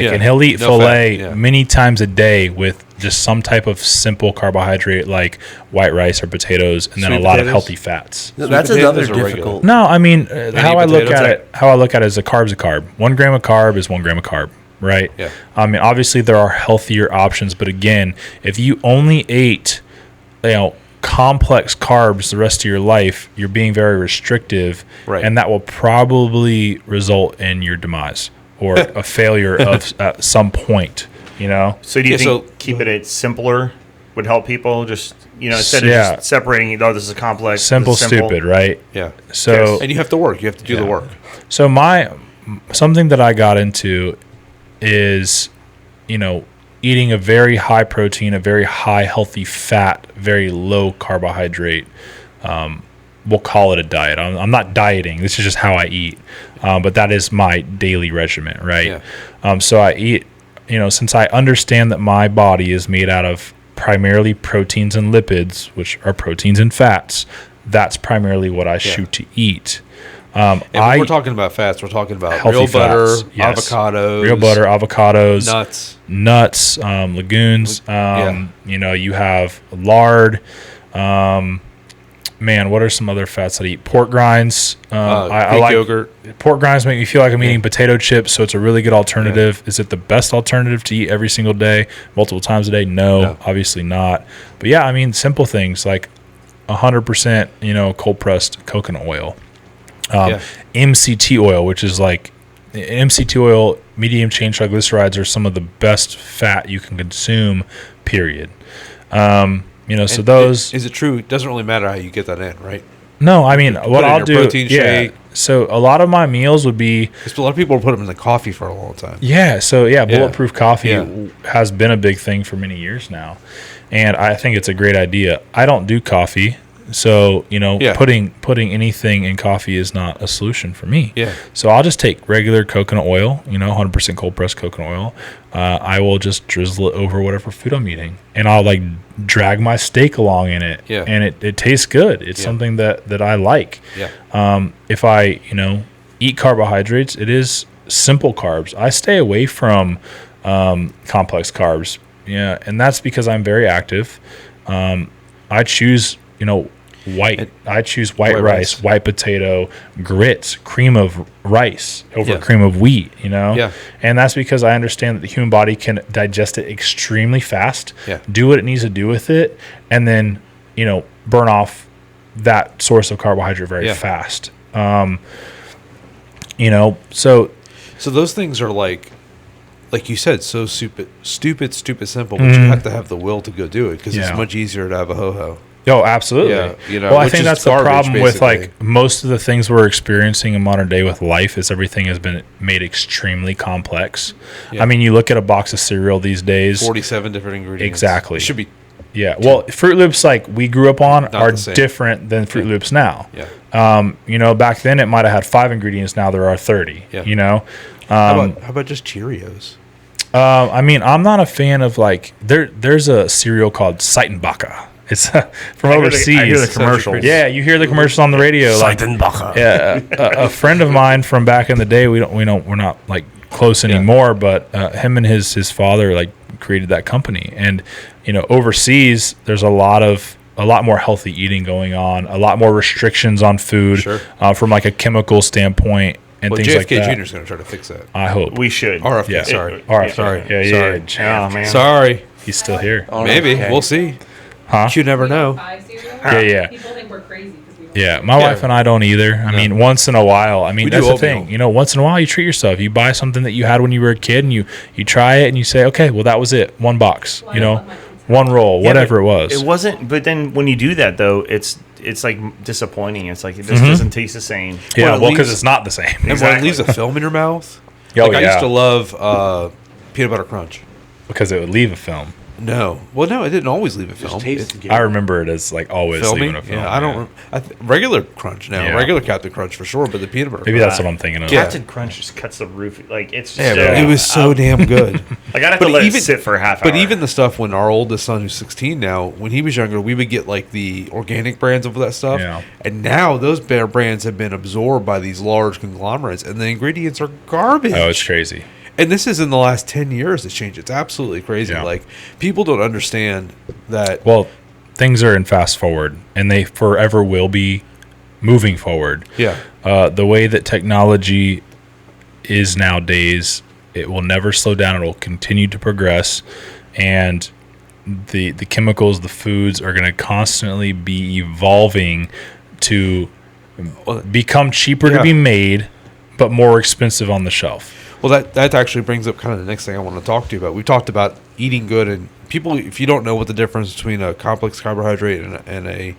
Yeah. and he'll eat No filet fat, yeah. many times a day with just some type of simple carbohydrate like white rice or potatoes, and then Sweet a lot of potatoes? healthy fats. No, that's Sweet another potatoes are regular. difficult. No, I mean how I look potato at type. it. How I look at it is a carb's a carb. 1 gram of carb is 1 gram of carb, right? Yeah. I mean, obviously there are healthier options, but again, if you only ate, complex carbs the rest of your life, you're being very restrictive, Right. and that will probably result in your demise. or a failure of at some point, you know? So do you Yeah, think so- keep it simpler would help people? Just, instead of Yeah. just separating, oh, this is complex. this Simple, is simple. stupid, right? Yeah. So, And you have to work. You have to do the Yeah. work. so something that I got into is, eating a very high protein, a very high healthy fat, very low carbohydrate. We'll call it a diet. I'm not dieting. This is just how I eat. But that is my daily regimen, right? Yeah. So I eat, since I understand that my body is made out of primarily proteins and lipids, which are proteins and fats, that's primarily what I shoot to eat. And when we're talking about fats, we're talking about Healthy real butter, fats, yes. avocados. Real butter, avocados, Nuts. legumes. Yeah. You have lard. What are some other fats that I eat? Pork grinds. I like yogurt. Pork grinds make me feel like I'm eating potato chips, so it's a really good alternative. Yeah. Is it the best alternative to eat every single day, multiple times a day? No, obviously not. But yeah, simple things like 100%, cold pressed coconut oil. MCT oil, which is like MCT oil, medium chain triglycerides are some of the best fat you can consume, period. So those... Is it true? It doesn't really matter how you get that in, right? No, what I'll do... protein shake. So a lot of my meals would be... A lot of people put them in the coffee for a long time. Yeah, bulletproof coffee has been a big thing for many years now. And I think it's a great idea. I don't do coffee. So, putting anything in coffee is not a solution for me. Yeah. So I'll just take regular coconut oil, 100% cold pressed coconut oil. I will just drizzle it over whatever food I'm eating. And I'll drag my steak along in it. Yeah. And it tastes good. It's something that I like. Yeah. If I, eat carbohydrates, it is simple carbs. I stay away from complex carbs. Yeah. And that's because I'm very active. I choose, I choose white rice, white potato, grits, cream of rice over cream of wheat, Yeah. And that's because I understand that the human body can digest it extremely fast, do what it needs to do with it, and then, burn off that source of carbohydrate very fast. So those things are like you said, so stupid simple, but you have to have the will to go do it because it's much easier to have a ho-ho. Oh, absolutely. Yeah, well, I which think is that's garbage, the problem basically. with most of the things we're experiencing in modern day with life is everything has been made extremely complex. Yeah. You look at a box of cereal these days. 47 different ingredients. Exactly. It should be. Yeah. Well, Fruit Loops we grew up on are the same. different than Fruit Loops now. Yeah. Back then it might have had 5 ingredients. Now there are 30. Yeah. How about just Cheerios? I'm not a fan of there's a cereal called Seitenbacher. It's from overseas. I hear the commercials. Yeah, you hear the commercials on the radio. A friend of mine from back in the day. We're not close anymore. But him and his father created that company. And overseas, there's a lot more healthy eating going on. A lot more restrictions on food from a chemical standpoint and things like that. JFK Jr. is going to try to fix that. I hope We should. RFK, Yeah. sorry. RFK. Sorry. Yeah. Oh, man. Sorry. He's still here. Maybe. We'll see. Huh? You never know. Yeah. People think we're crazy because we don't. Yeah, my wife and I don't either. Once in a while. We That's do the thing. oatmeal. Once in a while you treat yourself. You buy something that you had when you were a kid and you try it and you say, okay, well, that was it. One box, one roll, whatever it was. It wasn't. But then when you do that, though, it's disappointing. It's this doesn't taste the same. Yeah, Well, it because leaves- it's not the same. And when it leaves a film in your mouth. Oh, I used yeah. to love peanut butter crunch. Because it would leave a film. No. Well, no, it didn't always leave a film. I remember it as always Filming? leaving a film. Yeah, I don't. Regular crunch now. Yeah. Regular Captain Crunch for sure, but the peanut butter. Maybe crunch. that's what I'm thinking of. Yeah. Captain Crunch just cuts the roof. It's just Yeah, so, but it was so damn good. I'd have But to let even- it sit for a half hour. But even the stuff when our oldest son, who's 16 now, when he was younger, we would get the organic brands of that stuff. Yeah. And now those brands have been absorbed by these large conglomerates, and the ingredients are garbage. Oh, it's crazy. And this is in the last 10 years it's changed. It's absolutely crazy. Yeah. People don't understand that. Well, things are in fast forward, and they forever will be moving forward. Yeah. The way that technology is nowadays, it will never slow down. It will continue to progress, and the chemicals, the foods are going to constantly be evolving to become cheaper to Yeah. be made, but more expensive on the shelf. Well, that actually brings up kind of the next thing I want to talk to you about. We talked about eating good, and people, if you don't know what the difference between a complex carbohydrate and a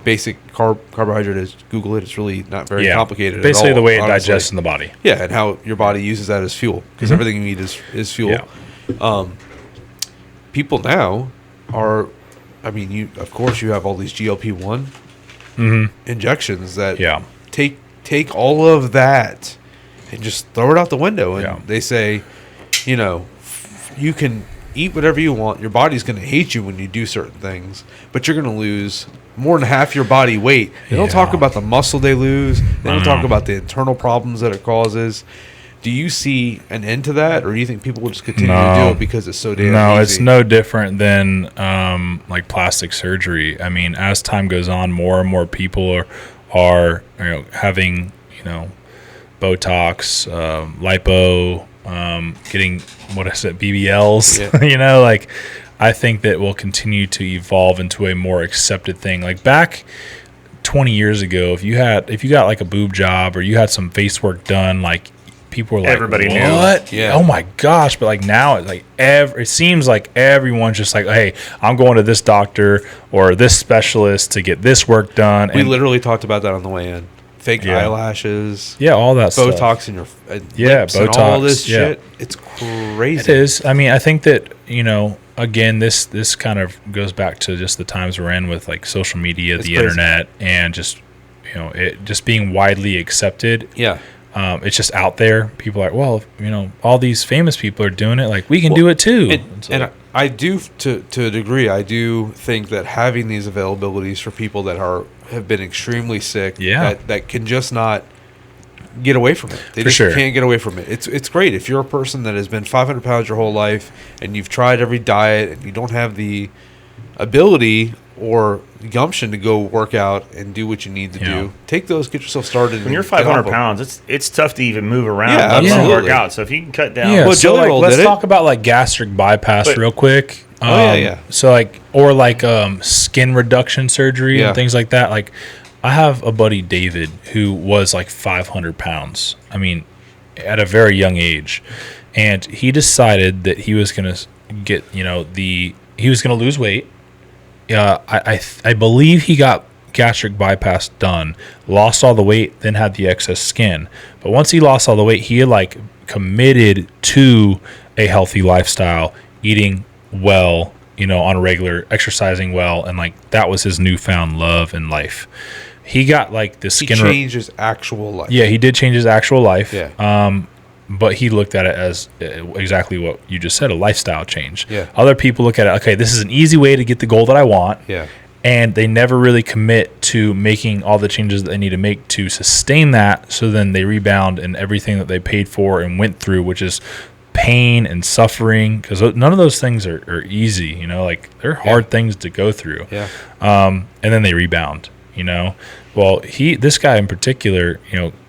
basic carbohydrate is, Google it. It's really not very complicated. Basically, at all, the way it honestly. digests in the body. Yeah, and how your body uses that as fuel, because everything you eat is fuel. Yeah. People now are, I mean, you have all these GLP-1 injections that take all of that and just throw it out the window. And they say, you can eat whatever you want. Your body's going to hate you when you do certain things, but you're going to lose more than half your body weight. They don't talk about the muscle they lose. They don't talk about the internal problems that it causes. Do you see an end to that, or do you think people will just continue to do it because it's so damn easy? No, it's no different than like plastic surgery. I mean, as time goes on, more and more people are having Botox, lipo, getting BBLs. Yeah. I think that will continue to evolve into a more accepted thing. Like back 20 years ago, if you got like a boob job or you had some face work done, like people were like, everybody what? knew. Yeah. Oh my gosh. But like now it's like it seems like everyone's just like, hey, I'm going to this doctor or this specialist to get this work done. We literally talked about that on the way in. Fake eyelashes. Yeah, all that Botox stuff. in your Botox. lips and all this shit. It's crazy. It is. I mean, I think that, again, this kind of goes back to just the times we're in with like social media, the internet, and just, it just being widely accepted. Yeah. It's just out there. People are like, well, all these famous people are doing it. Like, we can do it too. And I do, to a degree, I do think that having these availabilities for people that have been extremely sick, that can just not get away from it. They just can't get away from it. It's great. If you're a person that has been 500 pounds your whole life and you've tried every diet and you don't have the ability or gumption to go work out and do what you need to do, take those, get yourself started. When you're 500 pounds, it's tough to even move around. Yeah, and work out. So if you can cut down, well, so let's talk about like gastric bypass real quick. So or skin reduction surgery and things like that. Like, I have a buddy, David, who was like 500 pounds. I mean, at a very young age, and he decided that he was going to get, he was going to lose weight. I believe he got gastric bypass done, lost all the weight, then had the excess skin. But once he lost all the weight, he had committed to a healthy lifestyle, eating well, on a regular, exercising well, and that was his newfound love in life. He got the skin. He changed his actual life. Yeah, he did change his actual life. Yeah. But he looked at it as exactly what you just said, a lifestyle change. Yeah. Other people look at it, okay, this is an easy way to get the goal that I want. Yeah. And they never really commit to making all the changes that they need to make to sustain that. So then they rebound and everything that they paid for and went through, which is pain and suffering, because none of those things are easy. They're hard things to go through. Yeah. And then they rebound. Well, this guy in particular,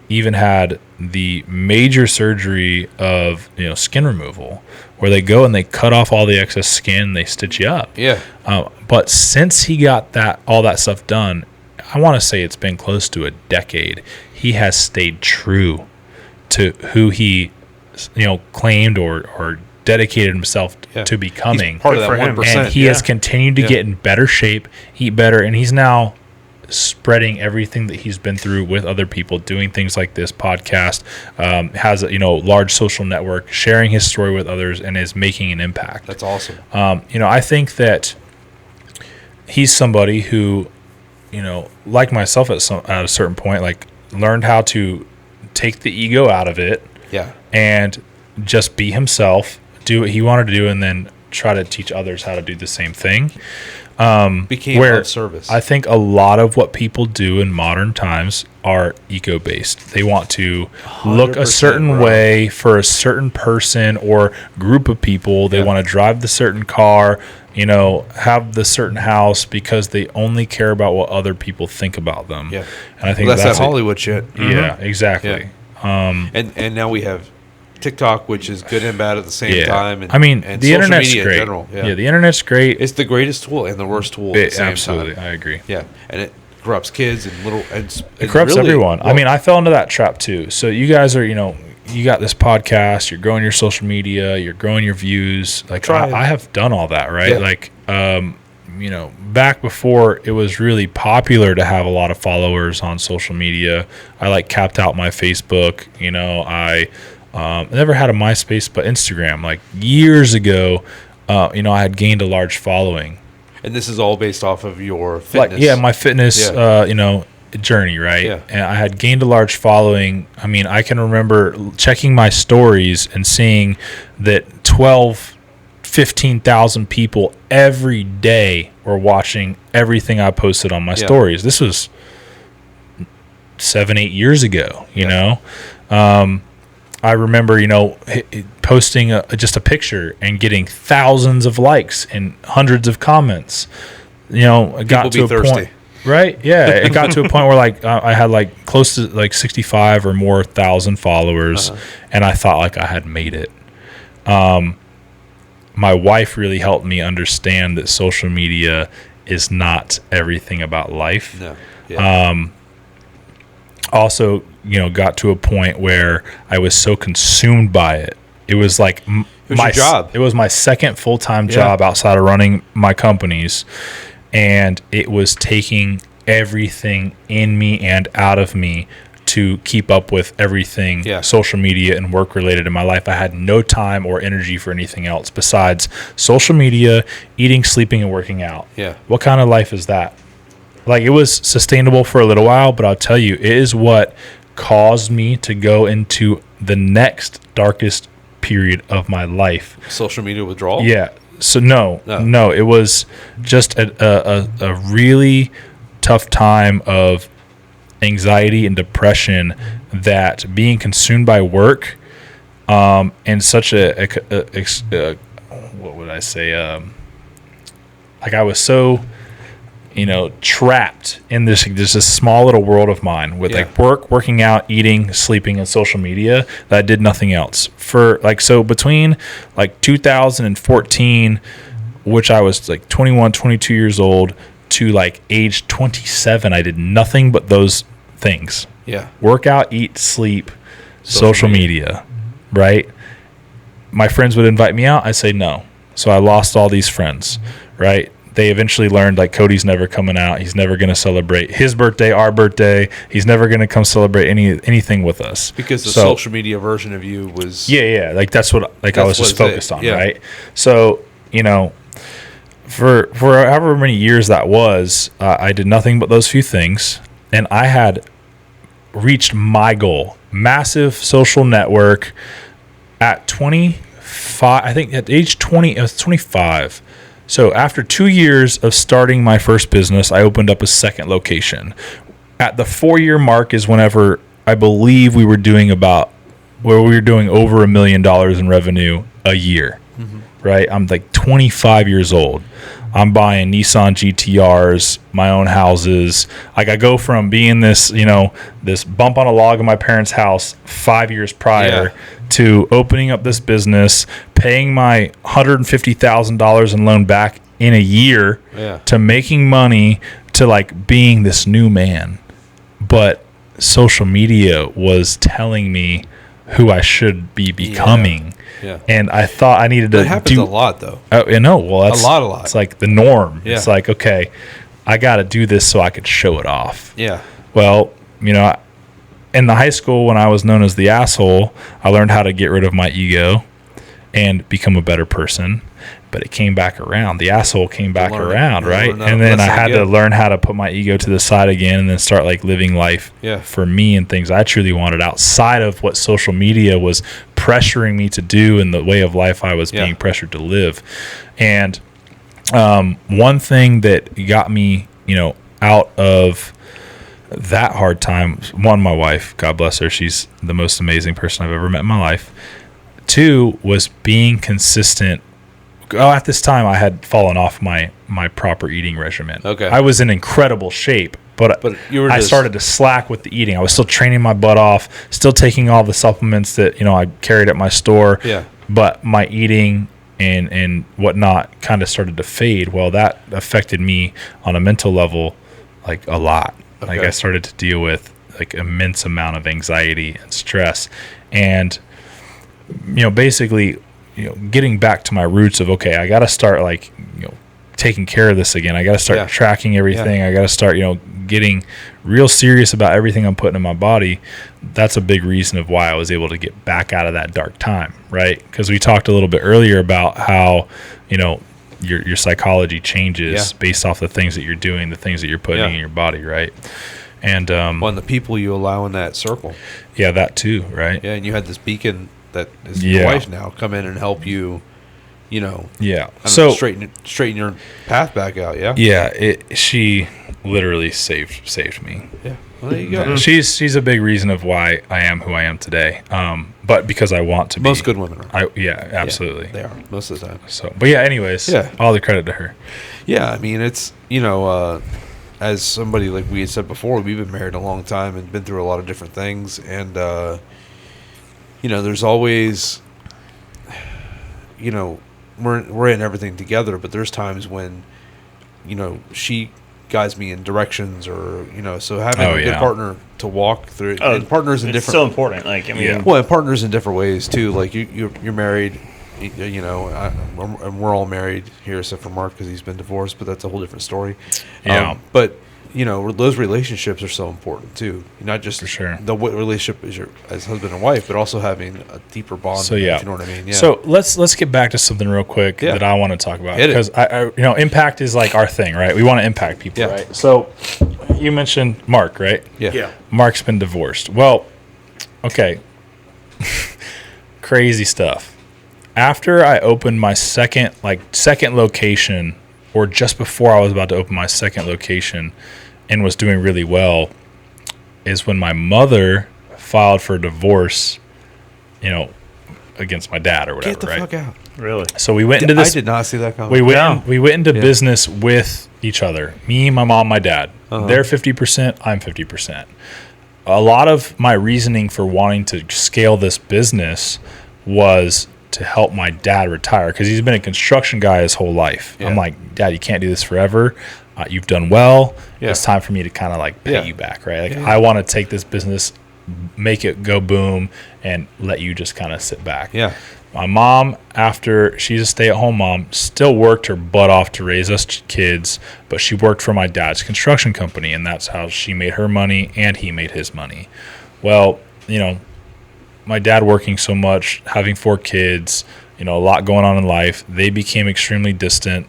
even had the major surgery of skin removal, where they go and they cut off all the excess skin, they stitch you up. Yeah. But since he got all that stuff done, I want to say it's been close to a decade. He has stayed true to who he, claimed or dedicated himself to becoming. He's part of that 1%. And he has continued to get in better shape, eat better, and he's now spreading everything that he's been through with other people, doing things like this podcast, has a large social network, sharing his story with others, and is making an impact. That's awesome. I think that he's somebody who, like myself at a certain point, learned how to take the ego out of it, and just be himself, do what he wanted to do, and then try to teach others how to do the same thing. Became of service. I think a lot of what people do in modern times are ego-based. They want to look a certain way for a certain person or group of people. They want to drive the certain car, have the certain house, because they only care about what other people think about them. Yeah. And I think that's that Hollywood shit. Yeah, exactly. Yeah. And now we have TikTok, which is good and bad at the same time. And, and the internet's media great. In general. Yeah, the internet's great. It's the greatest tool and the worst tool at the same absolutely, time. I agree. Yeah, and it corrupts kids and little. And it corrupts everyone. Well, I mean, I fell into that trap too. So you guys are, you got this podcast, you're growing your social media, you're growing your views. Like I have done all that, right? Yeah. Like, you know, back before it was really popular to have a lot of followers on social media, I like capped out my Facebook. You know, I never had a MySpace, but Instagram. Like years ago, you know, I had gained a large following. And this is all based off of your fitness. Like, yeah, my fitness, you know, journey, right? Yeah. And I had gained a large following. I mean, I can remember checking my stories and seeing that 15,000 people every day were watching everything I posted on my stories. This was 7-8 years ago, you know. I remember, you know, posting just a picture and getting thousands of likes and hundreds of comments. You know, it got to a point. Right? Yeah. It got to a point where like I had like close to like 65 or more thousand followers, and I thought like I had made it. My wife really helped me understand that social media is not everything about life. No. Yeah. Also, you know, got to a point where I was so consumed by it. It was like my job. It was my second full-time job outside of running my companies. And it was taking everything in me and out of me to keep up with everything social media and work related in my life. I had no time or energy for anything else besides social media, eating, sleeping, and working out. Yeah. What kind of life is that? Like, it was sustainable for a little while, but I'll tell you, it is what caused me to go into the next darkest period of my life. Social media withdrawal? Yeah. So no, it was just a really tough time of anxiety and depression that being consumed by work and such what would I say? Like I was so, you know, trapped in this small little world of mine with like working out, eating, sleeping, and social media that I did nothing else for. Like, so between like 2014, which I was like 21, 22 years old, to like age 27, I did nothing but those things. Yeah. Work out, eat, sleep, social media, right? My friends would invite me out. I say no. So I lost all these friends, right? They eventually learned like Cody's never coming out. He's never going to celebrate his birthday, our birthday. He's never going to come celebrate anything with us. Because the social media version of you was... Yeah. Like that's what I was just focused on, right? So, you know, for however many years that was, I did nothing but those few things. And I had reached my goal. Massive social network at 25. I think at age 20, I was 25. So after 2 years of starting my first business, I opened up a second location. At the 4-year mark is whenever I believe we were doing over $1 million in revenue a year, right? I'm like 25 years old. I'm buying Nissan GTRs, my own houses. Like I go from being this, you know, this bump on a log in my parents' house 5 years prior to opening up this business, paying my $150,000 in loan back in a year, to making money, to like being this new man. But social media was telling me who I should be becoming. Yeah. And I thought I needed to That happens a lot, though. Oh, you know, well, that's a lot. It's like the norm. Yeah. It's like, okay, I got to do this so I could show it off. Yeah. Well, you know, in the high school when I was known as the asshole, I learned how to get rid of my ego and become a better person. But it came back around. The asshole came back around, right? And then I had to learn how to put my ego to the side again and then start like living life for me and things I truly wanted outside of what social media was pressuring me to do and the way of life I was being pressured to live. And one thing that got me, you know, out of that hard time, one, my wife, God bless her, she's the most amazing person I've ever met in my life. Two was being consistent. At this time, I had fallen off my proper eating regimen. Okay. I was in incredible shape, but I started to slack with the eating. I was still training my butt off, still taking all the supplements that, you know, I carried at my store. Yeah. But my eating and whatnot kind of started to fade. Well, that affected me on a mental level, like a lot. Okay. Like I started to deal with like immense amount of anxiety and stress. And, basically, getting back to my roots of, okay, I got to start taking care of this again. I got to start tracking everything. I got to start, getting real serious about everything I'm putting in my body. That's a big reason of why I was able to get back out of that dark time, right? Because we talked a little bit earlier about how, your psychology changes based off the things that you're doing, the things that you're putting in your body, right? And the people you allow in that circle. Yeah, that too, right? Yeah, and you had this beacon that is your wife now come in and help you, so straighten your path back out. She literally saved me. Well, there you go. She's a big reason of why I am who I am today. But because I want to be. Most good women are. Absolutely. They are most of the time. So, but anyways, all the credit to her. Yeah, I mean, it's as somebody like we had said before, we've been married a long time and been through a lot of different things, and there's always, we're in everything together, but there's times when, she guides me in directions, or so having a good partner to walk through, and partners in different. It's so important. And partners in different ways too. Like you're married, and we're all married here except for Mark because he's been divorced, but that's a whole different story. Yeah. But those relationships are so important too. Not just for sure the relationship as husband and wife, but also having a deeper bond. So if you know what I mean. Yeah. So let's get back to something real quick that I want to talk about, because I impact is like our thing, right? We want to impact people, right? So you mentioned Mark, right? Yeah. Mark's been divorced. Well, okay, crazy stuff. After I opened my second location, or just before I was about to open my second location and was doing really well, is when my mother filed for divorce, against my dad or whatever. Get the fuck out. Really? So we went into this. I did not see that coming. We went into business with each other. Me, my mom, my dad. They're 50%, I'm 50%. A lot of my reasoning for wanting to scale this business was to help my dad retire, because he's been a construction guy his whole life. I'm like, Dad, you can't do this forever. You've done well. It's time for me to kind of pay you back, right? I want to take this business, make it go boom, and let you just kind of sit back. Yeah. My mom, after she's a stay-at-home mom, still worked her butt off to raise us kids, but she worked for my dad's construction company, and that's how she made her money and he made his money. Well, my dad working so much, having 4 kids, a lot going on in life, they became extremely distant.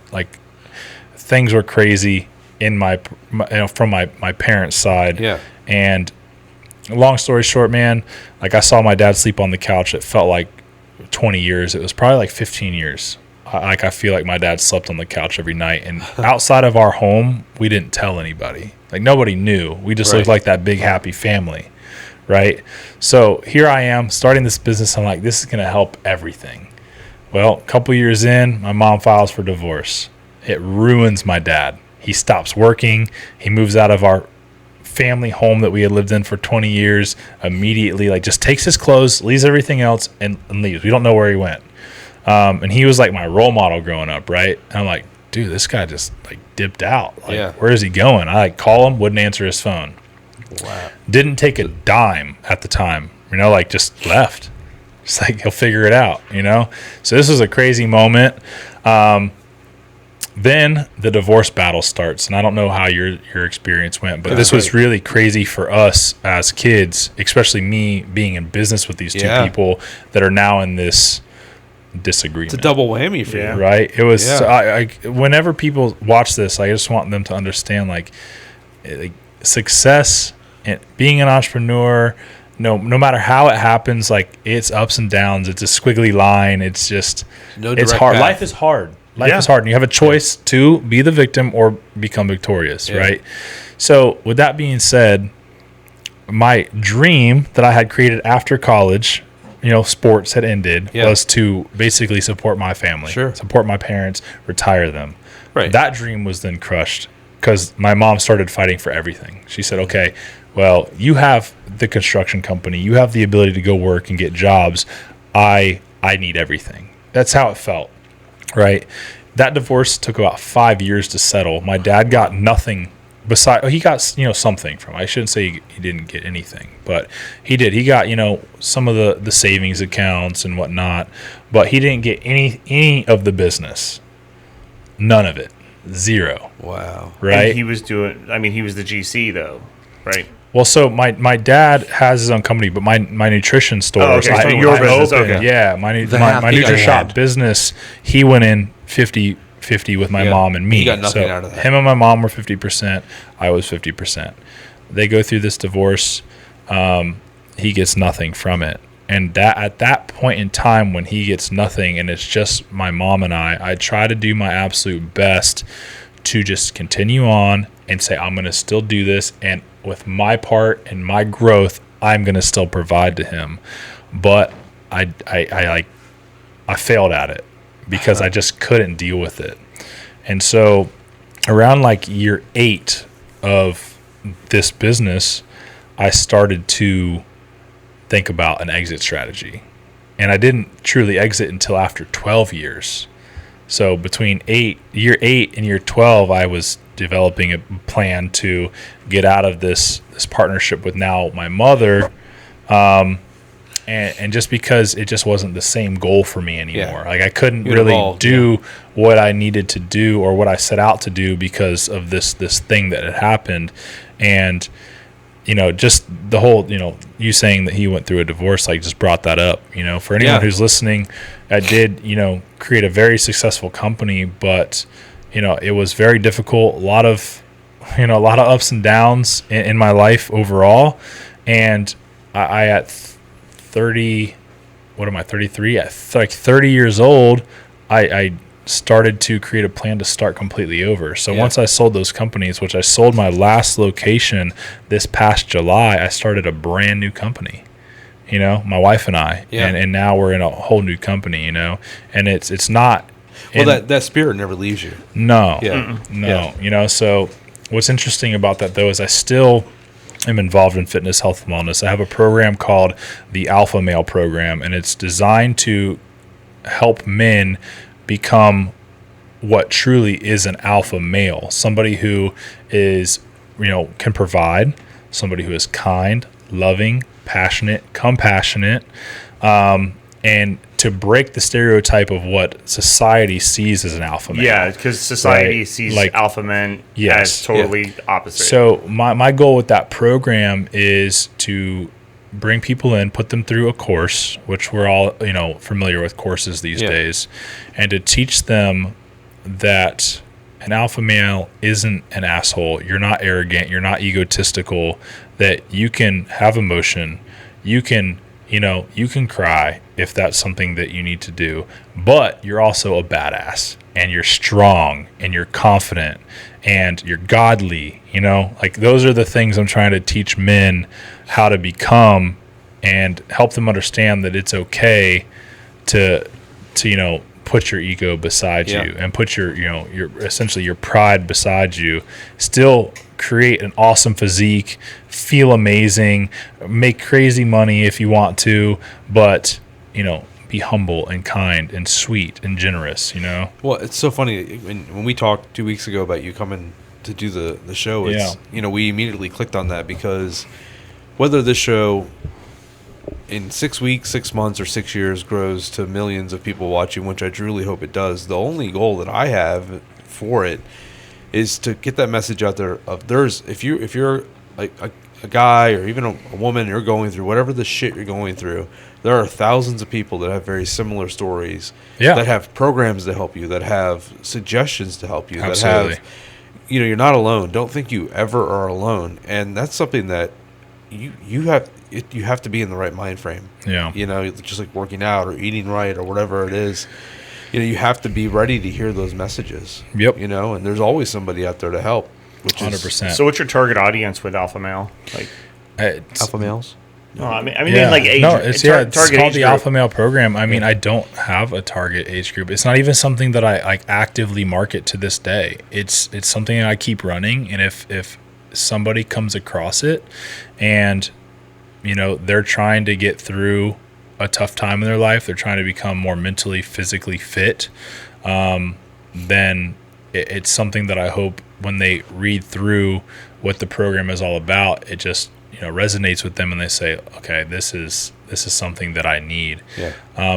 Things were crazy in from my parents' side. Yeah. And long story short, man, I saw my dad sleep on the couch. It felt like 20 years. It was probably 15 years. I feel like my dad slept on the couch every night. And outside of our home, we didn't tell anybody. Nobody knew. We just looked like that big happy family. Right? So here I am starting this business. I'm like, this is going to help everything. Well, a couple years in, my mom files for divorce. It ruins my dad. He stops working. He moves out of our family home that we had lived in for 20 years immediately, just takes his clothes, leaves everything else, and leaves. We don't know where he went. And he was my role model growing up, right? And I'm like, dude, this guy just dipped out. Where is he going? I call him, wouldn't answer his phone. Wow. Didn't take a dime at the time, just left. Just he'll figure it out, So this was a crazy moment. Then the divorce battle starts, and I don't know how your experience went, but this was really crazy for us as kids, especially me being in business with these two people that are now in this disagreement. It's a double whammy for you, right? It was. So I whenever people watch this, I just want them to understand success and being an entrepreneur. No matter how it happens, it's ups and downs. It's a squiggly line. It's just it's hard. Path. Life is hard. Life is hard, and you have a choice to be the victim or become victorious, right? So with that being said, my dream that I had created after college, sports had ended, was to basically support my family, support my parents, retire them. Right. That dream was then crushed because my mom started fighting for everything. She said, okay, well, you have the construction company. You have the ability to go work and get jobs. I need everything. That's how it felt. Right. That divorce took about 5 years to settle. My dad got nothing beside, he got, something from it. I shouldn't say he didn't get anything, but he did. He got, some of the savings accounts and whatnot, but he didn't get any of the business. None of it. Zero. Wow. Right. And he was the GC though, right? Well, so my dad has his own company, but my nutrition stores, okay. So your business, opened, okay. yeah, my he NutriShop had. business, he went in 50-50 with my mom and me. He got nothing so out of that. Him and my mom were 50%. I was 50%. They go through this divorce. He gets nothing from it. And that at that point in time when he gets nothing and it's just my mom and I try to do my absolute best to just continue on and say, I'm going to still do this. And with my part and my growth, I'm going to still provide to him. But I failed at it because I just couldn't deal with it. And so around like year 8 of this business, I started to think about an exit strategy. And I didn't truly exit until after 12 years. So between year 8 and year 12, I was developing a plan to get out of this partnership with now my mother. And just because it just wasn't the same goal for me anymore. Yeah. Like I couldn't You'd really evolved, do what I needed to do or what I set out to do because of this thing that had happened. And just the whole, you saying that he went through a divorce, like just brought that up, for anyone who's listening, I did, create a very successful company, but, it was very difficult. A lot of ups and downs in my life overall. And I at 30, what am I, 33? At like 30 years old, I started to create a plan to start completely over. So once I sold those companies, which I sold my last location this past July, I started a brand new company, my wife and I, and now we're in a whole new company, and it's not. Well, that spirit never leaves you. No, Yeah. no, Yeah. So what's interesting about that though, is I still am involved in fitness, health, and wellness. I have a program called the Alpha Male Program, and it's designed to help men become what truly is an alpha male, somebody who is, can provide, somebody who is kind, loving, passionate, compassionate, and to break the stereotype of what society sees as an alpha male. Yeah, because society right? sees like, alpha men yes, as totally opposite. So my goal with that program is to bring people in, put them through a course, which we're all, familiar with courses these days, and to teach them that an alpha male isn't an asshole. You're not arrogant. You're not egotistical, that you can have emotion. You can, you can cry if that's something that you need to do, but you're also a badass and you're strong and you're confident and you're godly, like those are the things I'm trying to teach men how to become and help them understand that it's okay to put your ego beside you and put your essentially your pride beside you, still create an awesome physique, feel amazing, make crazy money if you want to, but be humble and kind and sweet and generous. Well, it's so funny when we talked 2 weeks ago about you coming to do the show. It's we immediately clicked on that because whether this show in 6 weeks, 6 months, or 6 years grows to millions of people watching, which I truly hope it does, the only goal that I have for it is to get that message out there of if you're like a guy or even a woman, you're going through whatever the shit you're going through, there are thousands of people that have very similar stories, that have programs to help you, that have suggestions to help you, Absolutely. that have, you're not alone. Don't think you ever are alone. And that's something that you have to be in the right mind frame. Yeah. Just like working out or eating right or whatever it is. You have to be ready to hear those messages. Yep. And there's always somebody out there to help. Which 100%. So what's your target audience with alpha male? Like alpha males? No, I mean like age. No, it's target called age the group. Alpha Male Program. I mean, I don't have a target age group. It's not even something that I like actively market to this day. It's something that I keep running, and if somebody comes across it, and they're trying to get through a tough time in their life, they're trying to become more mentally, physically fit, then it's something that I hope when they read through what the program is all about, it just resonates with them, and they say, okay, this is something that I need. Yeah.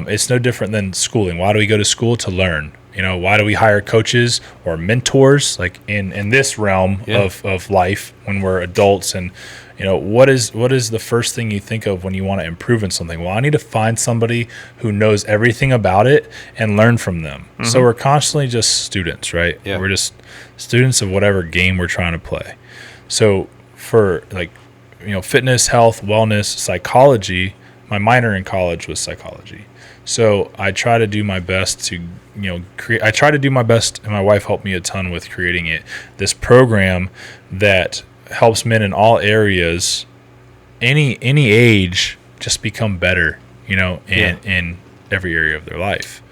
It's no different than schooling. Why do we go to school? To learn. Why do we hire coaches or mentors, like in this realm of life when we're adults? And what is the first thing you think of when you want to improve in something? Well, I need to find somebody who knows everything about it and learn from them. Mm-hmm. So we're constantly just students, right? Yeah. We're just students of whatever game we're trying to play. So for fitness, health, wellness, psychology, my minor in college was psychology. So I try to do my best to, create. I try to do my best, and my wife helped me a ton with creating it. This program that helps men in all areas, any age, just become better, in every area of their life.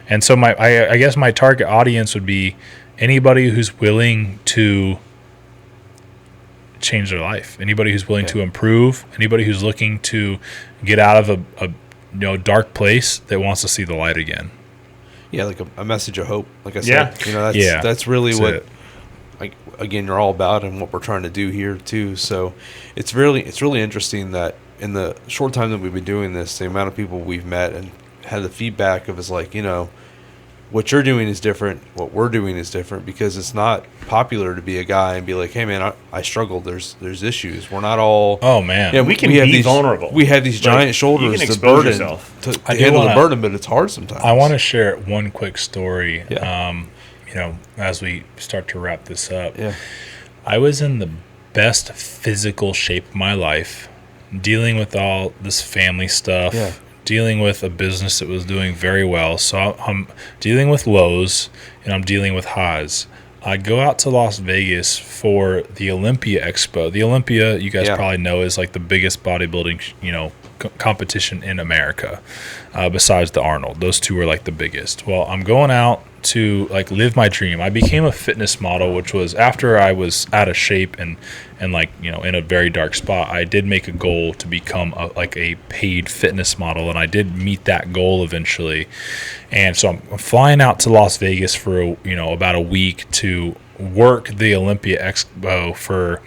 And so I guess my target audience would be anybody who's willing to change their life, anybody who's willing to improve, anybody who's looking to get out of a dark place that wants to see the light again. Yeah, like a message of hope. Like I said, that's really that's what it. Like, again, you're all about and what we're trying to do here too. So it's really interesting that in the short time that we've been doing this, the amount of people we've met and had the feedback of is like, what you're doing is different, what we're doing is different, because it's not popular to be a guy and be like, hey man, I struggled. There's issues. We're not all. Oh man. Yeah, we can be vulnerable. We have these giant shoulders you can to burden yourself. to handle the burden, but it's hard sometimes. I want to share one quick story. Yeah. As we start to wrap this up. Yeah. I was in the best physical shape of my life, dealing with all this family stuff. Yeah. Dealing with a business that was doing very well. So I'm dealing with lows and I'm dealing with highs. I go out to Las Vegas for the Olympia Expo. The Olympia, you guys probably know, is like the biggest bodybuilding, competition in America, besides the Arnold. Those two are like the biggest. Well, I'm going out to like live my dream. I became a fitness model, which was after I was out of shape and like, in a very dark spot. I did make a goal to become a paid fitness model, and I did meet that goal eventually. And so I'm flying out to Las Vegas for about a week to work the Olympia Expo for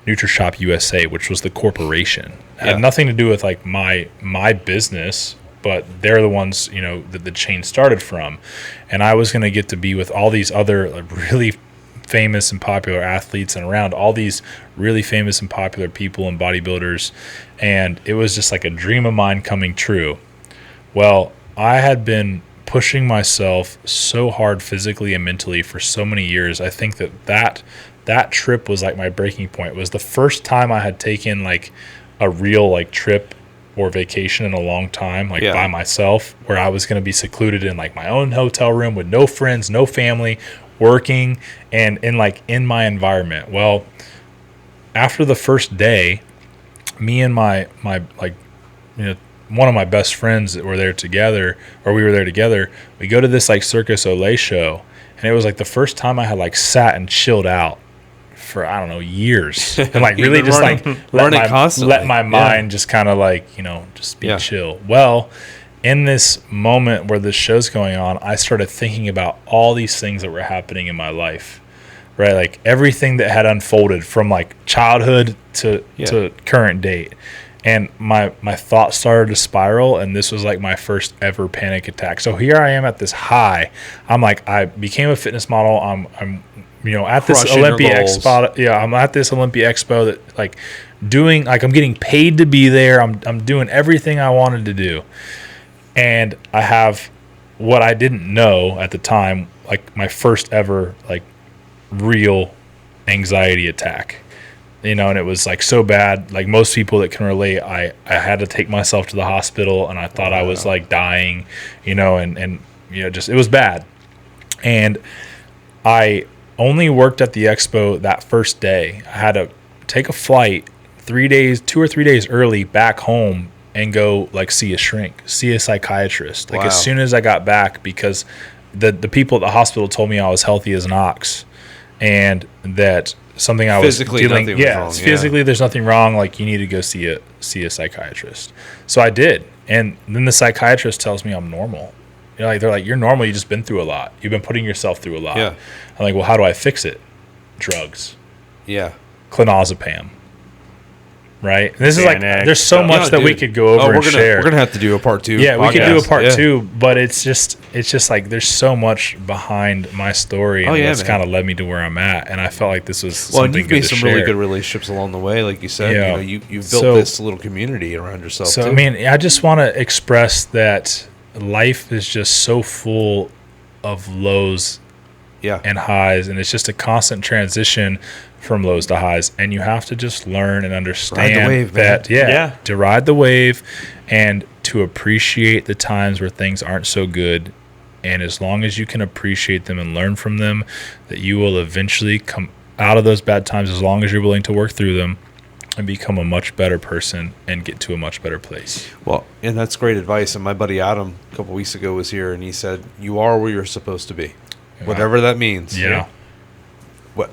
NutriShop USA, which was the corporation. It had nothing to do with like my business, but they're the ones, that the chain started from. And I was going to get to be with all these other really famous and popular athletes and around all these really famous and popular people and bodybuilders. And it was just like a dream of mine coming true. Well, I had been pushing myself so hard physically and mentally for so many years. I think that trip was like my breaking point. It was the first time I had taken like a real like trip or vacation in a long time, like by myself, where I was going to be secluded in like my own hotel room with no friends, no family, working and in my environment. Well, after the first day, me and my one of my best friends that were there together, or we were there together, we go to this like Circus Olay show, and it was like the first time I had like sat and chilled out for I don't know years, and like really just let my mind just kind of like just be chill. Well, in this moment where this show's going on, I started thinking about all these things that were happening in my life, right? Like everything that had unfolded from like childhood to current date. And my thoughts started to spiral, and this was like my first ever panic attack. So here I am at this high. I'm like, I became a fitness model. I'm at this Olympia Expo. Yeah, I'm at this Olympia Expo that like doing like I'm getting paid to be there. I'm doing everything I wanted to do. And I have what I didn't know at the time, like my first ever like real anxiety attack. And it was like so bad, like most people that can relate, I had to take myself to the hospital, and I thought I was like dying, and just it was bad. And I only worked at the expo that first day. I had to take a flight 2 or 3 days early back home and go like see a shrink, see a psychiatrist. Like as soon as I got back, because the people at the hospital told me I was healthy as an ox, and that something I physically, was dealing. Nothing was wrong. Physically, there's nothing wrong. Like you need to go see a psychiatrist. So I did, and then the psychiatrist tells me I'm normal, they're like, you're normal. You just been through a lot. You've been putting yourself through a lot. Yeah. I'm like, well, how do I fix it? Drugs, Yeah. clonazepam. Right. And this is like, Xanax, there's so much that we could go over and share. We're gonna have to do a part 2. Yeah, we could do a part Yeah. 2, but it's just like there's so much behind my story and what's kind of led me to where I'm at, and I felt like this was Well, and something you've good made to some share. really good relationships along the way, like you said. Yeah. You've built this little community around yourself. So too. I mean, I just want to express that life is just so full of lows and highs, and it's just a constant transition from lows to highs, and you have to just learn and understand Ride the wave, that Yeah. to ride the wave and to appreciate the times where things aren't so good, and as long as you can appreciate them and learn from them, that you will eventually come out of those bad times, as long as you're willing to work through them and become a much better person and get to a much better place. Well, and that's great advice. And my buddy Adam a couple weeks ago was here, and he said, "You are where you're supposed to be, whatever that means." Yeah.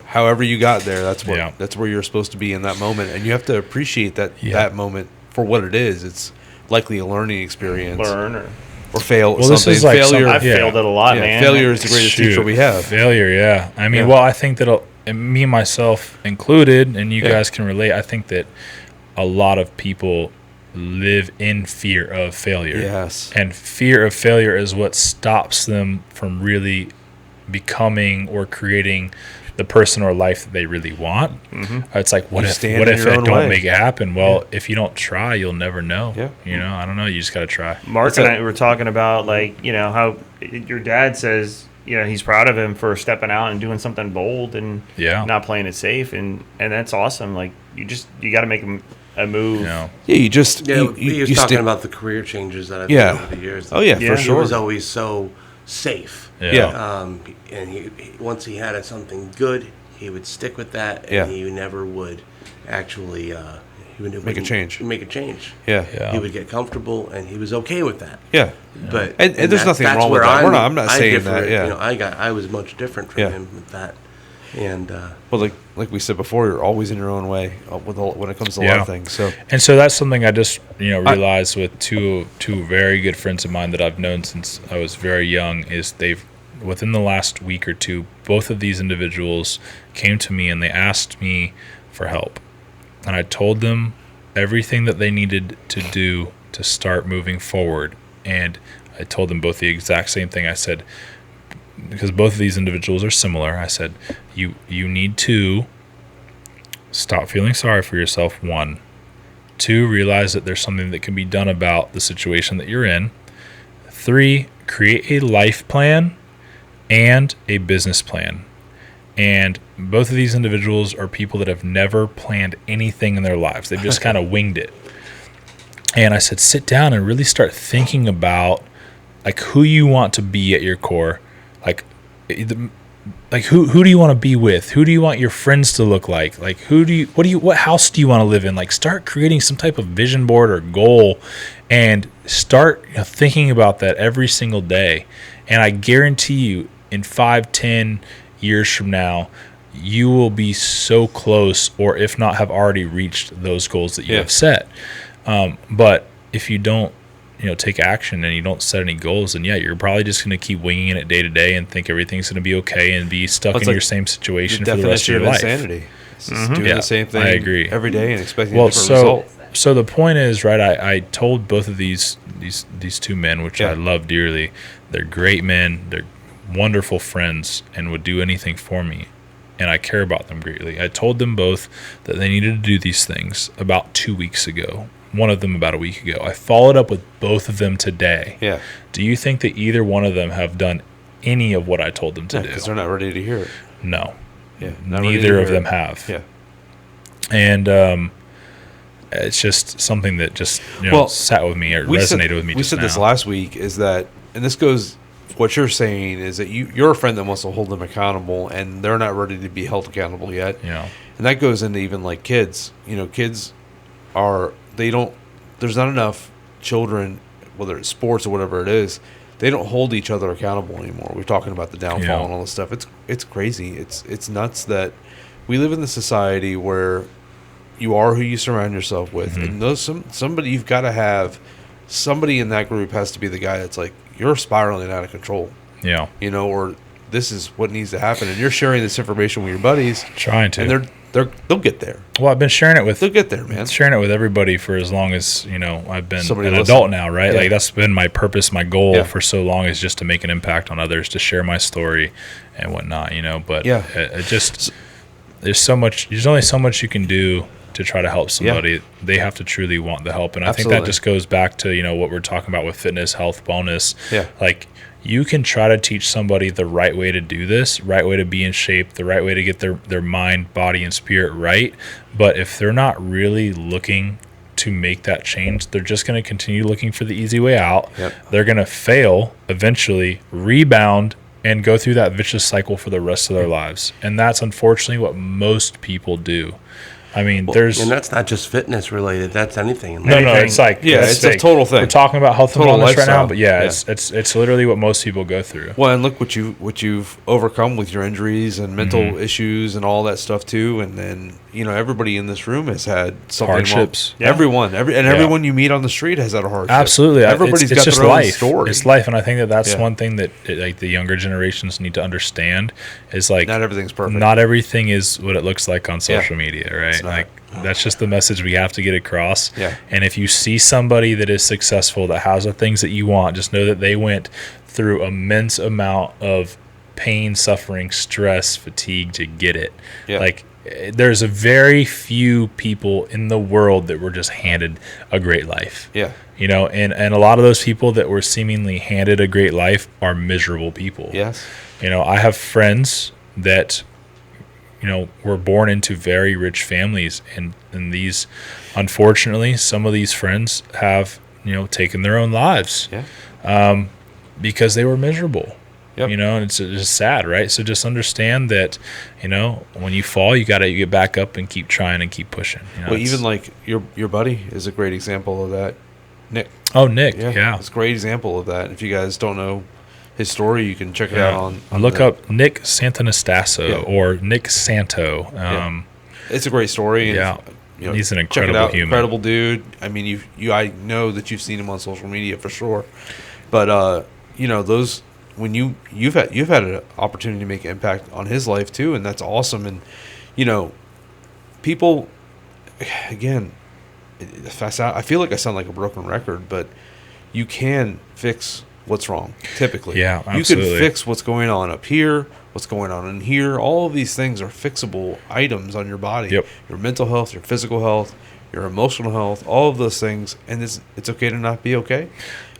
However you got there, that's Yeah. that's where you're supposed to be in that moment, and you have to appreciate that moment for what it is. It's likely a learning experience, or fail. Well, this something. is like failure. I've failed it a lot, Yeah, man. failure is the greatest teacher we have. Failure, yeah. I mean, Yeah. well, I think that and me, myself included, and you Yeah. guys can relate, I think that a lot of people live in fear of failure. Yes. And fear of failure is what stops them from really becoming or creating the person or life that they really want. It's like, what You if stand what in if your I own don't way. make it happen? Well, if you don't try, you'll never know. Yeah. You know, I don't know. You just got to try. Mark and I were talking about, like, you know, how your dad says, you know, he's proud of him for stepping out and doing something bold and not playing it safe, and that's awesome. Like, you got to make a move. You know? Yeah, you just Yeah, he was talking stick- about the career changes that I've Yeah. done over the years. Oh yeah, Yeah. for He sure. was always so safe. Yeah. And he once he had something good, he would stick with that, and Yeah. he never would actually Make a change. Make a change. Yeah. Yeah. He would get comfortable, and he was okay with that. Yeah. But And there's nothing that's wrong with where that. I'm not saying differ. that, yeah. You know, I was much different from Yeah. him with that, and Well, like we said before, you're always in your own way when it comes to a lot of things. So And so that's something I just realized with two very good friends of mine that I've known since I was very young, is they've within the last week or two, both of these individuals came to me and they asked me for help, and I told them everything that they needed to do to start moving forward. And I told them both the exact same thing. I said, because both of these individuals are similar, I said, you need to stop feeling sorry for yourself, 1. 2, realize that there's something that can be done about the situation that you're in. 3, create a life plan and a business plan. And both of these individuals are people that have never planned anything in their lives. They've just kind of winged it. And I said, sit down and really start thinking about like who you want to be at your core. Like who do you want to be with? Who do you want your friends to look like? Like what house do you want to live in? Like start creating some type of vision board or goal, and start thinking about that every single day. And I guarantee you, in 5-10 years from now, you will be so close, or if not have already reached those goals that you have set. But if you don't take action and you don't set any goals, then you're probably just going to keep winging it day to day and think everything's going to be okay and be stuck in your same situation for the rest of your life. Insanity. It's just doing the same thing I agree. every day and expecting a different result. So the point is, right, I told both of these two men, which I love dearly. They're great men. They're wonderful friends and would do anything for me. And I care about them greatly. I told them both that they needed to do these things about 2 weeks ago. One of them about a week ago. I followed up with both of them today. Yeah. Do you think that either one of them have done any of what I told them to do? Because they're not ready to hear it. No. Yeah. Neither of them have. Yeah. And it's just something that just sat with me or resonated with me. We said this last week, is that, and this goes, what you're saying is that you're a friend that wants to hold them accountable, and they're not ready to be held accountable yet. Yeah. And that goes into even like kids. Kids there's not enough children, whether it's sports or whatever it is, they don't hold each other accountable anymore. We're talking about the downfall and all this stuff. It's crazy. It's nuts that we live in the society where you are who you surround yourself with. Mm-hmm. And somebody you've got to have, somebody in that group has to be the guy that's like, you're spiraling out of control. Yeah. You know, or this is what needs to happen, and you're sharing this information with your buddies, trying to, and they'll get there. Well, I've been sharing it with. They'll get there, man. Sharing it with everybody for as long as I've been Somebody an listen. adult now, right? Yeah. Like that's been my purpose, my goal Yeah. for so long is just to make an impact on others, to share my story and whatnot. But it just there's so much. There's only so much you can do to try to help somebody. Yeah. They have to truly want the help, and I Absolutely. think that just goes back to what we're talking about with fitness, health, wellness. Yeah. Like you can try to teach somebody the right way to do this, right way to be in shape, the right way to get their mind, body, and spirit right. But if they're not really looking to make that change, they're just going to continue looking for the easy way out. Yep. They're going to fail, eventually rebound, and go through that vicious cycle for the rest of their lives. And that's unfortunately what most people do. I mean, and that's not just fitness related. That's anything. In No, life. it's like it's a total thing. We're talking about health and Total wellness right now, lifestyle. but Yeah. it's literally what most people go through. Well, and look what you've overcome with your injuries and mental issues and all that stuff too. And then everybody in this room has had something Hardships. Yeah. Everyone you meet on the street has had a hardship. Absolutely, Everybody's it's got just their own life. story. It's life, and I think that's Yeah. one thing that like the younger generations need to understand is like Not everything's perfect. Not everything is what it looks like on social Yeah. media, right? It's not. Like that's just the message we have to get across. Yeah. And if you see somebody that is successful, that has the things that you want, just know that they went through immense amount of pain, suffering, stress, fatigue to get it. Yeah. Like there's a very few people in the world that were just handed a great life. Yeah. And a lot of those people that were seemingly handed a great life are miserable people. Yes. I have friends that were born into very rich families, and these, unfortunately, some of these friends have taken their own lives. Yeah. Because they were miserable. Yep. And it's just sad, right? So just understand that when you fall, you got to get back up and keep trying and keep pushing. Well, even like your buddy is a great example of that, Nick. Oh, Nick, yeah. It's a great example of that. If you guys don't know his story, you can check it out on look up Nick Santanastasso or Nick Santo. It's a great story. And he's an check it incredible out. human. Incredible dude. I mean, I know that you've seen him on social media for sure, but those when you've had an opportunity to make an impact on his life too, and that's awesome. And people, again, I feel like I sound like a broken record, but you can fix what's wrong. Typically, Yeah, you absolutely. can fix what's going on up here, what's going on in here. All of these things are fixable items on your body. Yep. Your mental health, your physical health, your emotional health, all of those things, and it's okay to not be okay,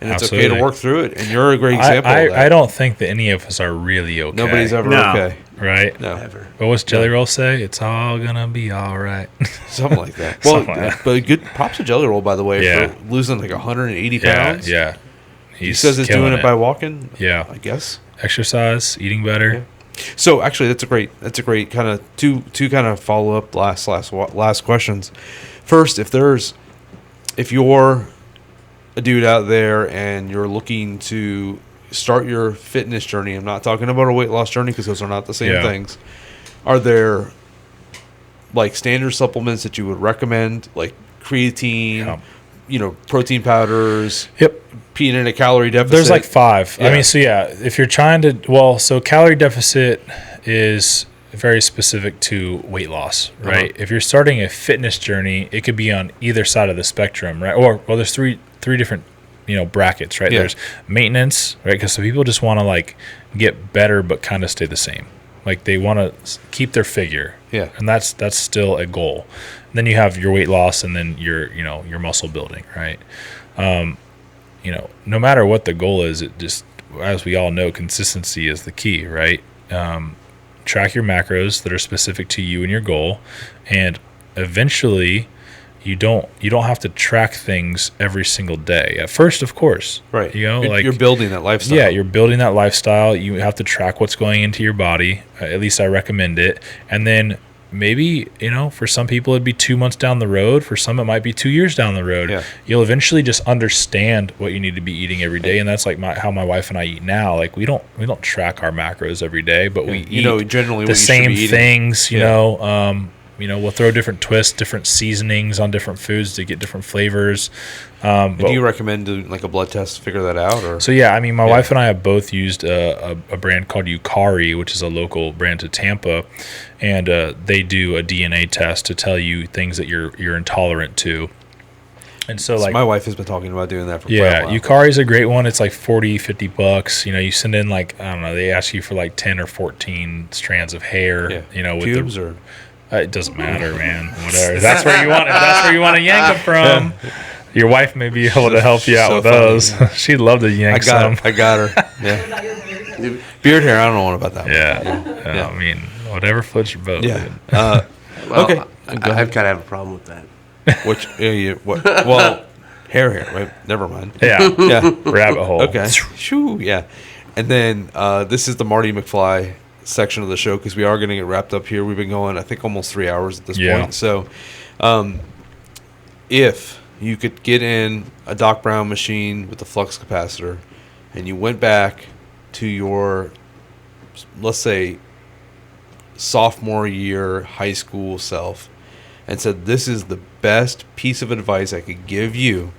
and it's okay Absolutely. to work through it. And you're a great example of that. I don't think that any of us are really okay. Nobody's ever No. okay. Right? No, Ever. But what's Jelly Roll say? It's all gonna be all right. something like that. Well, Something like that. but good props to Jelly Roll, by the way, Yeah. for losing like 180 yeah, pounds. yeah. He says he's doing it by walking. Yeah. I guess. Exercise, eating better. Yeah. So actually, that's a great kind of two kind of follow up last questions. First, if you're a dude out there and you're looking to start your fitness journey, I'm not talking about a weight loss journey because those are not the same Yeah. things. Are there like standard supplements that you would recommend, like creatine, protein powders, Yep. being in a calorie deficit? There's like 5. Yeah. I mean, so if you're trying to, so calorie deficit is very specific to weight loss, right? Uh-huh. If you're starting a fitness journey, it could be on either side of the spectrum, right? Or, well, there's three different, brackets, right? Yeah. There's maintenance, right? Because some people just want to like get better, but kind of stay the same. Like they want to keep their figure. Yeah. And that's still a goal. And then you have your weight loss and then your muscle building, right? No matter what the goal is, it just, as we all know, consistency is the key, right? Track your macros that are specific to you and your goal, and eventually you don't have to track things every single day. At first, of course, Right. like you're building that lifestyle. yeah, you're building that lifestyle. You have to track what's going into your body. At least I recommend it. And then maybe, for some people it'd be 2 months down the road. For some it might be 2 years down the road. Yeah. You'll eventually just understand what you need to be eating every day, and that's like how my wife and I eat now. Like we don't track our macros every day, but we eat generally the what you should same be eating. things. we'll throw different twists, different seasonings on different foods to get different flavors. Do you recommend doing like a blood test to figure that out? Or so yeah, I mean, my wife and I have both used a brand called Yukari, which is a local brand to Tampa, and they do a DNA test to tell you things that you're intolerant to. And so like my wife has been talking about doing that for quite a while. Yukari is a great one. It's like $40-$50. You send in like, I don't know, they ask you for like 10 or 14 strands of hair. With pubes or it doesn't matter, man. Whatever. If that's where you want. If that's where you want to yank them from. Your wife may be able to help you out with those. She'd love to yank some. I got her. Yeah. Beard hair. I don't know what about that one. Yeah. I mean, whatever floats your boat. Yeah. Okay. I've kind of have a problem with that. Which what? Well, hair. Right? Never mind. Yeah. Yeah. Rabbit hole. Okay. Shoo. Yeah. And then this is the Marty McFly section of the show because we are going to get wrapped up here. We've been going, I think, almost 3 hours at this point. So, if you could get in a Doc Brown machine with a flux capacitor, and you went back to your, let's say, sophomore year high school self, and said, "This is the best piece of advice I could give you.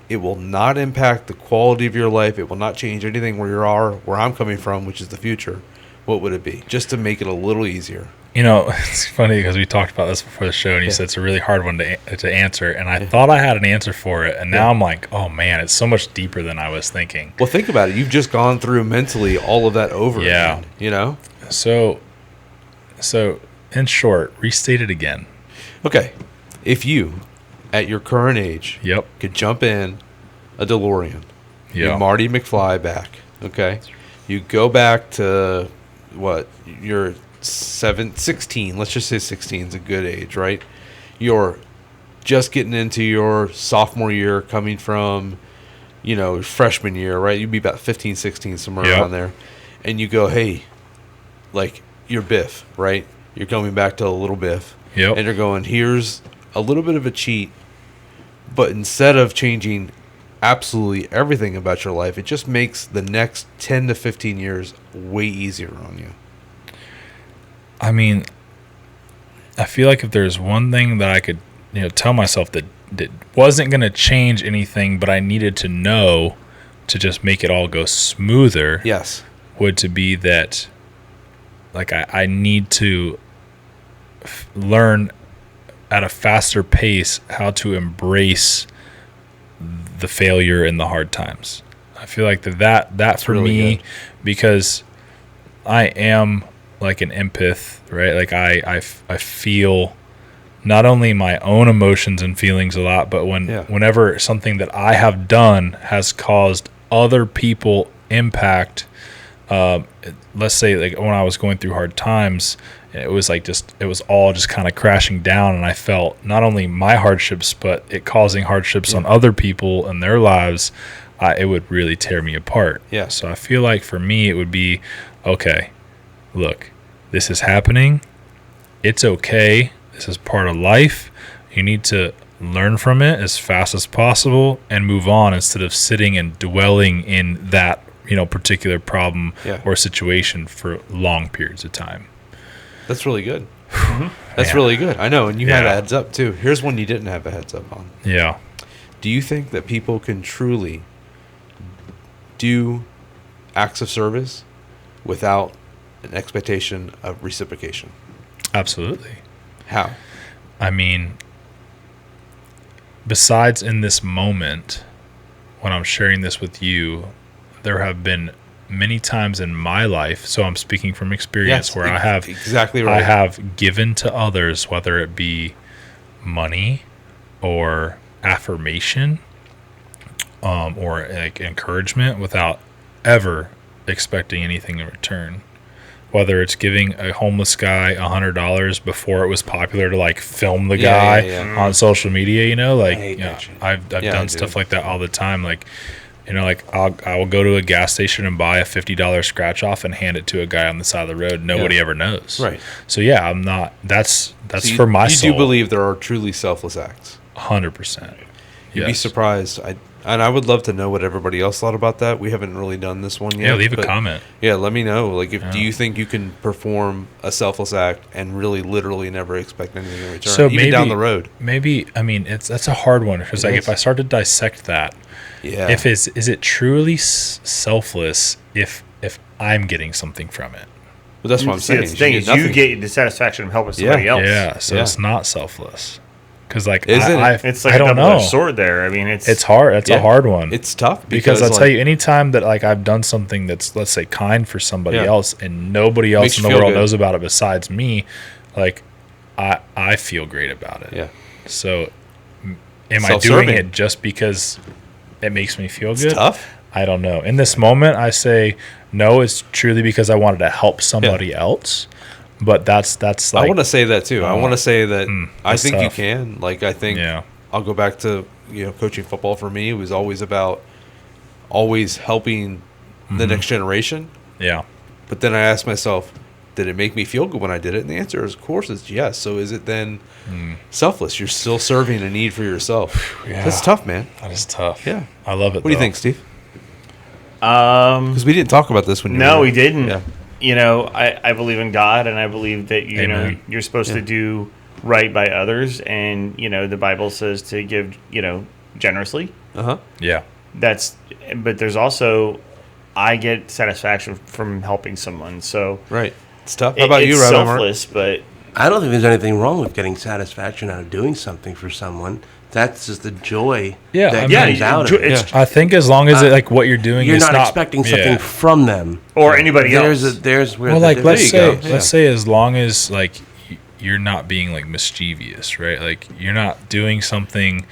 It will not impact the quality of your life. It will not change anything where I'm coming from, which is the future." What would it be? Just to make it a little easier. It's funny because we talked about this before the show, and you said it's a really hard one to answer, and I thought I had an answer for it, and now I'm like, oh man, it's so much deeper than I was thinking. Well, think about it. You've just gone through mentally all of that over again, So, in short, restate it again. Okay. If you, at your current age, Yep. could jump in a DeLorean, Yeah. Marty McFly back, okay? You go back to, what, you're 16. Let's just say 16 is a good age, right? You're just getting into your sophomore year, coming from, freshman year, right? You'd be about 15, 16, somewhere around there. And you go, hey, like, you're Biff, right? You're coming back to a little Biff. Yep. And you're going, here's a little bit of a cheat, but instead of changing absolutely everything about your life, it just makes the next 10 to 15 years way easier on you. I mean, I feel like if there's one thing that I could, tell myself that wasn't going to change anything, but I needed to know to just make it all go smoother. Yes. Would to be that, like, I need to learn at a faster pace how to embrace the failure and the hard times. I feel like that for really me, good. because I am like an empath, right? Like I feel not only my own emotions and feelings a lot, but whenever something that I have done has caused other people impact, let's say like when I was going through hard times, it was all just kind of crashing down, and I felt not only my hardships, but it causing hardships on other people and their lives. It would really tear me apart. Yeah. So I feel like for me, it would be, okay, look, this is happening. It's okay. This is part of life. You need to learn from it as fast as possible and move on instead of sitting and dwelling in that, particular problem or situation for long periods of time. That's really good. That's really good. I know. And you had a heads up too. Here's one you didn't have a heads up on. Yeah. Do you think that people can truly do acts of service without an expectation of reciprocation? Absolutely. How? I mean, besides in this moment, when I'm sharing this with you, there have been many times in my life, so I'm speaking from experience, where I have exactly right. I have given to others, whether it be money or affirmation, or like encouragement, without ever expecting anything in return. Whether it's giving a homeless guy $100 before it was popular to like film the guy on social media, I've done stuff like that all the time. Like, I will go to a gas station and buy a $50 scratch off and hand it to a guy on the side of the road. Nobody ever knows. Right. So I'm not. That's so for my soul. You do believe there are truly selfless acts. 100%. You'd be surprised. I would love to know what everybody else thought about that. We haven't really done this one yet. Yeah, leave a comment. Yeah, let me know. Like, do you think you can perform a selfless act and really, literally never expect anything in return, so even maybe, down the road? Maybe, I mean, that's a hard one because like if I start to dissect that, is it truly selfless if I'm getting something from it? Well, that's what I'm saying. You get the satisfaction of helping somebody else. Yeah, so it's not selfless. Because like it's like I don't know. Sword there. I mean, it's hard. It's a hard one. It's tough because I'll tell you, anytime that like I've done something that's, let's say, kind for somebody else, and nobody else in the world knows about it besides me, like I feel great about it. Yeah. So, am I doing it just because it makes me feel good? It's tough. I don't know. In this moment, I say no. It's truly because I wanted to help somebody else. But that's like, I want to say that too. I want to say that I think tough. you can. Like, I think I'll go back to, coaching football. For me, it was always about always helping the next generation. Yeah. But then I asked myself, did it make me feel good when I did it? And the answer is, of course, is yes. So is it then selfless? You're still serving a need for yourself. That's tough, man. That is tough. Yeah. I love it. What do you think, Steve? Because we didn't talk about this when we didn't. Yeah. I believe in God, and I believe that you're supposed to do right by others, and the Bible says to give generously. Yeah. But there's also, I get satisfaction from helping someone. So right, it's tough. How about you, Rabbi Mark? Selfless, but I don't think there's anything wrong with getting satisfaction out of doing something for someone. That's just the joy that comes out of it. I think as long as like what you're doing, you're not expecting something from them or anybody else. There's where like let's say as long as like you're not being like mischievous, right? Like you're not doing something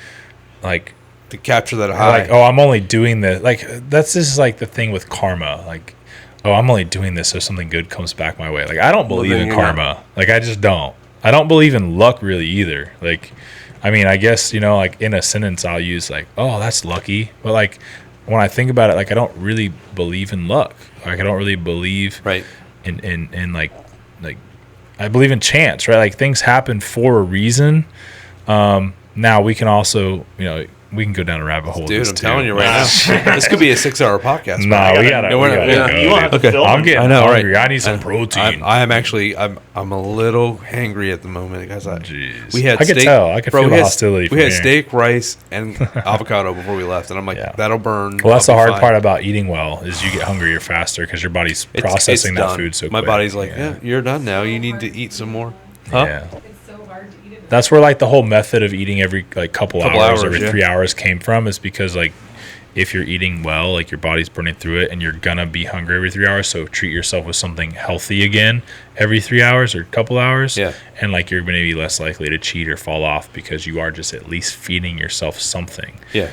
like to capture that high. Like, I'm only doing this. Like that's just like the thing with karma. Like, I'm only doing this so something good comes back my way. Like I don't believe in karma. Like I just don't. I don't believe in luck really either. Like. I mean, I guess, like in a sentence I'll use like, oh, that's lucky. But like when I think about it, like I don't really believe in luck. Like I don't really believe in like I believe in chance, right? Like things happen for a reason. Now we can also, we can go down a rabbit hole. Dude, I'm telling you right now, this could be a 6-hour podcast. No, we gotta go. I'm getting hungry. I need some protein. I'm a little hangry at the moment, guys. We had I could tell. I could feel the hostility. We had steak, rice, and avocado before we left, and I'm like, that'll burn. Well, that's the hard part about eating well is you get hungrier faster because your body's processing that food so quick. My body's like, you're done now. You need to eat some more. Huh? Yeah. That's where like the whole method of eating every like couple hours every 3 hours came from, is because like if you're eating well, like your body's burning through it and you're gonna be hungry every 3 hours, so treat yourself with something healthy again every 3 hours or couple hours, and like you're gonna be less likely to cheat or fall off because you are just at least feeding yourself something. And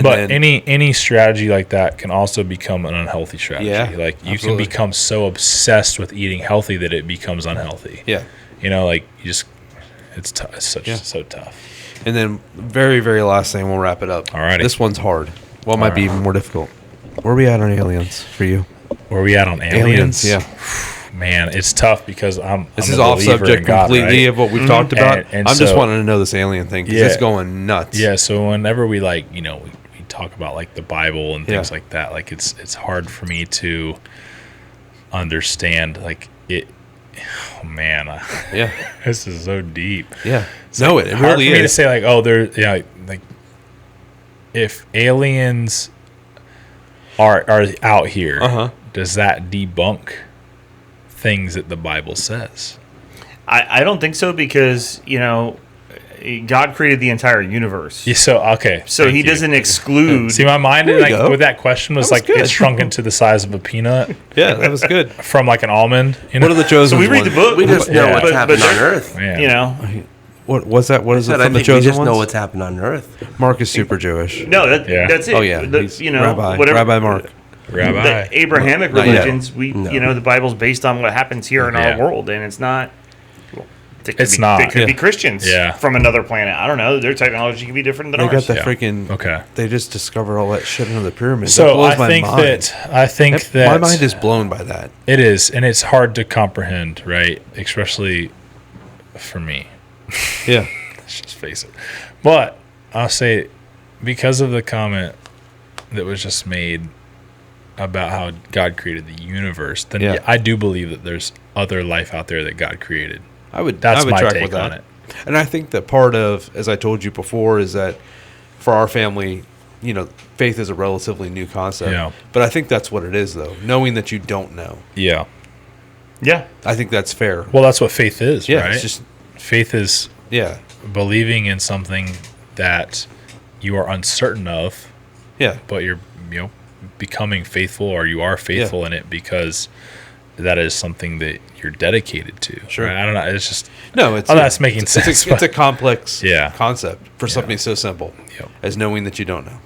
but any strategy like that can also become an unhealthy strategy. Like you can become so obsessed with eating healthy that it becomes unhealthy. Like you just it's so tough. And then very, very last thing, we'll wrap it up. Alrighty. This one's hard. Well, it might be even more difficult. Where are we at on aliens for you? Where are we at on aliens? Yeah. Man, it's tough because this is off subject completely of what we've talked about. And I'm just wanting to know this alien thing because it's going nuts. Yeah, so whenever we we talk about like the Bible and things like that, like it's hard for me to understand like it. Oh man, this is so deep. Yeah, it's it really hard for me to say like, there, like if aliens are out here, does that debunk things that the Bible says? I don't think so because God created the entire universe. Yeah, so he doesn't exclude. See, my mind with that question was like it shrunk into the size of a peanut. Yeah, that was good. From like an almond. What are the chosen? So we read the book. We just know what's happened on Earth. What was that? What is it from the chosen ones? We just know what's happened on Earth. Mark is super Jewish. No, that's it. Oh yeah, Rabbi Mark. The Abrahamic religions, the Bible's based on what happens here in our world, and it's not. They could be Christians from another planet. I don't know. Their technology can be different than ours. They got the freaking. They just discovered all that shit under the pyramid. So I think that my mind is blown by that. It is, and it's hard to comprehend, right? Especially for me. Yeah, let's just face it. But I'll say, because of the comment that was just made about how God created the universe, then I do believe that there's other life out there that God created. That's my take on it. And I think that part of, as I told you before, is that for our family, faith is a relatively new concept. Yeah. But I think that's what it is, though. Knowing that you don't know. Yeah. Yeah. I think that's fair. Well, that's what faith is, right? It's just, faith is believing in something that you are uncertain of. Yeah. But you're, becoming faithful, or you are faithful in it because that is something that you're dedicated to. Sure. Right? I don't know. It's just that's making sense. It's a complex concept for something so simple as knowing that you don't know.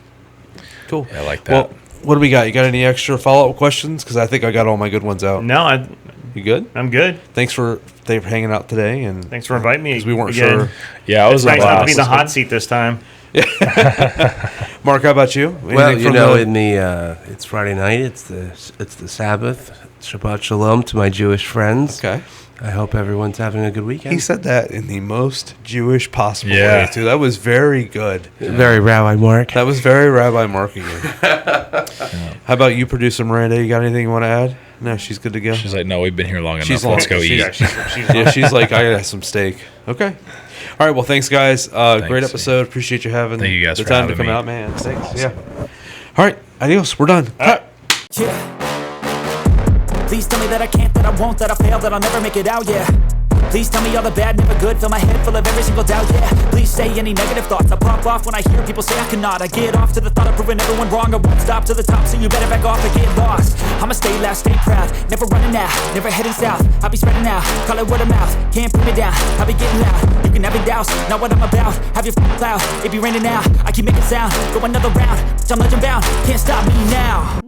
Cool. Yeah, I like that. Well, what do we got? You got any extra follow-up questions? Because I think I got all my good ones out. No, you good? I'm good. Thanks for hanging out today, and thanks for inviting me. Because we weren't sure. Yeah, I was nice not to be in the hot seat this time. Mark, how about you? Anything it's Friday night. It's the Sabbath. Shabbat Shalom to my Jewish friends. Okay. I hope everyone's having a good weekend. He said that in the most Jewish possible way, too. That was very good. Very Rabbi Mark. That was very Rabbi Mark again. How about you, producer Miranda? You got anything you want to add? No, she's good to go. She's like, no, we've been here long enough. Let's go eat. She's like, I got some steak. Okay. All right. Well, thanks, guys. Great episode. Appreciate you having Thank you guys the for time to come out, man. Thanks. Awesome. Yeah. All right. Adios. We're done. Yeah. Please tell me that I can't, that I won't, that I fail, that I'll never make it out, yeah. Please tell me all the bad, never good. Fill my head full of every single doubt, yeah. Please say any negative thoughts. I pop off when I hear people say I cannot. I get off to the thought of proving everyone wrong. I won't stop to the top, so you better back off and get lost. I'ma stay loud, stay proud, never running out, never heading south. I'll be spreading out, call it word of mouth. Can't put me down, I'll be getting loud. You can have it douse, not what I'm about. Have your cloud, it be raining now. I keep making sound, go another round. I'm legend bound, can't stop me now.